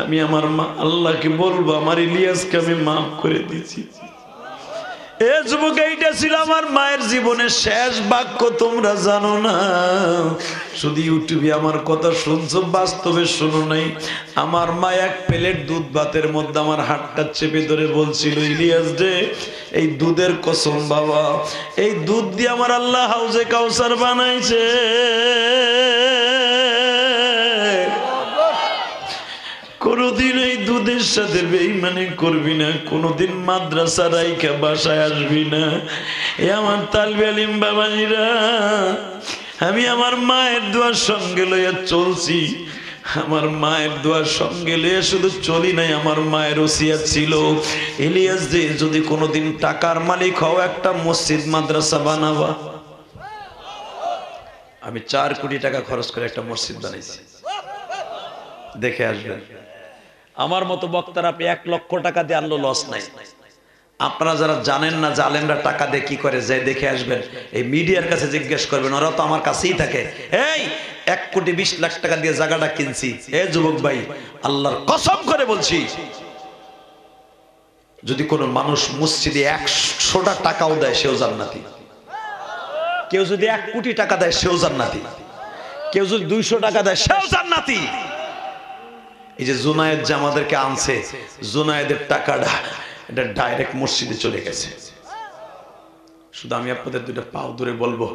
আমি আমার মা আল্লাহকে বলবো আমার ইলিয়াসকে আমি মাফ করে দিয়েছি। এ যুবক, এইটা ছিল আমার মায়ের জীবনের শেষ বাক্য, তোমরা জানো না। শুধু ইউটিউবে আমার কথা শুনছো, বাস্তবে শুনো নাই। আমার মা এক প্লেট দুধ ভাতের মধ্যে আমার হাতটা চেপে ধরে বলছিল, ইলিয়াস রে, এই দুধের কসম বাবা, এই দুধ দিয়ে আমার আল্লাহ হাউজে কাউসার বানাইছে। কোনদিন এই দুধের সাথে বেঈমানি করবি না, কোনদিন মাদ্রাসা রাইখা বাসায় আসবি না। এ আমার তালবে আলিম বাবাজিরা, আমি আমার মায়ের দোয়ার সঙ্গে লইয়া চলছি। আমার মায়ের দোয়ার সঙ্গে লইয়া শুধু চলি নাই, আমার মায়ের ওসিয়াত ছিল, ইলিয়াস যে যদি কোনোদিন টাকার মালিক হও, একটা মসজিদ মাদ্রাসা বানাবা। আমি 4 কোটি টাকা খরচ করে একটা মসজিদ বানাইছি, দেখে আসবেন। আমার মতো বক্তারা 1 লক্ষ টাকা দিয়ে আনলো, লস নাই। আপনারা যারা জানেন না যে আলেমরা টাকা দিয়ে কি করে, যাই দেখে আসবেন। এই মিডিয়ার কাছে জিজ্ঞেস করবেন, ওরা তো আমার কাছেই থাকে। এই 1 কোটি 20 লাখ টাকা দিয়ে জায়গাটা কিনছি। এ যুবক ভাই, আল্লাহর কসম করে বলছি, যদি কোনো মানুষ মসজিদে 100টা টাকাও দেয়, সেও জান্নাতি। কেউ যদি 1 কোটি টাকা দেয়, সেও জান্নাতি। কেউ যদি 200 টাকা দেয়, সেও জান্নাতি। এই যে জুনায়েদ যে আমাদেরকে আনছে, জুনায়েদের টাকাটা এটা ডাইরেক্ট মসজিদে চলে গেছে। শুধু আমি আপনাদের 2টা পাও ধরে বলবো,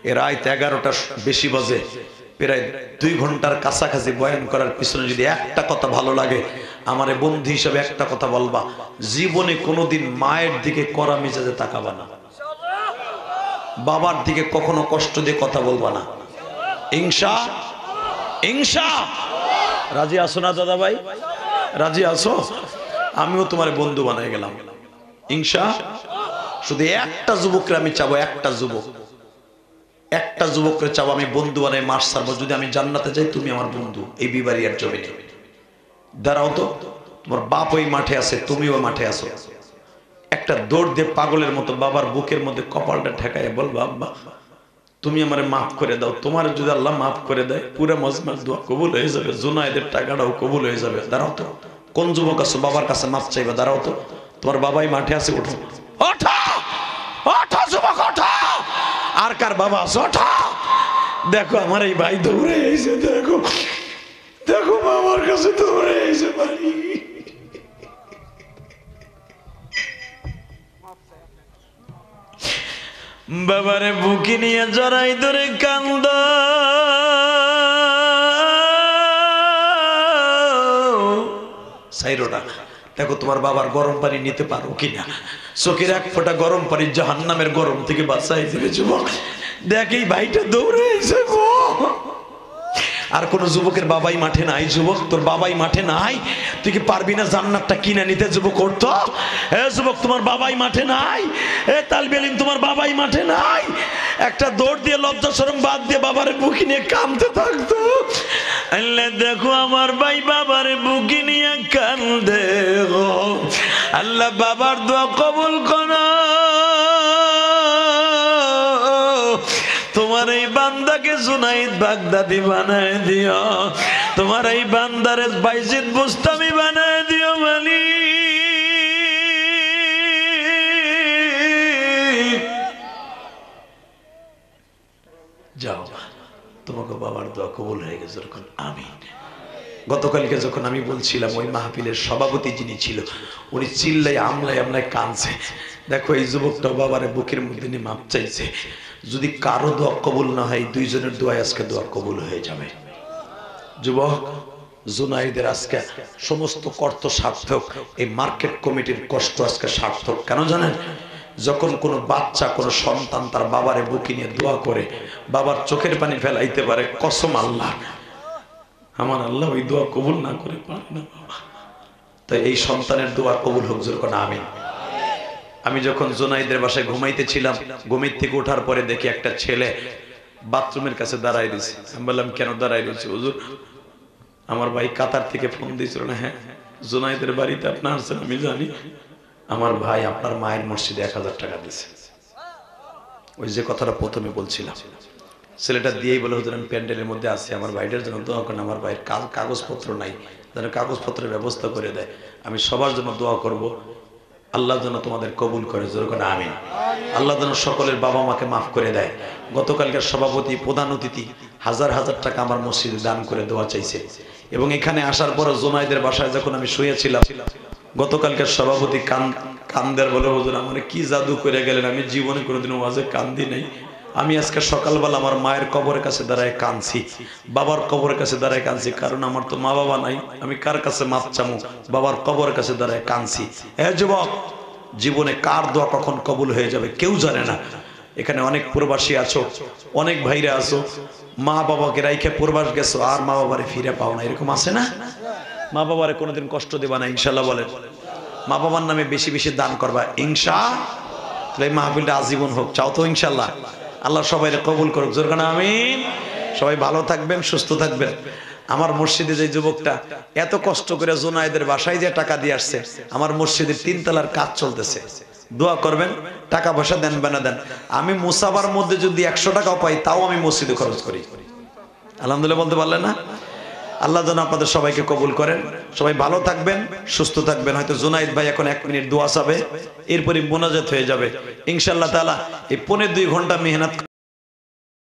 এ রাত 11টা বেশি বাজে, প্রায় 2 ঘন্টার কাছাকাছি বয়ান করার পিছনে যদি একটা কথা ভালো লাগে, আমার বন্ধু হিসাবে একটা কথা বলবা, জীবনে কোনোদিন মায়ের দিকে কড়া মেজাজে তাকাবা না, বাবার দিকে কখনো কষ্ট দিয়ে কথা বলবা না। ইনশাআল্লাহ। রাজি আছো না দাদা ভাই? রাজি আছো? আমিও তোমার বন্ধু বানাই গেলাম ইনশাআল্লাহ। শুধু একটা যুবককে আমি চাবো, একটা যুবককে চাবো আমি বন্ধু বানাই, মাস ছাড়বো। যদি আমি জান্নাতে যাই, তুমি আমার বন্ধু এই বিবারিয়ার জমিনে। দাঁড়াও তো, তোমার বাপ ওই মাঠে আছে, তুমি ওই মাঠে আছো। একটা দৌড় দিয়ে পাগলের মতো বাবার বুকের মধ্যে কপালটা ঠেকায় বলবো, আব্বা তুমি আমারে মাফ করে দাও। তোমার যদি আল্লাহ মাফ করে দেয়, পুরো মজমার দোয়া কবুল হয়ে যাবে, জুনায়েদের টাকাটাও কবুল হয়ে যাবে। দাঁড়াও তো, কোন যুবক আছো বাবার কাছে মাফ চাইবা? দাঁড়াও তো, তোমার বাবাই মাঠে আছে, ওঠো ওঠো ওঠো যুবক ওঠো। আর কার বাবা আছে? ওঠো। দেখো আমার এই ভাই দৌড়ে এসে, দেখো দেখো বাবার কাছে দৌড়ে এসে বাড়ি। বাবারে বুকি নিয়ে জড়াই ধরে কান্দ। সাইরোটা দেখো তোমার বাবার গরম পানি নিতে পারো কিনা। চোখের 1 ফোঁটা গরম পানি জাহান্নামের গরম থেকে বাঁচাই দিবে যুবক। দেখ এই ভাইটা দৌড়ে এসে গো। আর কোন যুবকের বাবাই মাঠে নাই। যুবক, তোর বাবাই মাঠে নাই, তুই কি পারবি না জান্নাতটা কিনে নিতে? যুবক করতো। হে যুবক, তোমার বাবাই মাঠে নাই। এ তালবে ইলম, তোমার বাবাই মাঠে নাই। একটা দৌড় দিয়ে লজ্জা শরম বাদ দিয়ে বাবারে বুকি নিয়ে কাঁদতে থাকতো। আল্লাহ দেখো আমার ভাই বাবারে বুকি নিয়ে কান্দে গো। আল্লাহ বাবার দোয়া কবুল করো। তোমার এই বান্দাকে জুনাইদ বাগদাদি বানায় দিও। তোমার এই বান্দারে বাইজিদ বুস্তামি বানায় দিও মালিক। যাও, তোমাকে বাবার দোয়া কবুল হয়ে গেছে। আমিন। গতকালকে যখন আমি বলছিলাম, ওই মাহফিলের সভাপতি যিনি ছিল, উনি চিল্লাই আমলায় কাঁদছে। দেখো এই যুবকটা বাবারে বুকের মধ্যে নিয়ে মাপ চাইছে। যদি কারো দোয়া কবুল না হয়, 2 জনের দোয়ায় আজকে দোয়া কবুল হয়ে যাবে। যুবক, জুনাইদের আজকে সমস্ত কর্ত সার্থক। এই মার্কেট কমিটির কষ্ট আজকে সার্থক। কেন জানেন? যখন কোনো বাচ্চা, কোনো সন্তান তার বাবারে বুকে নিয়ে দোয়া করে, বাবার চোখের পানি ফেলাইতে পারে, কসম আল্লাহ, আমার আল্লাহ ওই দোয়া কবুল না করে পারে না বাবা। তাই এই সন্তানের দোয়া কবুল হোক, জোর করে আমিন। আমি যখন জুনাইদের বাসায় ঘুমাইতেছিলাম, ঘুমের থেকে ওঠার পরে দেখি একটা ছেলে বাথরুমের কাছে দাঁড়ায় দিয়েছে। আমি বললাম, কেন দাঁড়ায় দিয়েছে হুজুর? আমার ভাই কাতার থেকে ফোন দিয়েছিল না। হ্যাঁ, জুনাইদের বাড়িতে আপনি আসছেন আমি জানি। আমার ভাই আপনার মায়ের মসজিদে 1000 টাকা দিয়েছে। ওই যে কথাটা প্রথমে বলছিলাম, ছেলেটা দিয়েই বলে, হুজুর আমি প্যান্ডেলের মধ্যে আছি, আমার ভাইটার জন্য দোয়া করেন। আমার ভাইয়ের কাগজপত্র নাই, যেন কাগজপত্রের ব্যবস্থা করে দেয়। আমি সবার জন্য দোয়া করব। আল্লাহ যেন তোমাদের কবুল করে, জোরে করে আমিন। আল্লাহ যেন সকলের বাবা মাকে মাফ করে দেয়। গতকালকার সভাপতি প্রধান অতিথি হাজার হাজার টাকা আমার মসজিদে দান করে দোয়া চাইছে, এবং এখানে আসার পর জোনাইদের বাসায় যখন আমি শুয়েছিলাম, গতকালকার সভাপতি কান্দের বলে, হুজুর আমার কি জাদু করে গেলেন, আমি জীবনে কোনোদিনও ওয়াজে কান্দি নেই। আমি আজকে সকালবেলা আমার মায়ের কবরের কাছে দাঁড়ায় কাঁদছি, বাবার কবরের কাছে দাঁড়ায় কাঁদছি, কারণ আমার তো মা বাবা নাই, আমি কার কাছে মাপ চামু, বাবার কবরের কাছে দাঁড়ায় কাঁদছি। যুবক, জীবনে কার দোয়া কখন কবুল হয়ে যাবে কেউ জানে না। এখানে অনেক প্রবাসী আছো, অনেক ভাইরা আছো, মা বাবাকে রাইখে প্রবাস গেছো আর মা বাবারে ফিরে পাও না, এরকম আছে না? মা বাবারে কোনোদিন কষ্ট দেবা না, ইনশাল্লাহ বলেন। মা বাবার নামে বেশি বেশি দান করবা, ইনশাআল্লাহ। এই মাহফিলটা আজীবন হোক, চাও তো ইনশাল্লাহ? আল্লাহ সবাই কবুল করুক, জোরে করে আমিন। সবাই ভালো থাকবেন, সুস্থ থাকবেন। আমার মসজিদে যে যুবকটা এত কষ্ট করে জোনায়েদের বাসায় যে টাকা দিয়ে আসছে, আমার মসজিদের 3 তলার কাজ চলতেছে, দোয়া করবেন, টাকা পয়সা দেন বা না দেন। আমি মুসাবার মধ্যে যদি 100 টাকাও পাই তাও আমি মসজিদে খরচ করি। আলহামদুলিল্লাহ বলতে পারলেন না? আল্লাহ যেন আপনাদের সবাইকে কবুল করেন। সবাই ভালো থাকবেন, সুস্থ থাকবেন। হয়তো জুনাইদ ভাই এখন 1 মিনিট দোয়া চাবে, এরপরই মোনাজাত হয়ে যাবে ইনশাআল্লাহ তাআলা। এই 2.5 ঘন্টা মেহনত